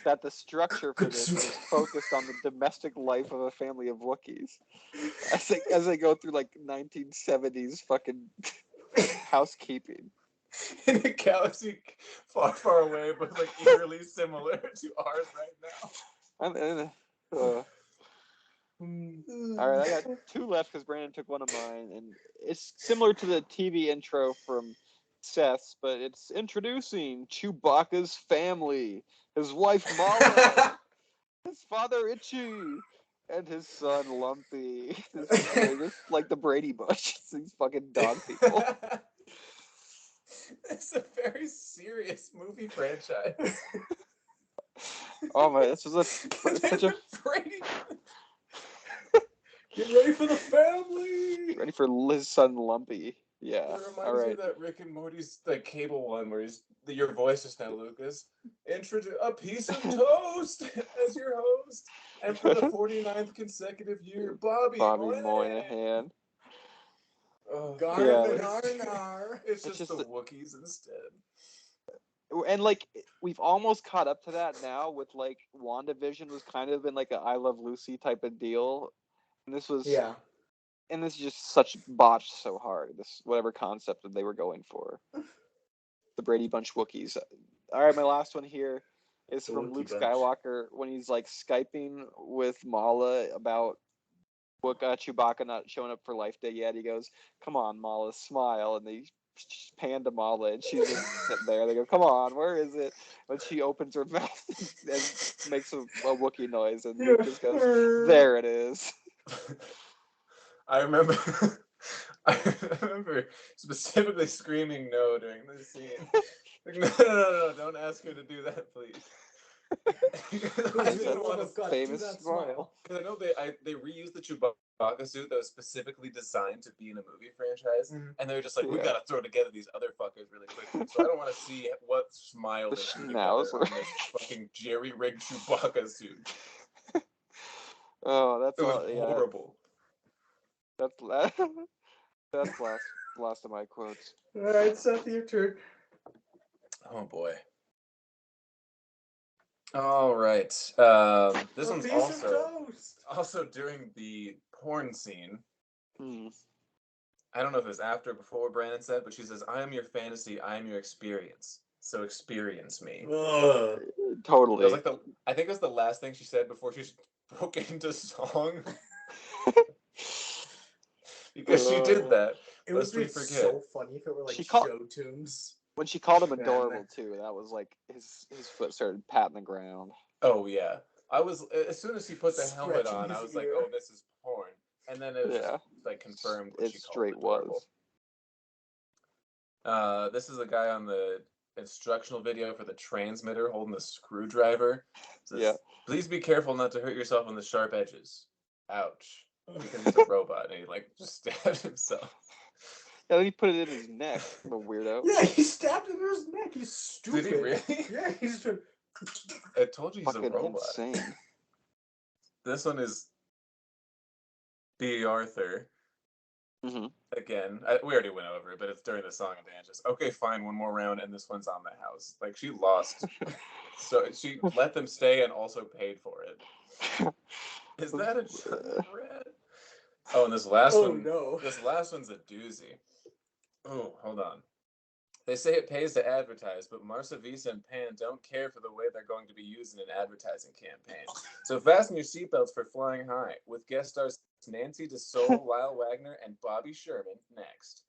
that the structure for this is focused on the domestic life of a family of Wookiees. As they go through like 1970s fucking housekeeping. In a galaxy far, far away, but like eerily similar to ours right now. All right, I got two left because Brandon took one of mine, and it's similar to the TV intro from Seth, but it's introducing Chewbacca's family, his wife Mala, his father Itchy, and his son Lumpy. They're just like the Brady Bunch. These fucking dog people. It's a very serious movie franchise. Oh my, this was such a Brady. Get ready for the family. ready for his son Lumpy. Yeah. It reminds All me right. of that Rick and Morty's like cable one where your voice is now Lucas. Introduce a piece of toast as your host, and for the 49th consecutive year, Bobby Moynihan. Oh, It's just the Wookiees instead. And like we've almost caught up to that now with like WandaVision was kind of in like a I Love Lucy type of deal. And this was and this is just such botched so hard. This whatever concept that they were going for. The Brady Bunch Wookiees. All right, my last one here is from Luke Skywalker when he's like Skyping with Mala about Chewbacca not showing up for Life Day yet. He goes, "Come on, Mala, smile," and they pan to Mala, and she's just sitting there. They go, "Come on, where is it?" When she opens her mouth and makes a Wookiee noise, and Luke just goes, "There it is." I remember specifically screaming no during this scene. Like, no, don't ask her to do that, please. I didn't want to famous smile. Because I know they reused the Chewbacca suit that was specifically designed to be in a movie franchise, and they were just like, we gotta throw together these other fuckers really quickly. So I don't want to see what smile they threw together on this fucking jerry-rigged Chewbacca suit. Oh, that's horrible. That's last of my quotes. All right, Seth, your turn. Oh boy. All right. This one's also during the porn scene. I don't know if it was after or before Brandon said, but she says, "I am your fantasy, I am your experience. So experience me." Totally. It was I think it was the last thing she said before she broke into song. Because she did that. It would be so funny if it were like show tunes. When she called him adorable too, that was like his foot started patting the ground. Oh yeah. I was as soon as he put the helmet on, I was like, "Oh, this is porn." And then it was just like confirmed what she called it adorable. This is a guy on the instructional video for the transmitter holding the screwdriver. It says, "Please be careful not to hurt yourself on the sharp edges." Ouch. Because he's a robot and he like just stabbed himself. Yeah, then he put it in his neck. The weirdo. Yeah, he stabbed it in his neck. He's stupid. Did he really? Yeah, he's just... I told you he's fucking a robot. Insane. This one is B. Arthur. Mm-hmm. Again, we already went over it, but it's during the song and dance. Okay, fine, one more round, and this one's on the house. Like, she lost. So she let them stay and also paid for it. Is that a giant rat? Oh, and this last one. No. This last one's a doozy. Oh, hold on. They say it pays to advertise, but Marcia, Visa, and Pan don't care for the way they're going to be used in an advertising campaign. So fasten your seatbelts for Flying High, with guest stars Nancy DeSole, Lyle Wagner, and Bobby Sherman next.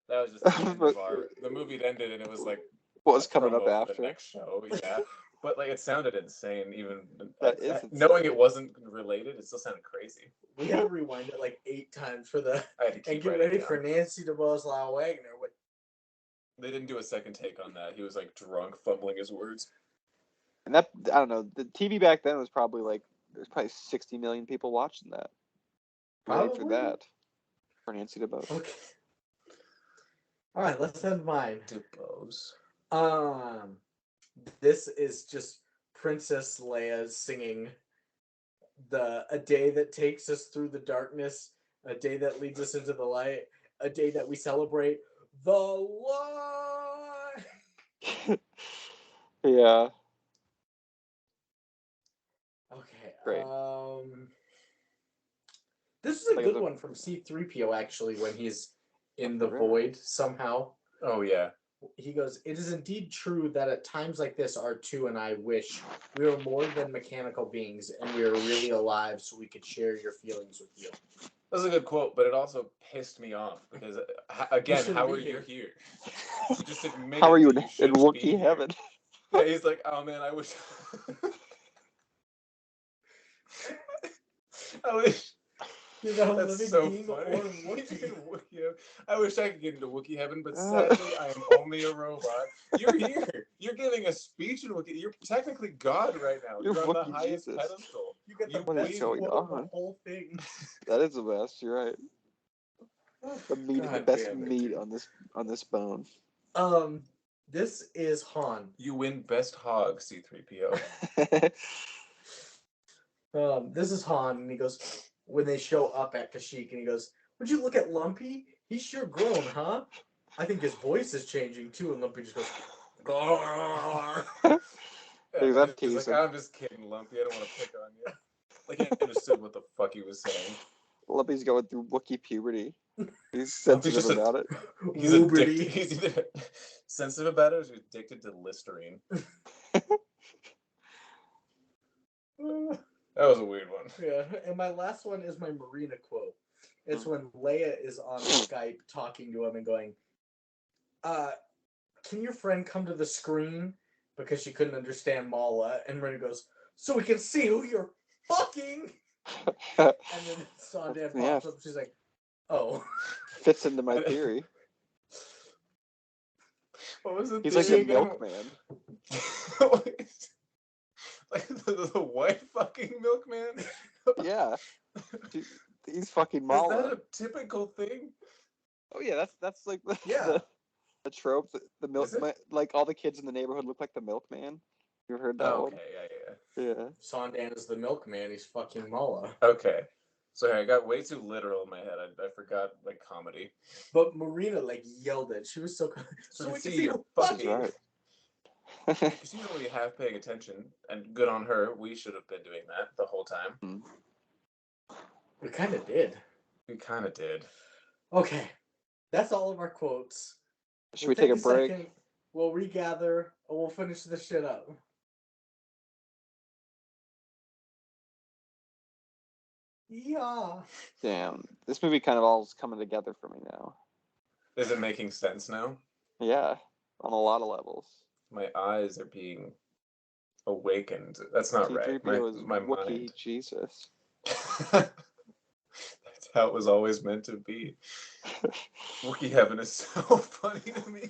That was just the end of the movie had ended, and it was like what was coming up promo for after the next show. Yeah, but like it sounded insane. Even insane. knowing it wasn't related, it still sounded crazy. We had to rewind it like 8 times for the I had to keep and get writing ready down. for Nancy DeBose, Lyle Wagner. What? They didn't do a second take on that. He was like drunk, fumbling his words. And that, I don't know, the TV back then was probably like, there's probably 60 million people watching that. Ready for that. For Nancy DeBose. Okay. All right, let's end mine. DeBose. This is just Princess Leia singing a day that takes us through the darkness, a day that leads us into the light, a day that we celebrate the light. Yeah. Okay. Great. This is a good one from C-3PO actually when he's in the void somehow. Oh yeah. He goes, "It is indeed true that at times like this, R2 and I wish we were more than mechanical beings and we were really alive so we could share your feelings with you." That's a good quote, but it also pissed me off because, again, how are you here? You just admitted how are you in Wookiee heaven? Yeah, he's like, oh man, I wish. I wish. That's so funny. I wish I could get into Wookiee heaven, but sadly, I am only a robot. You're here. You're giving a speech in Wookiee. You're technically God right now. You're on the highest pedestal. You get the what is going on? The whole thing. That is the best. You're right. The meat, the best meat on this bone. This is Han. You win best hog, C-3PO. This is Han, and he goes, when they show up at Kashyyyk, and he goes, "Would you look at Lumpy? He's sure grown, huh? I think his voice is changing too." And Lumpy just goes, He's like, I'm just kidding, Lumpy. I don't want to pick on you. Like, I understood what the fuck he was saying. Lumpy's going through Wookiee puberty. He's sensitive about it. He's addicted. He's either sensitive about it or he's addicted to Listerine. That was a weird one. Yeah, and my last one is my Marina quote. It's when Leia is on Skype talking to him and going, "Can your friend come to the screen?" Because she couldn't understand Mala. And Marina goes, "So we can see who you're fucking." And then Sondan pops up. She's like, "Oh." Fits into my theory. What was it? He's like a milkman. Like the white fucking milkman? Yeah. He's fucking Mala. Is that a typical thing? Oh yeah, that's like the trope. The milkman, like all the kids in the neighborhood look like the milkman. You ever heard that one? Okay, yeah. Sondan is the milkman. He's fucking Mala. Okay. Sorry, I got way too literal in my head. I forgot like comedy. But Marina like yelled it. She was so we can see you fucking. Right. She's only half paying attention, and good on her. We should have been doing that the whole time. We kind of did. Okay, that's all of our quotes. Should we take a break? Second, we'll regather, and we'll finish this shit up. Yeah. Damn, this movie kind of all is coming together for me now. Is it making sense now? Yeah, on a lot of levels. My eyes are being awakened. That's not right. My mind. Jesus. That's how it was always meant to be. Wookiee heaven is so funny to me.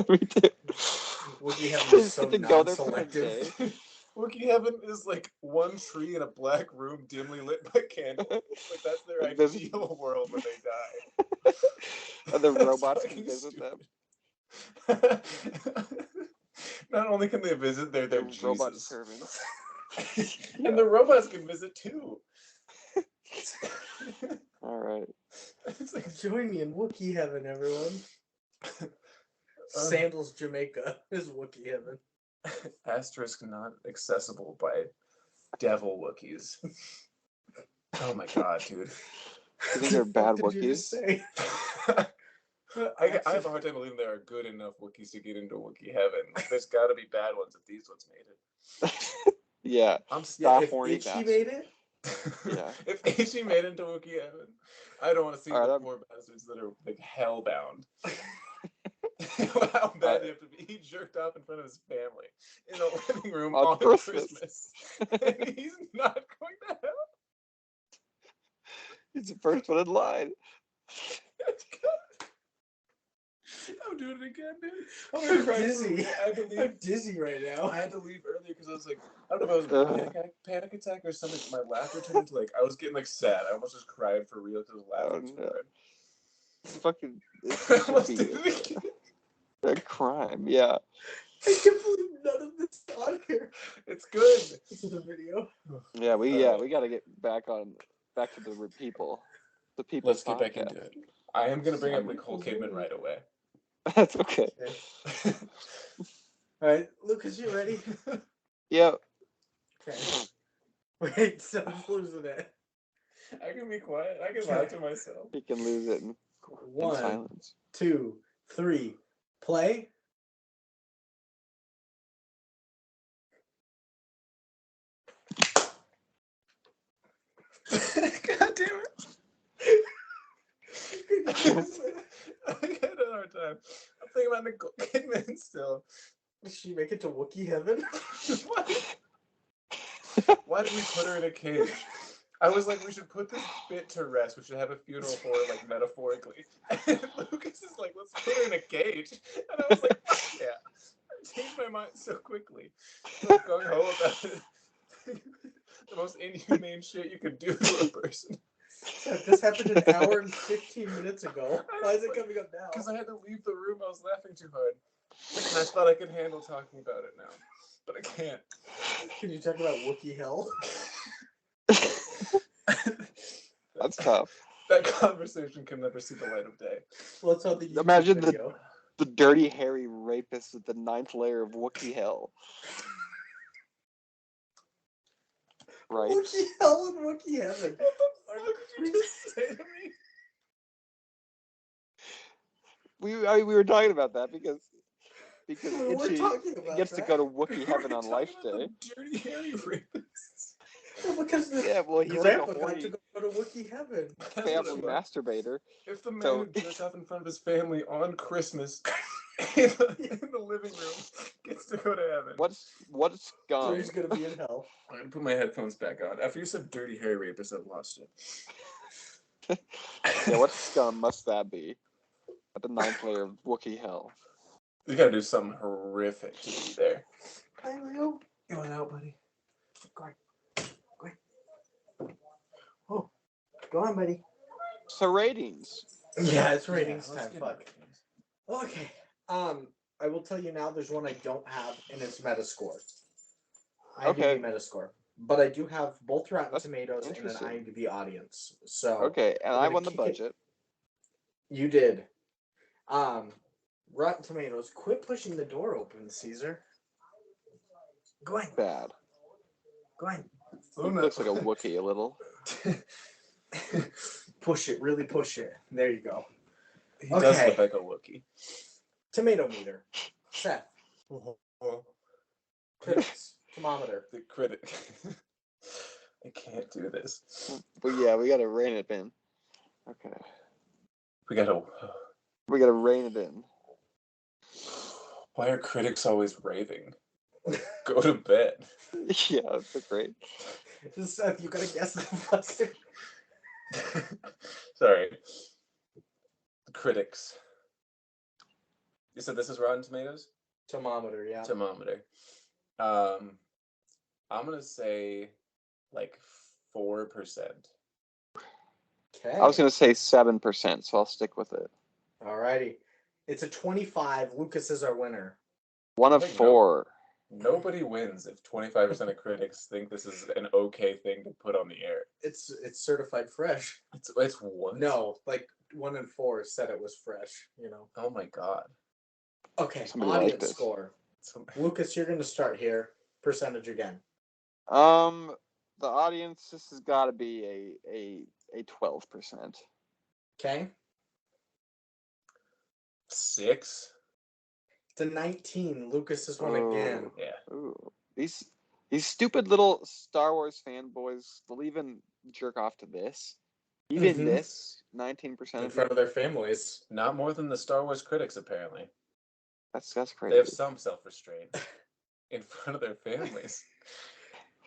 Me too. Wookiee heaven is so non-selective. Wookiee heaven is like one tree in a black room dimly lit by candles. Like that's their ideal world when they die. And the robots can visit them. Not only can they visit, they're robot Jesus. servants. And the robots can visit too. All right. It's like, join me in Wookiee heaven, everyone. Sandals, Jamaica is Wookiee heaven. Asterisk not accessible by devil Wookiees. Oh my god, dude. You think they're bad Wookiees? I have a hard time believing there are good enough Wookiees to get into Wookiee heaven. Like, there's got to be bad ones if these ones made it. Yeah. I'm if horny Itchy bastard. made it, Yeah. If Itchy made it into Wookiee heaven, I don't want to see Alright, the I'm- poor bastards that are like hellbound. How bad do you have to be? He jerked off in front of his family in the living room On on Christmas. and he's not going to hell. He's the first one in line. I'm doing it again, dude. I'm dizzy. I had to leave. I'm dizzy right now. I had to leave earlier because I was like, I don't know if it was a panic attack or something. My laughter turned into like, I was getting like sad. I almost just cried for real because I was laughing too hard. It's fucking. It I almost should did be it again. a crime. Yeah. I can't believe none of this is on here. It's good. This is a video. Yeah, we gotta get back to the people. The people. Let's get back into it. I am gonna bring up Nicole Kidman right away. That's okay. All right, Lucas, you ready? Yeah. Okay. Wait, Seth's losing it. I can be quiet. I can lie to myself. He can lose it in 1, silence. 2, 3, play. God damn it. I had a hard time. I'm thinking about Nicole Kidman still. Did she make it to Wookiee heaven? What? Why did we put her in a cage? I was like, we should put this bit to rest. We should have a funeral for her, like, metaphorically. And Lucas is like, let's put her in a cage. And I was like, fuck yeah. I changed my mind so quickly. I was gung-ho about it. The most inhumane shit you could do to a person. This happened an hour and 15 minutes ago. Why is it coming up now? Because I had to leave the room. I was laughing too hard. And I thought I could handle talking about it now. But I can't. Can you talk about Wookiee hell? That's tough. That conversation can never see the light of day. Let's hope the YouTube Imagine video. the dirty, hairy rapist at the 9th layer of Wookiee hell. Right? Wookiee hell and Wookiee heaven. What the fuck did you just say to me? We were talking about that because We're Itchy talking about gets to that. go to Wookiee We're heaven on talking life about day. the dirty, hairy rapists. Well, because the Yeah, well, he's like grandpa a got horny to go to Wookiee heaven. family masturbator. If the man So- who jerked off in front of his family on Christmas in the living room gets to go to heaven. What So scum? he's gonna be in hell. I'm gonna put my headphones back on. After you said dirty, hairy rapist, I've lost it. Yeah, what scum must that be? At the 9th layer of Wookiee hell. You gotta do something horrific to be there. Hi, Leo. You want out, buddy? Go on. Oh, go on, buddy. So ratings. Yeah, it's ratings let's time. get Fuck. ratings. Okay. I will tell you now. There's one I don't have, and it's Metascore. Okay. IMDb Metascore, but I do have both Rotten That's Tomatoes and an interesting. IMDb audience. So Okay, and we're I gonna won the kick it- budget. You did. Rotten Tomatoes. Quit pushing the door open, Caesar. Go on. Bad. Go on. He looks like a Wookiee a little. Push it. Really push it. There you go. He does Okay. look like a Wookiee. Tomato meter. Seth. Critics. Thermometer. The critic. I can't do this. But yeah, we gotta rein it in. Okay. We gotta. We gotta rein it in. Why are critics always raving? Go to bed. Yeah, that's great. Seth, you gotta guess the fucking. Sorry. The critics. You said this is Rotten Tomatoes? Thermometer, yeah. Thermometer. I'm gonna say like 4%. Okay. I was gonna say 7%, so I'll stick with it. Alrighty. It's a 25. Lucas is our winner. 1 of Wait, no. 4. Nobody wins if 25% of critics think this is an okay thing to put on the air. It's certified fresh. It's what? No, like 1 in 4 said it was fresh, you know. Oh my god. Okay, Somebody liked audience this. score. So- Lucas, you're gonna start here. Percentage again. The audience, this has got to be a 12%. Okay. 6. It's a 19. Lucas has won again. Yeah. Ooh. These stupid little Star Wars fanboys, they'll even jerk off to this. Even this, 19% in front of their families. Not more than the Star Wars critics, apparently. That's crazy. They have some self-restraint in front of their families.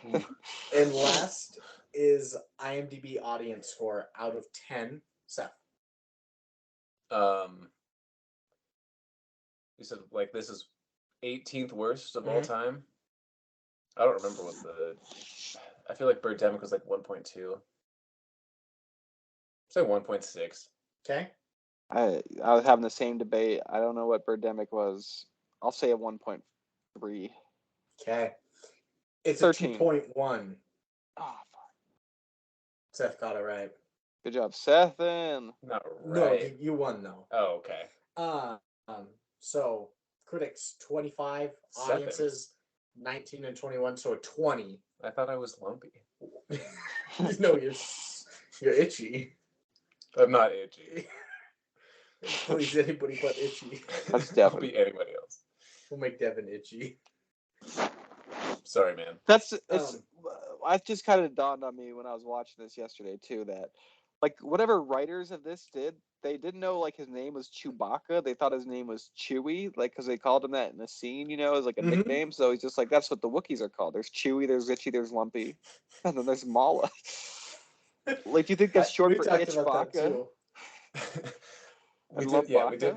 And last is IMDb audience score out of 10. Seth. You said like this is 18th worst of all time. I don't remember what I feel like Birdemic was like 1.2. Say 1.6. Okay. I was having the same debate. I don't know what Birdemic was. I'll say a 1.3. Okay. It's 13. a 2.1. Oh, fuck. Seth got it right. Good job, Seth. Then. Not right. No, you won though. Oh, okay. So critics 25, audiences 19 and 21, so a 20. I thought I was lumpy. No, you're itchy. I'm not itchy. Please, anybody but itchy. That's I'll Devin. be anybody else. We'll make Devin itchy. Sorry, man. I just kind of dawned on me when I was watching this yesterday too that, like, whatever writers of this did, they didn't know like his name was Chewbacca. They thought his name was Chewie, like because they called him that in the scene, as like a nickname. So he's just like, that's what the Wookiees are called. There's Chewie, there's Itchy, there's Lumpy, and then there's Mala. Like, do you think that's short for Itchbacca? We did, yeah, we did.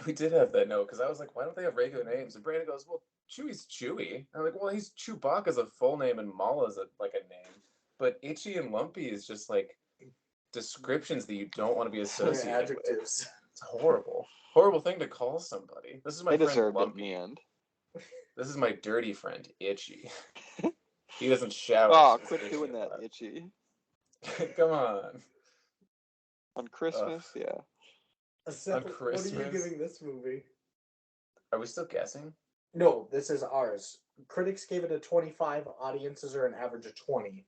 We did have that note because I was like, why don't they have regular names? And Brandon goes, well, Chewie's Chewie. I'm like, well, he's Chewbacca's a full name and Mala's a name, but Itchy and Lumpy is just like descriptions that you don't want to be associated with. It's horrible thing to call somebody. This is my friend Lumpy. This is my dirty friend Itchy. He doesn't shout. Oh, quit doing that, Itchy. Come on. On Christmas, yeah. Seth, on Christmas? What are you giving this movie? Are we still guessing? No, this is ours. Critics gave it a 25. Audiences are an average of 20.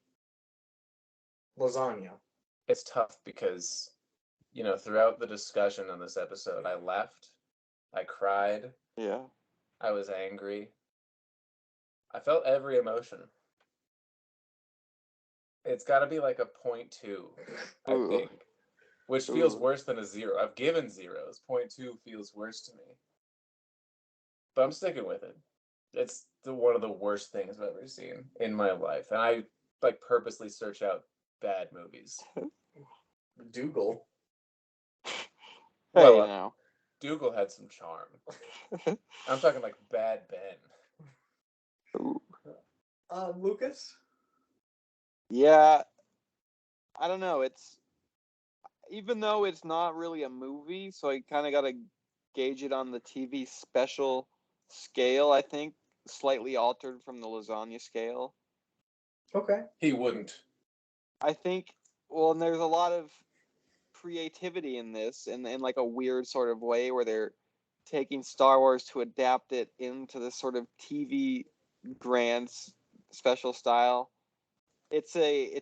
Lasagna. It's tough because, throughout the discussion on this episode, I laughed, I cried, yeah, I was angry, I felt every emotion. It's got to be like a 0.2, I think, which feels worse than a 0. I've given 0s. 0.2 feels worse to me, but I'm sticking with it. It's one of the worst things I've ever seen in my life, and I purposely search out bad movies. Dougal. Well, now. Dougal had some charm. I'm talking like Bad Ben. Lucas? Yeah, I don't know. Even though it's not really a movie, so I kind of got to gauge it on the TV special scale, I think, slightly altered from the lasagna scale. Okay. He wouldn't. I think, and there's a lot of creativity in this in like a weird sort of way where they're taking Star Wars to adapt it into this sort of TV grand special style. It's a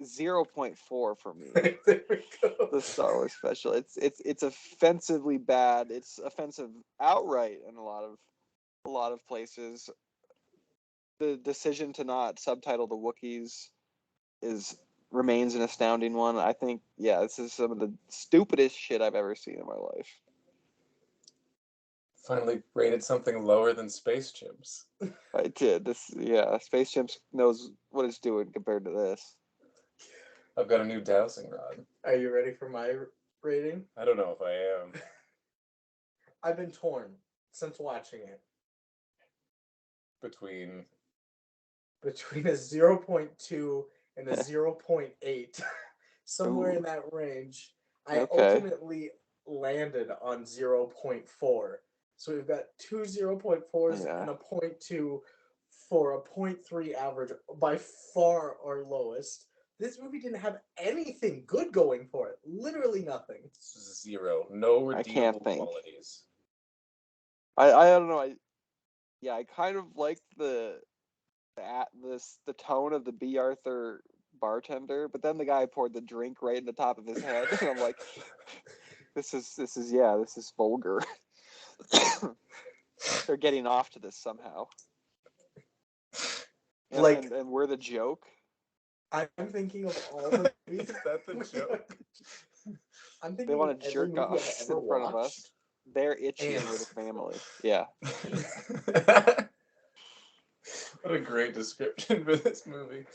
0.4 for me. There we go. The Star Wars special. It's offensively bad. It's offensive outright in a lot of places. The decision to not subtitle the Wookiees remains an astounding one. I think, this is some of the stupidest shit I've ever seen in my life. Finally rated something lower than Space Chimps. I did. Space Chimps knows what it's doing compared to this. I've got a new dowsing rod. Are you ready for my rating? I don't know if I am. I've been torn since watching it. Between a 0.2 and a 0.8. Somewhere in that range. I ultimately landed on 0.4. So we've got two 0.4s and a 0.2 for a 0.3 average, by far our lowest. This movie didn't have anything good going for it. Literally nothing. 0. No redeemable qualities. I don't know. I kind of liked the tone of the B. Arthur bartender, but then the guy poured the drink right in the top of his head, and I'm like, This is vulgar. They're getting off to this somehow. And we're the joke. I'm thinking of all the movies. Is that the joke? I'm thinking They want to jerk off in front of us. They're itchy and we're the family. Yeah. What a great description for this movie.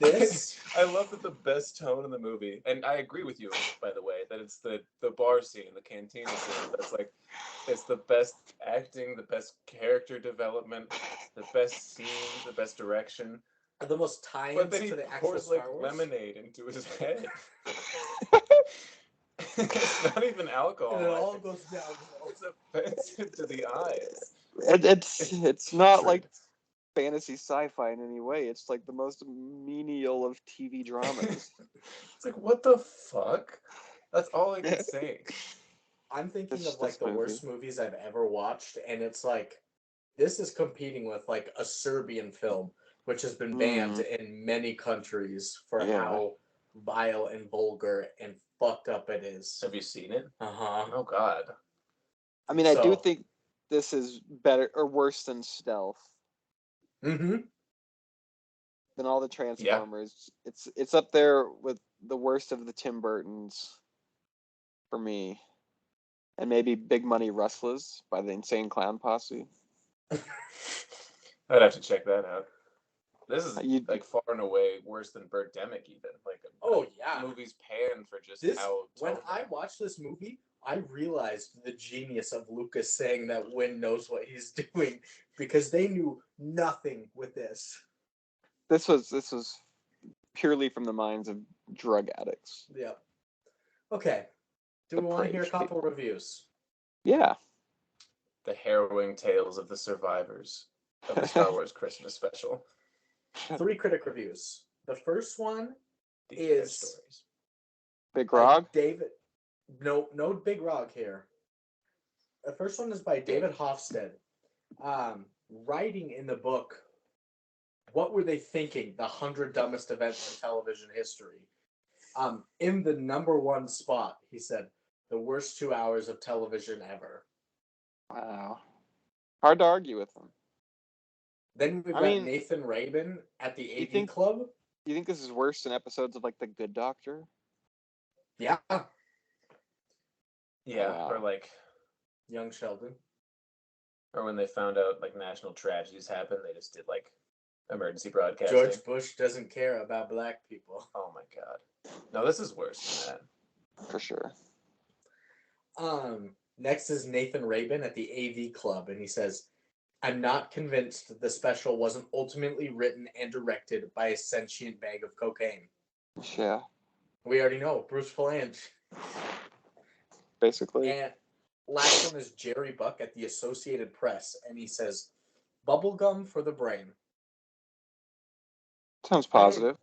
I love that the best tone in the movie, and I agree with you, by the way, that it's the bar scene, the cantina scene. That's like, it's the best acting, the best character development, the best scene, the best direction. The most tie-ins But then he to the actual pours Star Wars. lemonade into his head. It's not even alcohol. And it all goes down. It's offensive to the eyes. It's not like fantasy sci-fi in any way. It's like the most menial of TV dramas. It's like, what the fuck? That's all I can say. I'm thinking of like the worst movies I've ever watched, and it's like this is competing with like a Serbian film, which has been banned in many countries for how vile and vulgar and fucked up it is. Have you seen it? Uh-huh. Oh God. I mean, I do think this is better or worse than Stealth. Mm-hmm. Than all the Transformers. Yeah. It's up there with the worst of the Tim Burtons for me. And maybe Big Money Rustlers by the Insane Clown Posse. I'd have to check that out. This is like far and away worse than Birdemic even. Like movies panned for just how when I watched this movie, I realized the genius of Lucas saying that Wynn knows what he's doing because they knew nothing with this. This was purely from the minds of drug addicts. Yeah. Okay. Do we want to hear a couple reviews? Yeah. The harrowing tales of the survivors of the Star Wars Christmas special. 3 critic reviews. The first one is Big Rog? David. No Big Rog here. The first one is by David Hofstede. Writing in the book, what were they thinking? The 100 dumbest events in television history. In the number 1 spot, he said, the worst 2 hours of television ever. Wow. Hard to argue with them. Then we've got Nathan Rabin at the AV Club. Do you think this is worse than episodes of like The Good Doctor? Yeah. Yeah, wow. Or like Young Sheldon. Or when they found out like national tragedies happened, they just did like emergency broadcasting. George Bush doesn't care about black people. Oh my God. No, this is worse than that. For sure. Next is Nathan Rabin at the AV Club, and he says, I'm not convinced the special wasn't ultimately written and directed by a sentient bag of cocaine. Yeah. We already know, Bruce Valanche. Basically. And last one is Jerry Buck at the Associated Press, and he says, bubblegum for the brain. Sounds positive.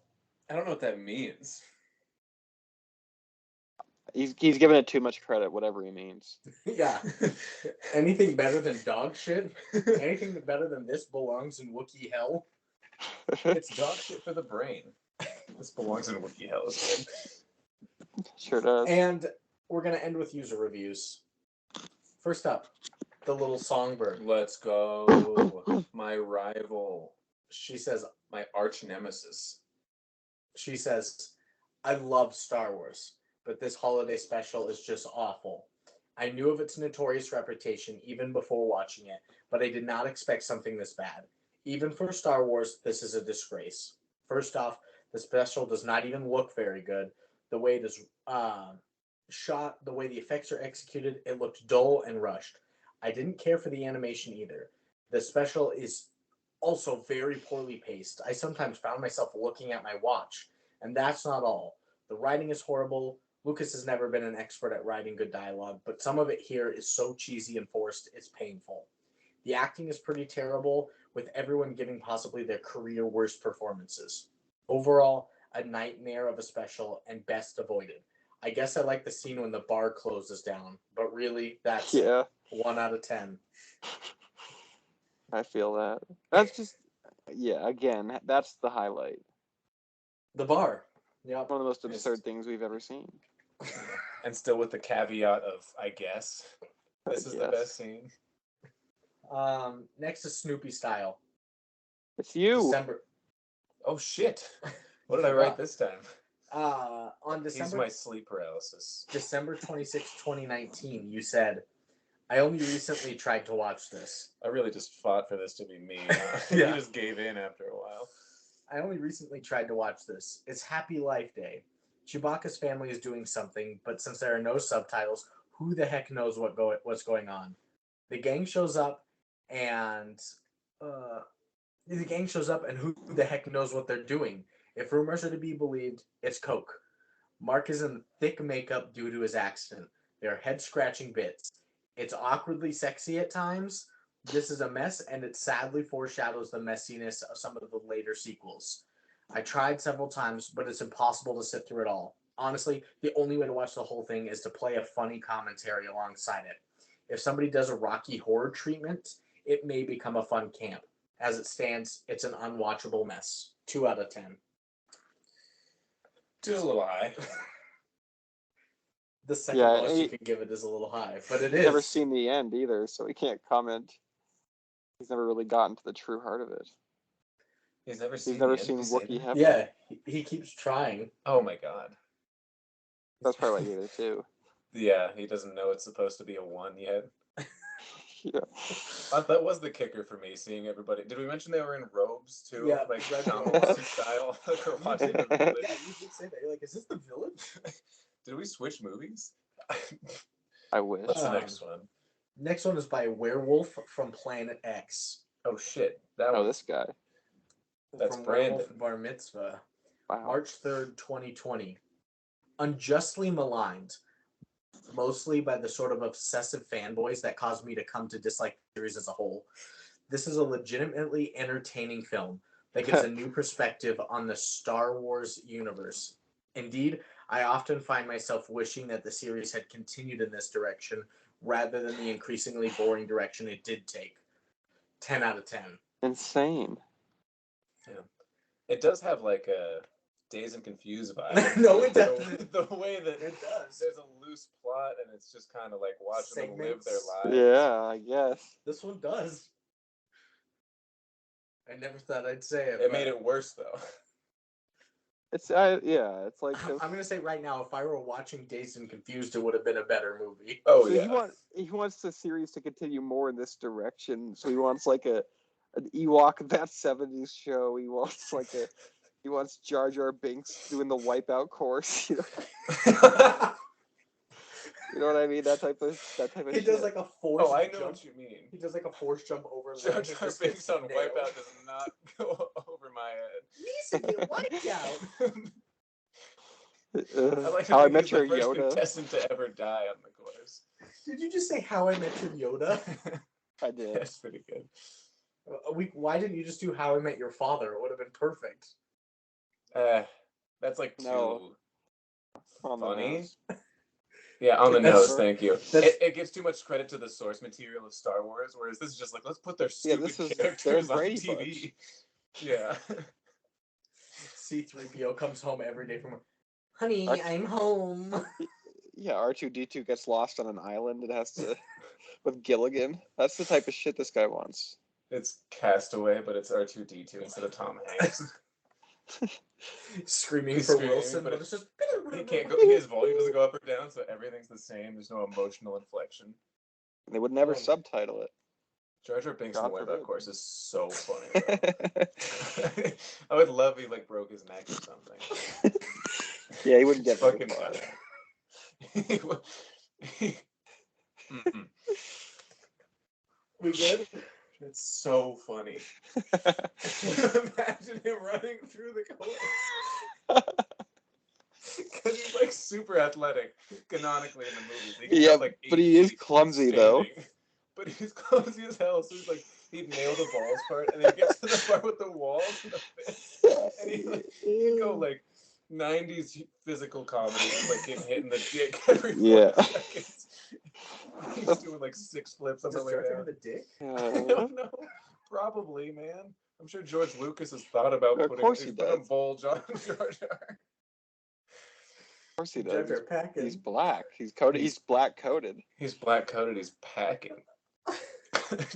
I don't know what that means. He's giving it too much credit, whatever he means. Yeah. Anything better than dog shit? Anything better than this belongs in Wookiee hell? It's dog shit for the brain. This belongs in Wookiee hell. Sure does. And we're going to end with user reviews. First up, the little songbird. Let's go. My rival. She says, my arch nemesis. She says, I love Star Wars, but this holiday special is just awful. I knew of its notorious reputation even before watching it, but I did not expect something this bad. Even for Star Wars, this is a disgrace. First off, the special does not even look very good. The way it is shot, the way the effects are executed, it looked dull and rushed. I didn't care for the animation either. The special is also very poorly paced. I sometimes found myself looking at my watch. And that's not all. The writing is horrible. Lucas has never been an expert at writing good dialogue, but some of it here is so cheesy and forced, it's painful. The acting is pretty terrible, with everyone giving possibly their career worst performances. Overall, a nightmare of a special and best avoided. I guess I like the scene when the bar closes down, but really, that's 1 out of 10. I feel that. That's just, again, that's the highlight. The bar. Yeah. One of the most absurd things we've ever seen. And still with the caveat of, I guess, this is the best scene. Next is Snoopy style. It's you. December. Oh shit! What did I write this time? On December. He's my sleep paralysis. December 26, 2019. You said, "I only recently tried to watch this." I really just fought for this to be me. Yeah. You just gave in after a while. I only recently tried to watch this. It's Happy Life Day. Chewbacca's family is doing something, but since there are no subtitles, who the heck knows what's going on? The gang shows up, and who the heck knows what they're doing? If rumors are to be believed, it's Coke. Mark is in thick makeup due to his accident. There are head-scratching bits. It's awkwardly sexy at times. This is a mess, and it sadly foreshadows the messiness of some of the later sequels. I tried several times, but it's impossible to sit through it all. Honestly, the only way to watch the whole thing is to play a funny commentary alongside it. If somebody does a Rocky Horror treatment, it may become a fun camp. As it stands, it's an unwatchable mess. 2 out of 10. Just a little high. The second most you can give it is a little high, but it is. Never seen the end either, so he can't comment. He's never really gotten to the true heart of it. He's never seen Wookiee Heaven. Yeah, he keeps trying. Oh my god. That's probably like either too. Yeah, he doesn't know it's supposed to be a 1 yet. Yeah. That was the kicker for me, seeing everybody. Did we mention they were in robes too? Yeah, like red Comic style. Like we're watching the village. Yeah, you did say that. You're like, is this the village? Did we switch movies? I wish. What's the next one? Next one is by Werewolf from Planet X. Oh shit! That Oh, was this guy. That's from Brandon. Werewolf Bar Mitzvah. Wow. March 3rd, 2020. Unjustly maligned, mostly by the sort of obsessive fanboys that caused me to come to dislike the series as a whole. This is a legitimately entertaining film that gives a new perspective on the Star Wars universe. Indeed, I often find myself wishing that the series had continued in this direction rather than the increasingly boring direction it did take. 10 out of 10. Insane. Yeah. It does have like a Dazed and Confused vibe. No, it doesn't. The way that It does. There's a loose plot, and it's just kind of like watching them live their Segments. lives. Yeah, I guess. This one does. I never thought I'd say it. It made it worse though. It's it's like I'm gonna say right now, if I were watching Dazed and Confused, it would have been a better movie. Oh so yeah. he wants the series to continue more in this direction. So he wants like an Ewok That 70s show. He wants Jar Jar Binks doing the Wipeout course. You know? You know what I mean? That type of He shit. does like a force. Oh, I know jump. what you mean. He does like a force jump over. Jar Jar Binks on Wipeout does not go over my head. Lisa, get wiped out. I like How I to Met think Your he's the first Yoda. contestant to ever die on the course. Did you just say How I Met Your Yoda? I did. That's pretty good. Why didn't you just do How I Met Your Father? It would have been perfect. That's like No. too On the funny. nose. Yeah, on the That's- nose. Thank you. It gives too much credit to the source material of Star Wars, whereas this is just like, let's put their stupid characters they're on Brady TV. Bunch. Yeah. C-3PO comes home every day from work. Honey, R2 I'm home. Yeah, R2-D2 gets lost on an island. It has to with Gilligan. That's the type of shit this guy wants. It's Castaway, but it's R2-D2 instead of Tom Hanks. Screaming He's for screaming, Wilson, but but it's just... He can't go. His volume doesn't go up or down, so everything's the same. There's no emotional inflection. They would never Oh. subtitle it. Jar Jar Binks God on the Wipeout forbid. course is so funny. Bro. I would love if he like broke his neck or something. Yeah, he wouldn't get very Fucking far. Mm-mm. We good? It's so funny. Imagine him running through the course. Because he's like super athletic, canonically in the movies. He can Yeah, have, like, but 8 he is feet clumsy, though. But he's clumsy as hell, so he's like, he'd nail the balls part, and then he gets to the part with the walls and the fists, and he'd go like 90s physical comedy, like getting hit in the dick every 4 seconds. He's doing like 6 flips on the way down. with a dick? I don't know. Probably, man. I'm sure George Lucas has thought about Of putting course he a does. bulge on Jar Jar. course he Drive does. her packing. He's black. He's coded. He's black coded. He's black coated. He's packing.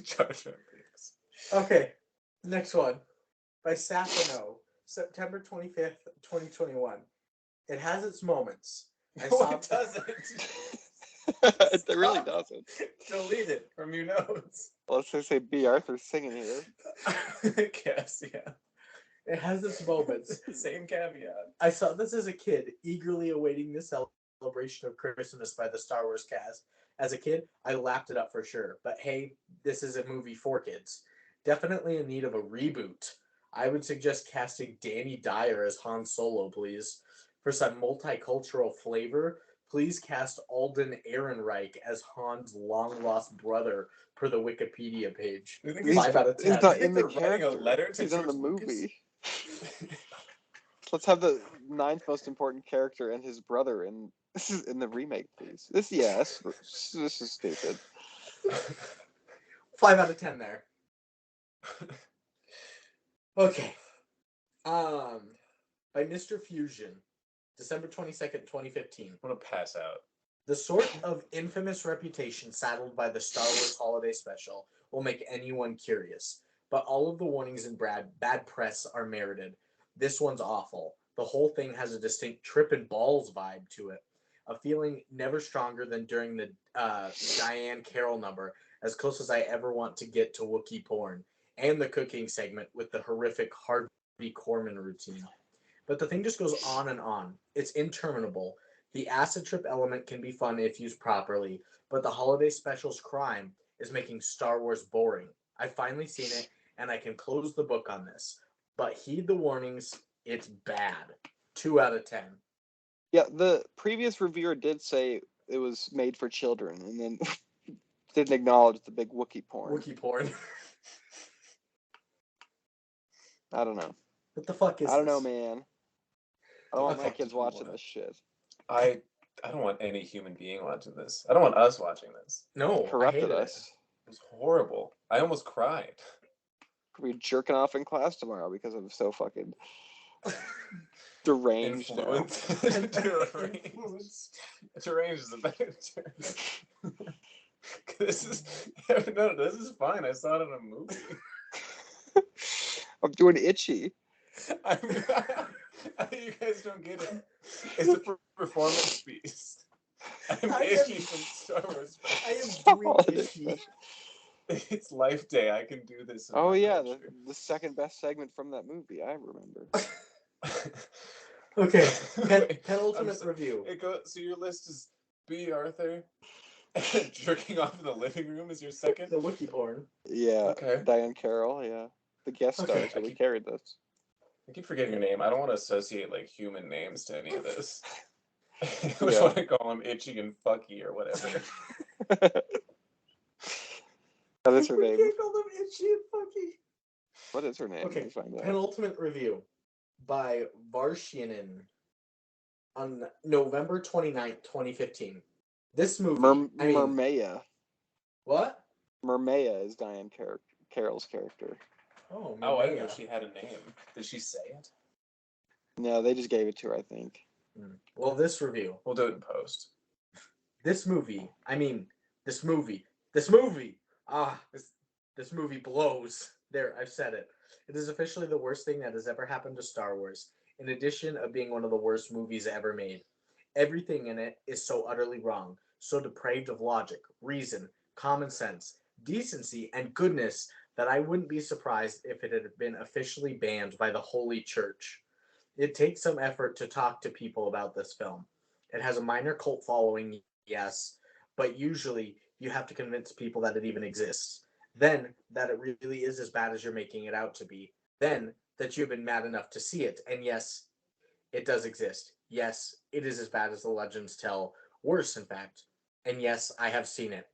Jar Jar Binks. Okay, next one. By Safino, September 25th, 2021. It has its moments. No, it doesn't. It really doesn't. Delete it from your notes. Let's just say B. Arthur's singing here. I guess, yeah. It has its moments. Same caveat. I saw this as a kid, eagerly awaiting the celebration of Christmas by the Star Wars cast. As a kid, I lapped it up for sure. But hey, this is a movie for kids. Definitely in need of a reboot. I would suggest casting Danny Dyer as Han Solo, please. For some multicultural flavor, please cast Alden Ehrenreich as Han's long-lost brother, per the Wikipedia page. 5 out of 10. He's not in the Writing a character. letter to He's in the George movie. Let's have the 9th most important character and his brother in the remake, please. This is stupid. 5 out of 10 there. Okay. By Mr. Fusion, December 22nd, 2015. I'm gonna pass out. The sort of infamous reputation saddled by the Star Wars Holiday Special will make anyone curious, but all of the warnings and bad press are merited. This one's awful. The whole thing has a distinct trippin' balls vibe to it. A feeling never stronger than during the Diane Carroll number, as close as I ever want to get to Wookiee porn, and the cooking segment with the horrific Harvey Korman routine. But the thing just goes on and on. It's interminable. The acid trip element can be fun if used properly, but the holiday special's crime is making Star Wars boring. I've finally seen it, and I can close the book on this. But heed the warnings, it's bad. 2 out of 10. Yeah, the previous reviewer did say it was made for children, and then didn't acknowledge the big Wookiee porn. Wookiee porn. I don't know. What the fuck is I don't know, this? man. I don't want my Okay. kids watching this shit. I don't want any human being watching this. I don't want us watching this. No, Corrupted I hated us. It was horrible. I almost cried. We're jerking off in class tomorrow because I'm so fucking deranged now. Deranged. Deranged is a better term. This is fine. I saw it in a movie. I'm doing itchy. You guys don't get it. It's a performance piece. I'm itchy from Star Wars. I am doing itchy. It's Life Day. I can do this. Oh yeah, the second best segment from that movie. I remember. Okay, penultimate review. So your list is B. Arthur, jerking off in the living room is your second. The Wookiee porn. Yeah. Okay. Diane Carroll. Yeah. The guest stars. Okay. So we carried this. I keep forgetting your name. I don't want to associate like human names to any of this. I just Yeah. want to call him Itchy and Fucky or whatever. That is her We name. can't call them itchy and fucky. What is her name? Okay, Let me find out. penultimate review by Varshianen on November 29th, 2015. This movie... Mermaya. What? Mermaya is Diane Carroll's character. Oh, Oh, I didn't know Maya. she had a name. Did she say it? No, they just gave it to her, I think. Well, this review. We'll do it in post. This movie blows. There, I've said it. It is officially the worst thing that has ever happened to Star Wars, in addition of being one of the worst movies ever made. Everything in it is so utterly wrong, so depraved of logic, reason, common sense, decency, and goodness that I wouldn't be surprised if it had been officially banned by the Holy Church. It takes some effort to talk to people about this film. It has a minor cult following, yes, but usually you have to convince people that it even exists. Then, that it really is as bad as you're making it out to be. Then, that you've been mad enough to see it. And yes, it does exist. Yes, it is as bad as the legends tell. Worse, in fact. And yes, I have seen it.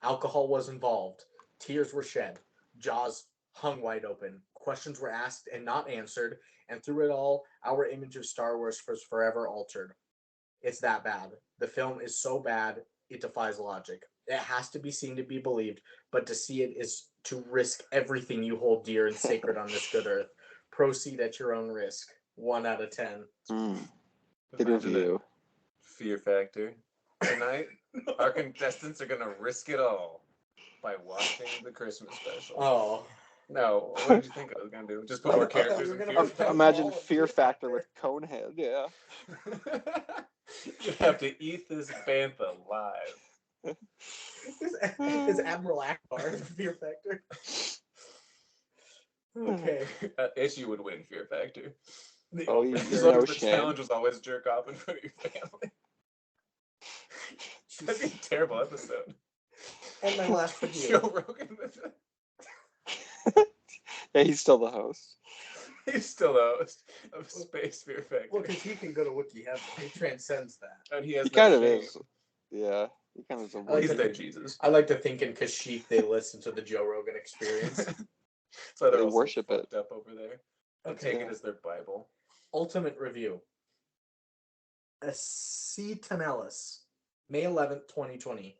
Alcohol was involved. Tears were shed. Jaws hung wide open. Questions were asked and not answered. And through it all, our image of Star Wars was forever altered. It's that bad. The film is so bad, it defies logic. It has to be seen to be believed, but to see it is to risk everything you hold dear and sacred on this good earth. Proceed at your own risk. 1 out of 10. Good review. Fear Factor. Tonight, our contestants are gonna risk it all by watching the Christmas special. Oh. No, what did you think I was gonna do? Just put more characters in Fear Factor? Imagine Fear Factor with Conehead, yeah. You have to eat this bantha live. Is Admiral Akbar in Fear Factor? Okay. Issue would win Fear Factor. Oh, As long as the challenge was always jerk off in front of your family. That'd be a terrible episode. And my last review. Joe Rogan. Yeah, he's still the host. He's still the host of Space Fear Factor. Well, because he can go to Wookiee heaven. He transcends that. And he has kind of shame. is. Yeah. He kind of is a like He's to their think- Jesus. I like to think in Kashyyyk they listen to the Joe Rogan Experience. So They they're all worship so it. fucked up over there. They Okay. take it as their Bible. Ultimate review. Acetanellus, May 11th, 2020.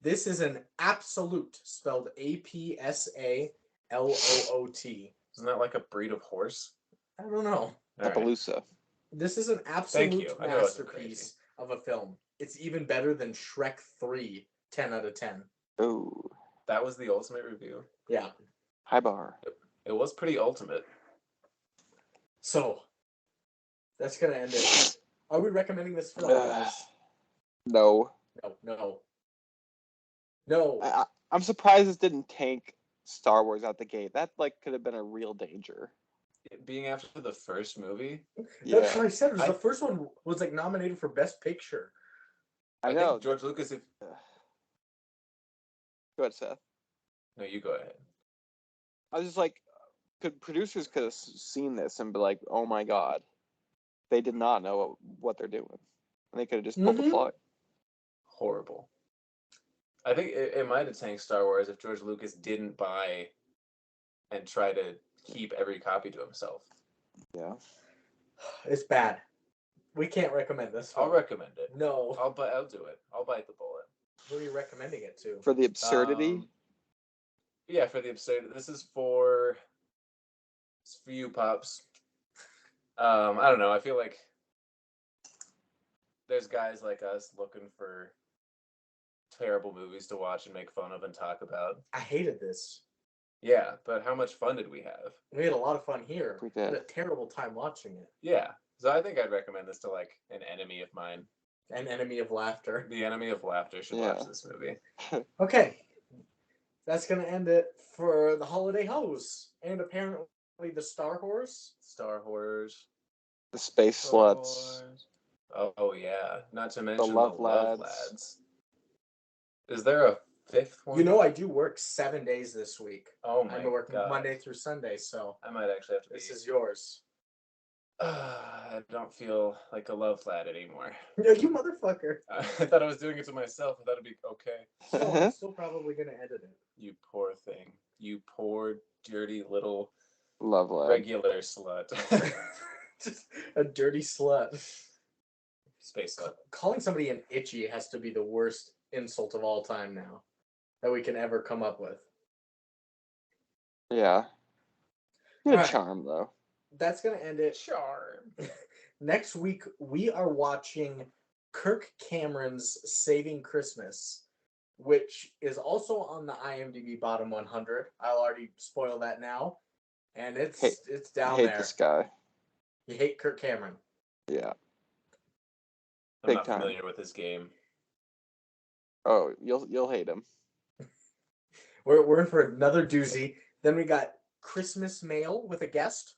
This is an absolute, spelled APSALOOT. Isn't that like a breed of horse? I don't know. The All right. Appaloosa. This is an you. absolute I knew I wasn't masterpiece of a film. It's even better than Shrek 3, 10 out of 10. Oh. That was the ultimate review. Yeah. High bar. It was pretty ultimate. So, that's going to end it. Are we recommending this film, guys? No. No. No. I'm surprised this didn't tank Star Wars out the gate. That could have been a real danger. Being after the first movie, That's what I said. I- The first one was nominated for Best Picture. I know. think George Lucas. Go ahead, Seth. No, you go ahead. I was just producers could have seen this and be like, "Oh my god, they did not know what they're doing," and they could have just pulled the Mhm. plug. Horrible. I think it might have tanked Star Wars if George Lucas didn't buy and try to keep every copy to himself. Yeah. It's bad. We can't recommend this I'll film. recommend it. No. I'll do it. I'll bite the bullet. Who are you recommending it to? For the absurdity. Yeah, for the absurd. This is for you, pops. I don't know. I feel like there's guys like us looking for terrible movies to watch and make fun of and talk about. I hated this. Yeah, but how much fun did we have? We had a lot of fun here. We Had did. a terrible time watching it. Yeah, so I think I'd recommend this to like an enemy of mine. An enemy of laughter. The enemy of laughter should Yeah. watch this movie. Okay. That's going to end it for the Holiday Hose. And apparently the Star Horse. Star Horrors. The space Star sluts. Wars. Oh yeah, not to mention the Love Love Lads. Lads. Is there a fifth one? You know, I do work 7 days this week. Oh my I'm working god. Monday through Sunday, so I might actually have to be. this is yours. I don't feel like a love lad anymore. No, you motherfucker. I thought I was doing it to myself. I thought it'd be okay. No, I'm still probably going to edit it. You poor thing. You poor, dirty little Love lad. regular slut. Just a dirty slut. Space slut. Calling somebody an itchy has to be the worst insult of all time now that we can ever come up with. Yeah. Good Alright. charm though. That's going to end it. Charm. Next week, we are watching Kirk Cameron's Saving Christmas, which is also on the IMDb bottom 100. I'll already spoil that now. And it's I down hate there. this guy. You hate Kirk Cameron. Yeah. I'm Big not time. familiar with this game. Oh, you'll hate him. We're in for another doozy. Then we got Christmas Mail with a guest.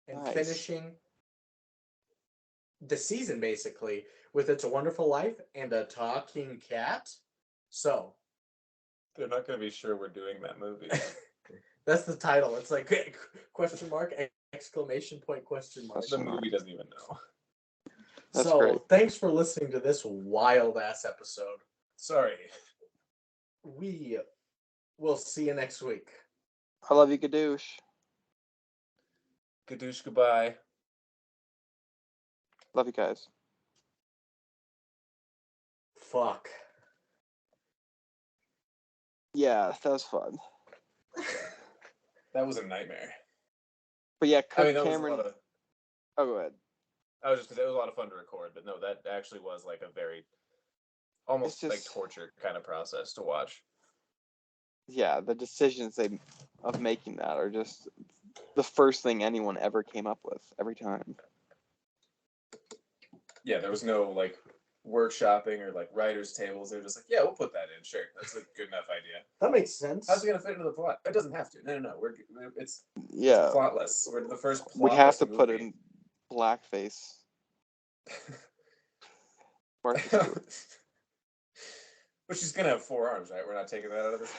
And Nice. finishing the season, basically, with It's a Wonderful Life and a talking cat. So, They're not going to be sure we're doing that movie. that's the title. It's like question mark, exclamation point, question mark. The movie doesn't even know. That's So, great. thanks for listening to this wild-ass episode. Sorry. We will see you next week. I love you, Gadoosh. Gadoosh, goodbye. Love you guys. Fuck. Yeah, that was fun. That was a nightmare. But yeah, I Kirk mean, that Cameron. was a lot of... Oh, go ahead. I was just because it was a lot of fun to record, but no, that actually was like a very almost just, like torture kind of process to watch. Yeah, the decisions of making that are just the first thing anyone ever came up with every time. Yeah, there was no like workshopping or like writers' tables. They were just like, yeah, we'll put that in. Sure, that's a good enough idea. That makes sense. How's it gonna fit into the plot? It doesn't have to. No. It's Yeah, plotless. We're the first plotless we have to movie. put in blackface. Martha Stewart. But she's gonna have 4 arms, right? We're not taking that out of this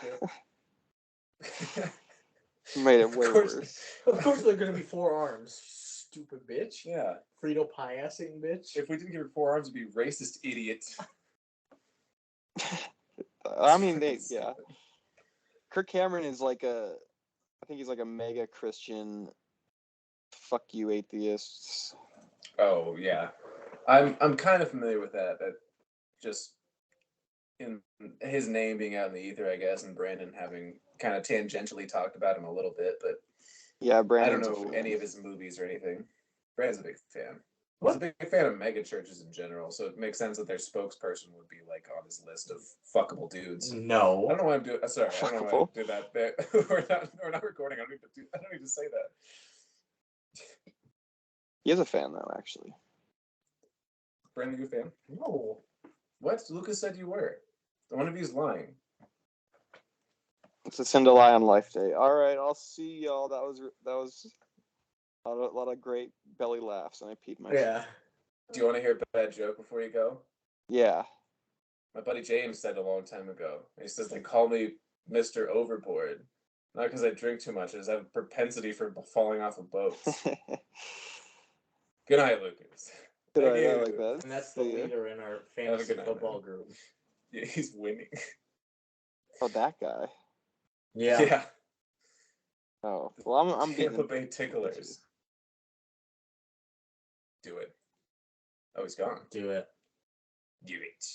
bit. Made it way worse. Of course, there are gonna be 4 arms. Stupid bitch. Yeah. Frito pie-assing bitch. If we didn't give her 4 arms, it'd be racist idiot. I mean, Kirk Cameron is like I think he's like a mega Christian. Fuck you, atheists. Oh yeah, I'm kind of familiar with that. That just in his name being out in the ether, I guess, and Brandon having kind of tangentially talked about him a little bit, but yeah, I Brandon's don't know any of his movies or anything. Brandon's a big fan. He's a big fan of mega churches in general, so it makes sense that their spokesperson would be like on his list of fuckable dudes. No. I don't know why I'm doing. Sorry, I don't know why I Fuckable. did that. We're not recording. I don't need to say that. He is a fan though, actually. Brandon, you a fan? No. What? Lucas said you were. One of you's lying. It's a sin to lie on Life Day. All right, I'll see y'all. That was a lot of great belly laughs, and I peed myself. Yeah. Do you want to hear a bad joke before you go? Yeah. My buddy James said a long time ago. He says they call me Mr. Overboard. Not because I drink too much. I just have a propensity for falling off of boats. Good night, Lucas. Good Thank idea, you. I like that. And that's the leader in our Have a fantasy good night, football man. group. Yeah, he's winning. Oh, that guy. Yeah. Oh, well, I'm beating Tampa Bay Ticklers. Do it. Oh, he's gone. Do it. Do it.